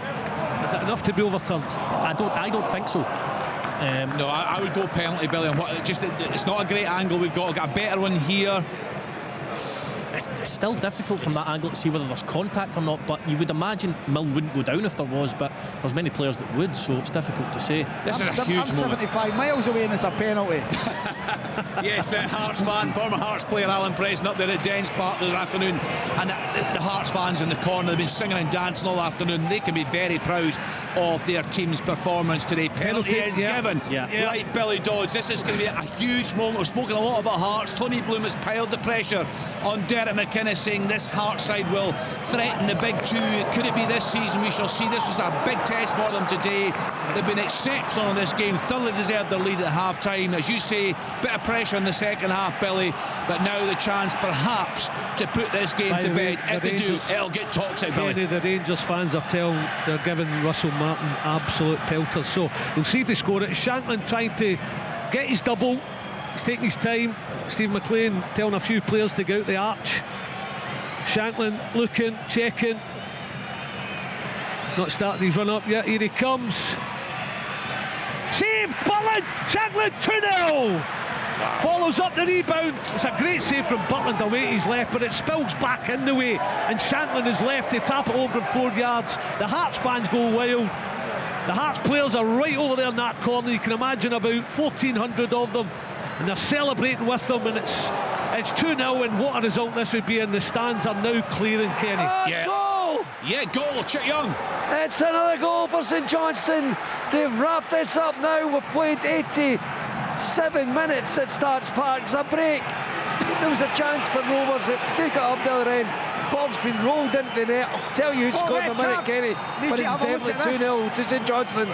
Is it enough to be overturned? I don't think so. No, I would go penalty, Billy. It's not a great angle. We've got a better one here. It's still difficult from that angle to see whether there's contact or not, but you would imagine Milne wouldn't go down if there was, but there's many players that would, so it's difficult to say. This is a huge moment. 75 miles away and it's a penalty. Yes, Hearts fan, former Hearts player Alan Preston up there at Dens Park this afternoon, and the Hearts fans in the corner, they've been singing and dancing all afternoon. They can be very proud of their team's performance today. Penalty is given. Yeah. Right, Billy Dodds, this is going to be a huge moment. We've spoken a lot about Hearts. Tony Bloom has piled the pressure on Derek McInnes, saying this Hearts side will threaten the big two. Could it be this season? We shall see. This was a big test for them today. They've been exceptional in this game, thoroughly deserved their lead at half time. As you say, bit of pressure in the second half, Billy, but now the chance perhaps to put this game to bed. If they do, it'll get toxic, Billy. Many of the Rangers fans are telling, they're giving Russell Martin absolute pelters, so we'll see if they score it. Shanklin trying to get his double, he's taking his time. Steve McLean telling a few players to go out the arch. Shanklin looking, checking, not starting his run up yet. Here he comes, saved, Butland, Shanklin 2-0. Follows up the rebound. It's a great save from Butland away to his left, but it spills back in the way, and Shanklin is left to tap it over 4 yards. The Hearts fans go wild. The Hearts players are right over there in that corner. You can imagine about 1,400 of them, and they're celebrating with them, and it's 2-0, and what a result this would be, and the stands are now clearing, Kenny. Goal! Yeah, goal, Chit Young. It's another goal for St Johnstone. They've wrapped this up now. We've played 87 minutes at Starks Park. It's a break. There was a chance for Rovers that took it up the other end. Ball's been rolled into the net. I'll tell you who scored in a minute, Kenny, but it's definitely 2-0 to St Johnstone.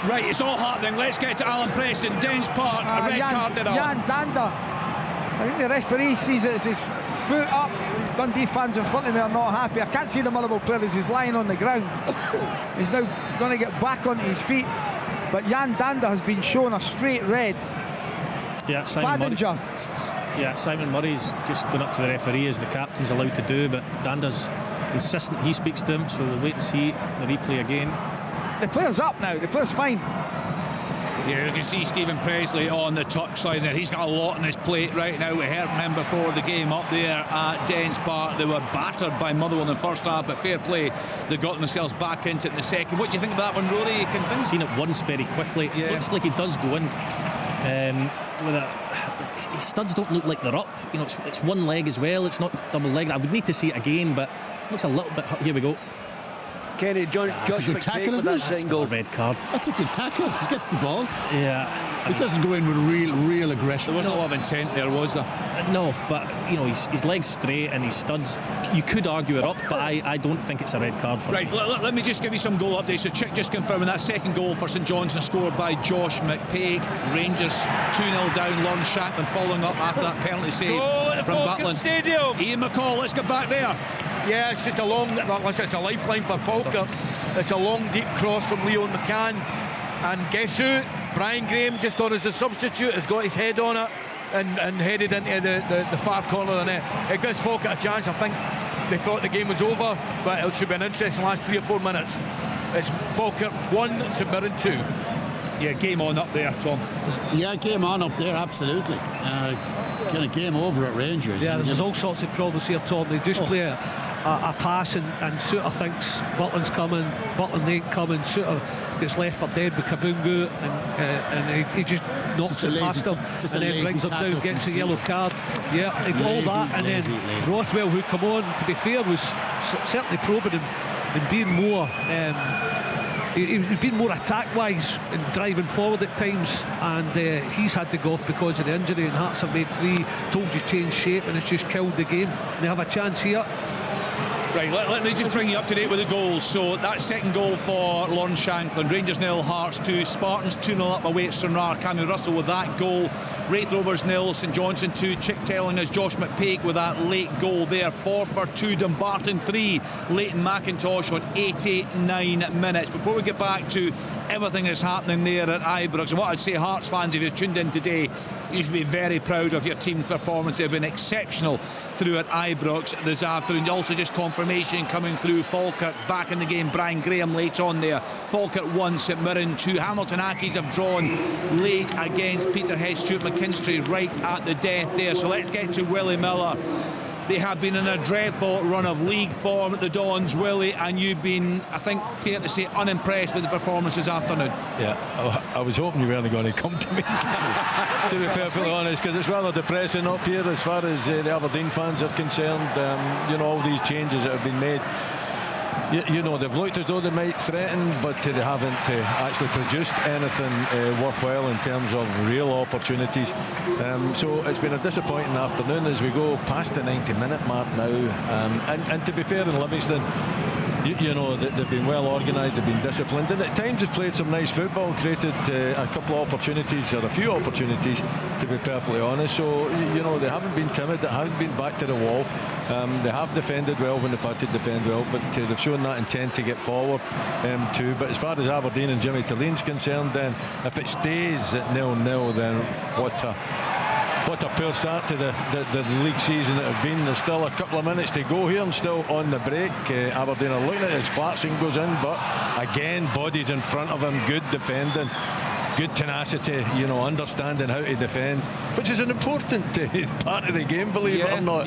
Right, it's all happening. Let's get to Alan Preston. Dens Park, a red card at all. Jan Danda. I think the referee sees it as his foot up. Dundee fans in front of me are not happy. I can't see the Motherwell player as he's lying on the ground. He's now going to get back onto his feet. But Jan Danda has been shown a straight red. Yeah, Simon Murray's just gone up to the referee, as the captain's allowed to do, but Danda's insistent he speaks to him, so we'll wait and see the replay again. The player's up now, the player's fine. Yeah, you can see Stephen Presley on the touchline there. He's got a lot on his plate right now. We heard from him before the game up there at Dens Park. They were battered by Motherwell in the first half, but fair play, they got themselves back into it in the second. What do you think of that one, Rory? I've seen it once very quickly. Yeah. It looks like he does go in. His studs don't look like they're up. You know, it's one leg as well. It's not double leg. I would need to see it again, but it looks a little bit. Here we go. Kenny, that's a good tackle, isn't it? That's not a red card. That's a good tackle. He gets the ball. Yeah. It doesn't go in with real aggression. There wasn't a lot of intent there, was there? No, but you know, his legs straight and his studs, you could argue it up, but I don't think it's a red card for him. Right, let me just give you some goal updates. So Chick just confirming that second goal for St Johnstone scored by Josh McPaig. Rangers 2-0 down. Lauren Shanklin following up after that penalty save from Butland. Stadium. Ian McCall, let's get back there. Yeah, it's just a long, it's a lifeline for Falkirk. It's a long, deep cross from Leon McCann. And guess who? Brian Graham, just on as a substitute, has got his head on it and headed into the far corner of the net. It gives Falkirk a chance. I think they thought the game was over, but it should be an interesting last 3 or 4 minutes. It's Falkirk 1, St Mirren 2. Yeah, game on up there, Tom. Yeah, game on up there, absolutely. Kind of game over at Rangers. Yeah, there's all sorts of problems here, Tom. They just play a pass and Suter thinks Butland's coming, Butland ain't coming. Suter gets left for dead with Kabungu, and he just knocks it past him, and then brings him down, gets a yellow card. Yeah, all that, and then Rothwell, who come on, to be fair, was certainly probing and being more. He's been more attack-wise and driving forward at times, and he's had to go off because of the injury, and Hearts have made 3. Told you change shape, and it's just killed the game. They have a chance here. Right, let me just bring you up to date with the goals. So that second goal for Lawrence Shanklin. Rangers 0, Hearts 2. Spartans 2-0 up away at Stranraer. Cammy Russell with that goal. Wraith Rovers 0, St Johnstone 2. Chick telling us Josh McPake with that late goal there. 4 for 2. Dumbarton 3. Leighton McIntosh on 89 minutes. Before we get back to everything that's happening there at Ibrox, and what I'd say, Hearts fans, if you've tuned in today, you should be very proud of your team's performance. They've been exceptional through at Ibrox this afternoon. Also just confirmation coming through. Falkirk back in the game. Brian Graham late on there. Falkirk 1, St Mirren 2. Hamilton Accies have drawn late against Peterhead. Stuart McKinstry right at the death there. So let's get to Willie Miller. They have been in a dreadful run of league form at the Dons, Willie, and you've been, I think, fair to say, unimpressed with the performance this afternoon. Yeah, I was hoping you weren't going to come to me, to be perfectly honest, because it's rather depressing up here as far as the Aberdeen fans are concerned. You know, all these changes that have been made. You know, they've looked as though they might threaten, but they haven't actually produced anything worthwhile in terms of real opportunities. So it's been a disappointing afternoon as we go past the 90-minute mark now. And to be fair in Livingston, you know, they've been well organised, they've been disciplined, and at times they've played some nice football, created a couple of opportunities, or a few opportunities, to be perfectly honest. So, you know, they haven't been timid, they haven't been back to the wall. They have defended well when they've had to defend well, but they've shown that intent to get forward too. But as far as Aberdeen and Jimmy Tillene's concerned, then if it stays at 0-0, then what a poor start to the league season it has been. There's still a couple of minutes to go here and still on the break. Aberdeen are looking at it as Clarkson goes in, but again, bodies in front of him, good defending, good tenacity, you know, understanding how to defend, which is an important part of the game, believe it or not,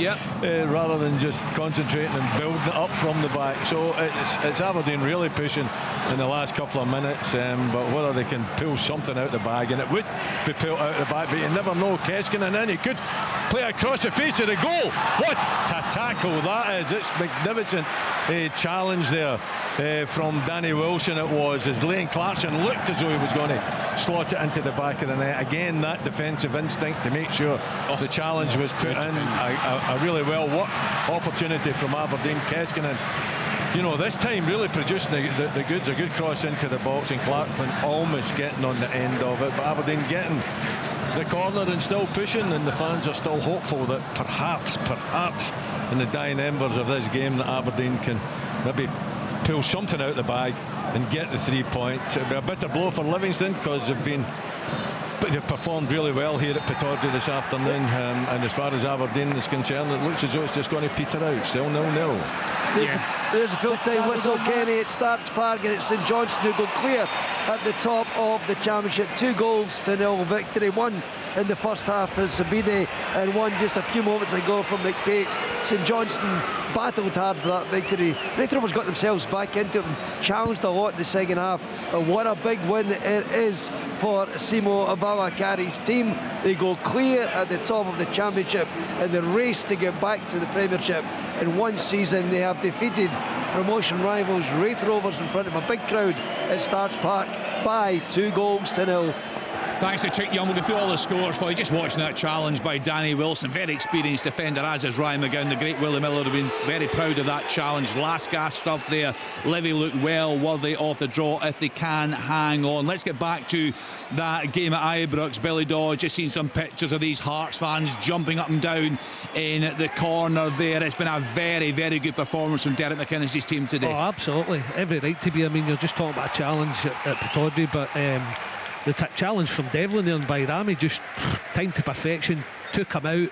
rather than just concentrating and building it up from the back. So it's Aberdeen really pushing in the last couple of minutes, but whether they can pull something out the bag, and it would be pulled out of the bag, but you never know. Keskinen in, he could play across the face of the goal. What a tackle that is. It's magnificent challenge there from Danny Wilson. It was, as Leighton Clarkson looked as though he was going to slot it into the back of the net. Again, that defensive instinct to make sure the challenge was put in. A really well opportunity from Aberdeen. Keskinen, you know, this time really producing the goods. A good cross into the box, and Clarkson almost getting on the end of it, but Aberdeen getting the corner and still pushing, and the fans are still hopeful that perhaps in the dying embers of this game that Aberdeen can maybe pull something out the bag and get the 3 points. It'll be a bitter blow for Livingston because they've performed really well here at Pittodrie this afternoon, and as far as Aberdeen is concerned, it looks as though it's just going to peter out. Still 0-0. There's a full-time whistle, Kenny, at Starks Park, and it's St Johnstone who go clear at the top of the championship. 2-0 victory, one in the first half as Sabine, and one just a few moments ago from McPake. St Johnstone battled hard for that victory. Wraith Rovers got themselves back into it and challenged a lot in the second half. What a big win it is for Simo Abawakari's team. They go clear at the top of the championship in the race to get back to the Premiership. In one season, they have defeated promotion rivals Wraith Rovers in front of a big crowd at Starks Park by 2-0. Thanks to Chick Young. We'll go through all the scores for you. Just watching that challenge by Danny Wilson, very experienced defender, as is Ryan McGowan. The great Willie Miller have been very proud of that challenge. Last gasp stuff there. Livy look well worthy of the draw if they can hang on. Let's get back to that game at Ibrox. Billy Dodge, just seen some pictures of these Hearts fans jumping up and down in the corner there. It's been a very, very good performance from Derek McInnes's team today. Oh, absolutely. Every right to be. I mean, you're just talking about a challenge at Pittodrie, but the challenge from Devlin there and by Rami, just timed to perfection, took him out.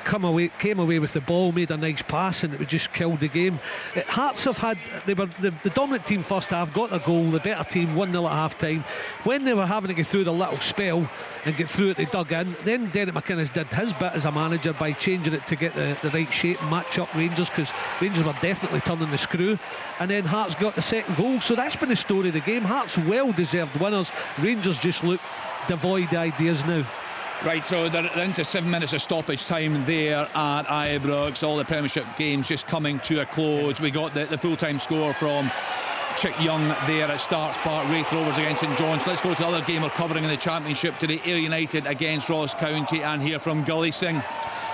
came away with the ball, made a nice pass, and it would just killed the game. Hearts have had, they were the dominant team first half, got a goal, the better team 1-0 at half time. When they were having to get through the little spell and get through it, they dug in. Then Derek McInnes did his bit as a manager by changing it to get the right shape and match up Rangers, because Rangers were definitely turning the screw. And then Hearts got the second goal, so that's been the story of the game. Hearts well deserved winners. Rangers just look devoid of ideas now. Right, so they're into 7 minutes of stoppage time there at Ibrox. All the Premiership games just coming to a close. We got the full-time score from Chick Young there at Starks Park. Wraith Rovers against St John's. Let's go to the other game we're covering in the Championship today. Ayr United against Ross County, and hear from Gully Singh.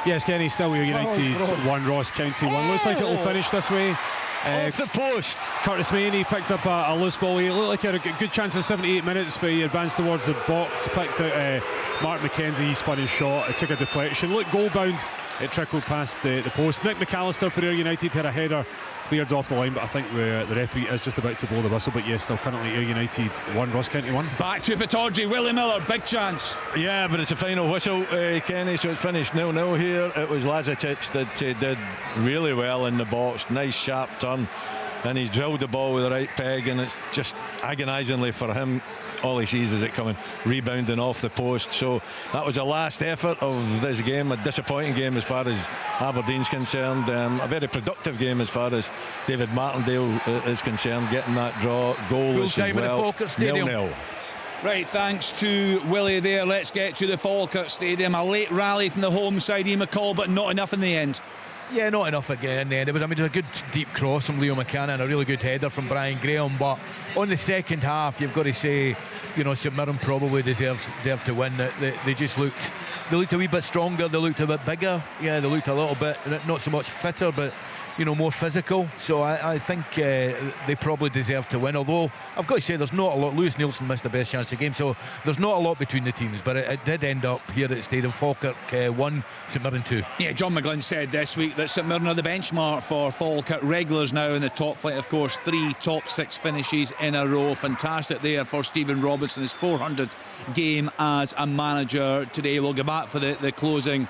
Yes, Kenny, still Ayr United 1, Ross County 1. Looks like it will finish this way. Off the post. Curtis Maney picked up a loose ball. He looked like he had a good chance in 78 minutes, but he advanced towards the box, picked out Mark McKenzie. He spun his shot, it took a deflection, looked goal bound, it trickled past the post. Nick McAllister for Ayr United had a header cleared off the line, but I think the referee is just about to blow the whistle. But yes, still currently Ayr United 1, Ross County 1. Back to Pittodrie, Willie Miller, big chance. Yeah, but it's a final whistle, Kenny, so it's finished 0-0 here. It was Lazatic that did really well in the box, nice sharp turn, and he's drilled the ball with the right peg, and it's just agonisingly for him. All he sees is it coming rebounding off the post. So that was the last effort of this game. A disappointing game as far as Aberdeen's concerned. A very productive game as far as David Martindale is concerned, getting that draw goal as well. Full time in the Falkirk Stadium. 0-0. Right, thanks to Willie there. Let's get to the Falkirk Stadium. A late rally from the home side, Ian McCall, but not enough in the end. Yeah, not enough again in the end. It was a good deep cross from Leo McCann and a really good header from Brian Graham. But on the second half, you've got to say, St Mirren probably deserved to win. They just looked a wee bit stronger. They looked a bit bigger. Yeah, they looked a little bit not so much fitter, but more physical. So I think they probably deserve to win. Although I've got to say, there's not a lot. Lewis Nielsen missed the best chance of the game, so there's not a lot between the teams. But it did end up here at the stadium. Falkirk 1, St Mirren 2. Yeah, John McGlynn said this week that St Mirren are the benchmark for Falkirk. Regulars now in the top flight, of course. 3 top 6 finishes in a row. Fantastic there for Stephen Robinson, his 400th game as a manager today. We'll go back for the closing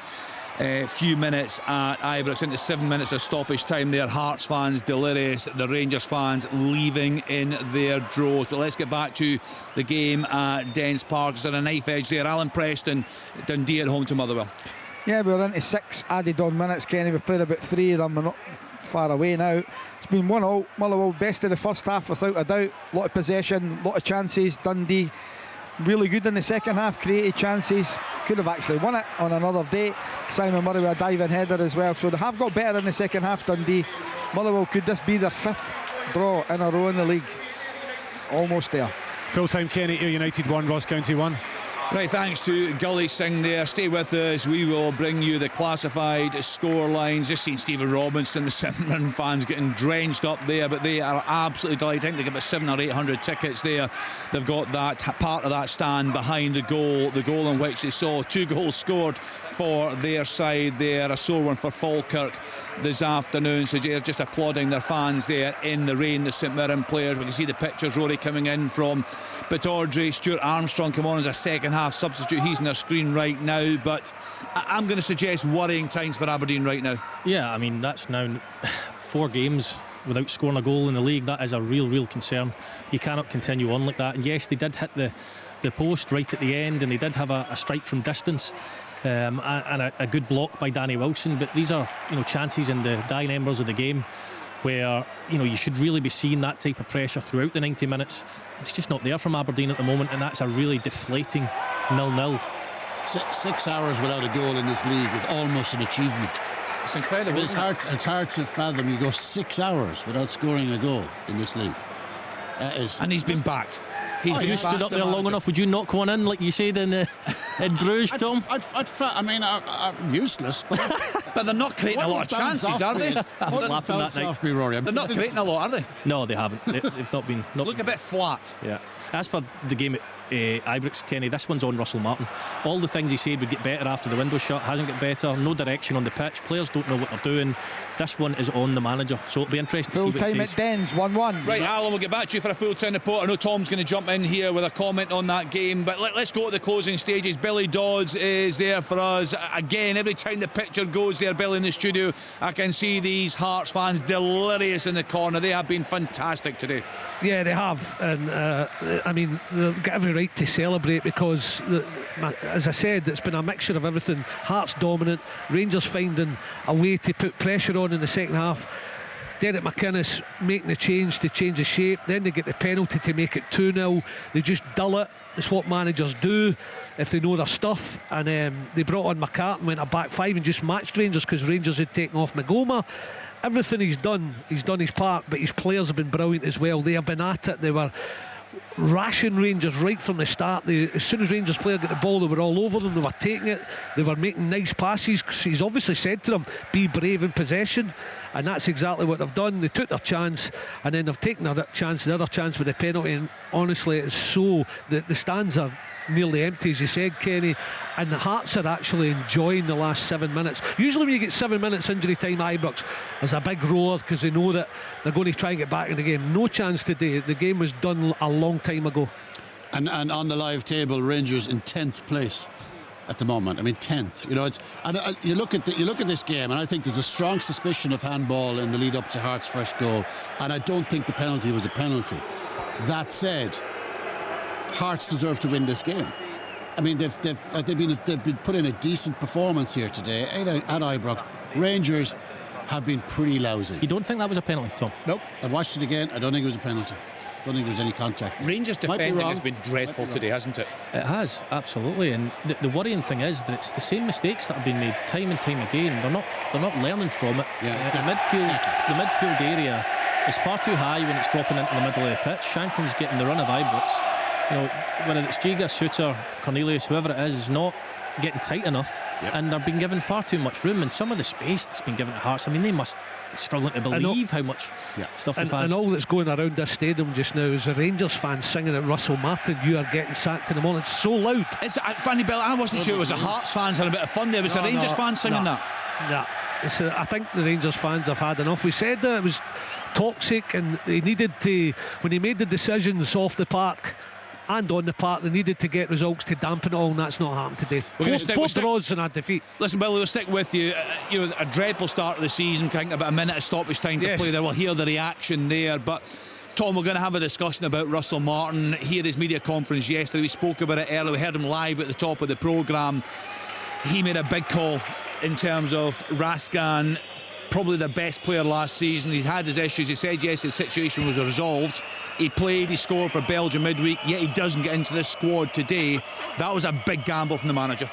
few minutes at Ibrox, into 7 minutes of stoppage time there. Hearts fans delirious, the Rangers fans leaving in their droves. But let's get back to the game at Dens Park. There's a knife edge there. Alan Preston, Dundee at home to Motherwell. Yeah, we're into 6 added on minutes, Kenny. We've played about 3 of them. We're not far away now. It's been 1-0. Motherwell best of the first half without a doubt. A lot of possession, a lot of chances. Dundee really good in the second half, created chances, could have actually won it on another day. Simon Murray with a diving header as well. So they have got better in the second half, Dundee. Motherwell, could this be their 5th draw in a row in the league? Almost there. Full time, Kenny. Ayr United 1, Ross County 1. Right, thanks to Gully Singh there. Stay with us. We will bring you the classified score lines. Just seen Stephen Robinson, the St Mirren fans getting drenched up there, but they are absolutely delighted. I think they got about 700 or 800 tickets there. They've got that part of that stand behind the goal in which they saw 2 goals scored for their side there. A sore one for Falkirk this afternoon. So they're just applauding their fans there in the rain, the St Mirren players. We can see the pictures, Rory, coming in from Pittodrie. Stuart Armstrong come on as a second half substitute. He's on their screen right now, but I'm going to suggest worrying times for Aberdeen right now. Yeah, I mean, that's now 4 games without scoring a goal in the league. That is a real concern. You cannot continue on like that. And yes, they did hit the post right at the end, and they did have a strike from distance and a good block by Danny Wilson, but these are chances in the dying embers of the game where you should really be seeing that type of pressure throughout the 90 minutes. It's just not there from Aberdeen at the moment, and that's a really deflating 0-0. 6 hours without a goal in this league is almost an achievement. It's incredible. It's hard to fathom you go 6 hours without scoring a goal in this league. And he's been backed. If you stood up there long enough, would you knock one in like you said in Bruges, Tom? I'm useless. But they're not creating a lot of chances, are they? I was laughing that night. They're not creating a lot, are they? No, they haven't. They've not been. Look a bit flat. Yeah. As for the game Ibrox, Kenny, this one's on Russell Martin. All the things he said would get better after the window shut hasn't got better. No direction on the pitch. Players don't know what they're doing. This one is on the manager. So it'll be interesting to see what he says. Full time at Dens, 1-1. Right, Alan, we'll get back to you for a full-time report. I know Tom's going to jump in here with a comment on that game, but let's go to the closing stages. Billy Dodds is there for us. Again, every time the picture goes there, Billy, in the studio, I can see these Hearts fans delirious in the corner. They have been fantastic today. Yeah, they have, and I mean, they've got every right to celebrate because, as I said, it's been a mixture of everything. Hearts dominant, Rangers finding a way to put pressure on in the second half. Derek McInnes making the change to change the shape, then they get the penalty to make it 2-0. They just dull it. It's what managers do if they know their stuff, and they brought on McCartan, went a back five and just matched Rangers because Rangers had taken off Magoma. Everything he's done his part, but his players have been brilliant as well. They have been at it. They were ration Rangers right from the start. As soon as Rangers players got the ball, they were all over them. They were taking it. They were making nice passes. He's obviously said to them, be brave in possession, and that's exactly what they've done. They took their chance, and then they've taken the other chance with the penalty, and honestly it's so the stands are nearly empty, as you said, Kenny, and the Hearts are actually enjoying the last 7 minutes. Usually when you get 7 minutes injury time, Ibrox, there's a big roar because they know that they're going to try and get back in the game. No chance today. The game was done a long time ago. And on the live table, Rangers in 10th place at the moment. I mean, 10th. You know, it's you look at this game, and I think there's a strong suspicion of handball in the lead up to Hearts' first goal, and I don't think the penalty was a penalty. That said, Hearts deserve to win this game. I mean, they've been put in a decent performance here today at Ibrox. Rangers have been pretty lousy. You don't think that was a penalty, Tom? Nope. I watched it again. I don't think it was a penalty. I don't think there was any contact. Rangers defending has been dreadful today, hasn't it? It has, absolutely. And the worrying thing is that it's the same mistakes that have been made time and time again. They're not learning from it. The midfield area is far too high when it's dropping into the middle of the pitch. Shanklin's getting the run of Ibrox. You know, whether it's Giga, Suter, Cornelius, whoever it is not getting tight enough, and they're being given far too much room. And some of the space that's been given to Hearts, I mean, they must be struggling to believe how much stuff they've had. And all that's going around this stadium just now is the Rangers fans singing at Russell Martin, you are getting sacked in the morning. It's so loud. It's funny, Bill, I wasn't sure it was the Hearts fans having a bit of fun there. It was the Rangers fans singing that. Yeah. I think the Rangers fans have had enough. We said that it was toxic, and they needed to, when he made the decisions off the park and on the park, they needed to get results to dampen it all, and that's not happened today. Four draws and a defeat. Listen, Billy, we'll stick with you. You know, a dreadful start of the season, I think about a minute of stoppage time to play there. We'll hear the reaction there, but Tom, we're going to have a discussion about Russell Martin. He had his media conference yesterday. We spoke about it earlier. We heard him live at the top of the programme. He made a big call in terms of Raskin, probably the best player last season. He's had his issues. He said yesterday the situation was resolved. He played, he scored for Belgium midweek, yet he doesn't get into this squad today. That was a big gamble from the manager.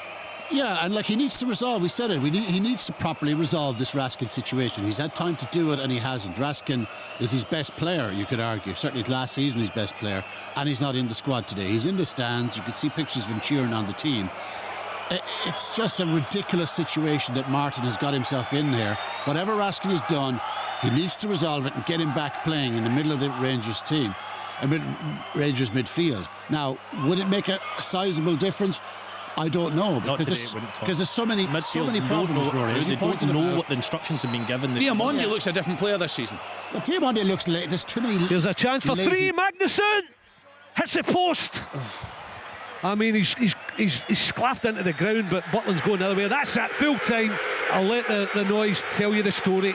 Yeah, and he needs to resolve, we said it, he needs to properly resolve this Raskin situation. He's had time to do it and he hasn't. Raskin is his best player, you could argue. Certainly last season his best player, and he's not in the squad today. He's in the stands. You could see pictures of him cheering on the team. It's just a ridiculous situation that Martin has got himself in here. Whatever Raskin has done, he needs to resolve it and get him back playing in the middle of the Rangers team, Rangers midfield. Now, would it make a sizable difference? I don't know, because there's so many problems. They don't know what the instructions have been given. Diamondi looks a different player this season. Well, Diamondi looks late. There's too many. There's a chance for three. Magnuson hits the post. I mean, he's sclaffed into the ground, but Butland's going the other way. That's at full time. I'll let the noise tell you the story.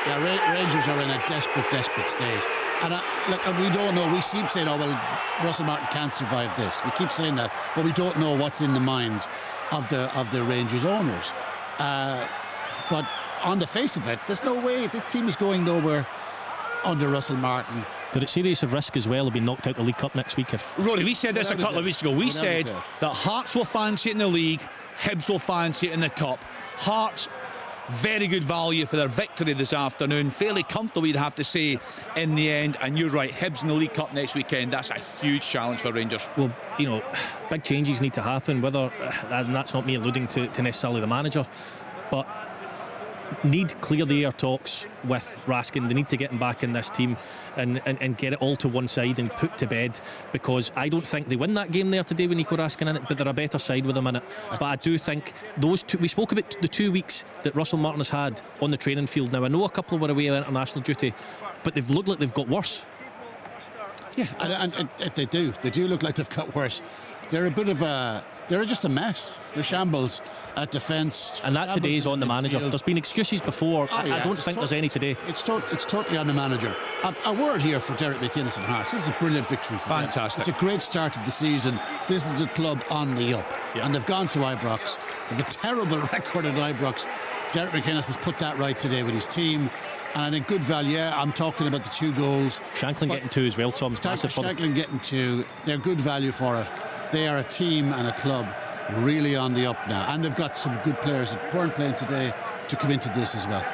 Yeah, Rangers are in a desperate state. And look, we don't know. We keep saying, oh, well, Russell Martin can't survive this. We keep saying that, but we don't know what's in the minds of the Rangers owners. But on the face of it, there's no way. This team is going nowhere under Russell Martin. They're at serious risk as well of being knocked out the League Cup next week. Rory, we said this a couple of weeks ago. We said that Hearts will fancy it in the league, Hibs will fancy it in the Cup. Hearts, very good value for their victory this afternoon. Fairly comfortable, you'd have to say, in the end. And you're right, Hibs in the League Cup next weekend. That's a huge challenge for Rangers. Well, you know, big changes need to happen. And that's not me alluding to necessarily the manager, but need clear the air talks with Raskin. They need to get him back in this team and get it all to one side and put to bed, because I don't think they win that game there today with Nico Raskin in it, but they're a better side with him in it. But I do think those two, we spoke about the 2 weeks that Russell Martin has had on the training field. Now I know a couple were away on international duty, but they've looked like they've got worse. Yeah, and they do look like they've got worse. They're a bit of they're just a mess. They're shambles at defence. And that today is on the manager. There's been excuses before. I don't think there's any today. It's totally on the manager. A word here for Derek McInnes and Hearts. This is a brilliant victory for them. Fantastic. It's a great start of the season. This is a club on the up. Yeah. And they've gone to Ibrox. They've a terrible record at Ibrox. Derek McInnes has put that right today with his team. And I think good value. Yeah, I'm talking about the 2 goals. Shanklin getting 2 as well, Tom. Shanklin getting 2. They're good value for it. They are a team and a club really on the up now. And they've got some good players that weren't playing today to come into this as well.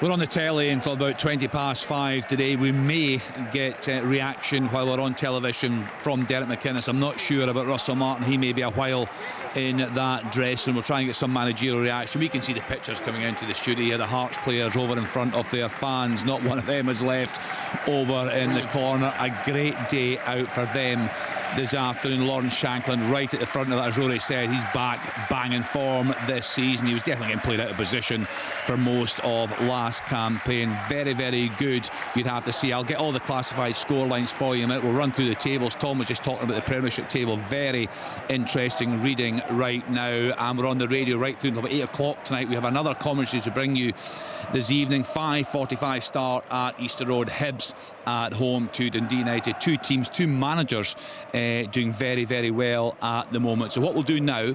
We're on the telly until about 5:20 today. We may get reaction while we're on television from Derek McInnes. I'm not sure about Russell Martin. He may be a while in that dress, and we'll try and get some managerial reaction. We can see the pictures coming into the studio. The Hearts players over in front of their fans. Not one of them is left over in the corner. A great day out for them this afternoon. Lawrence Shanklin right at the front of that. As Rory said, he's back banging form this season. He was definitely getting played out of position for most of last campaign. Very, very good, you'd have to see. I'll get all the classified score lines for you in a minute. We'll run through the tables. Tom was just talking about the Premiership table. Very interesting reading right now, and we're on the radio right through until about 8 o'clock tonight. We have another commentary to bring you this evening. 5:45 start at Easter Road. Hibs at home to Dundee United. 2 teams, 2 managers doing very, very well at the moment. So what we'll do now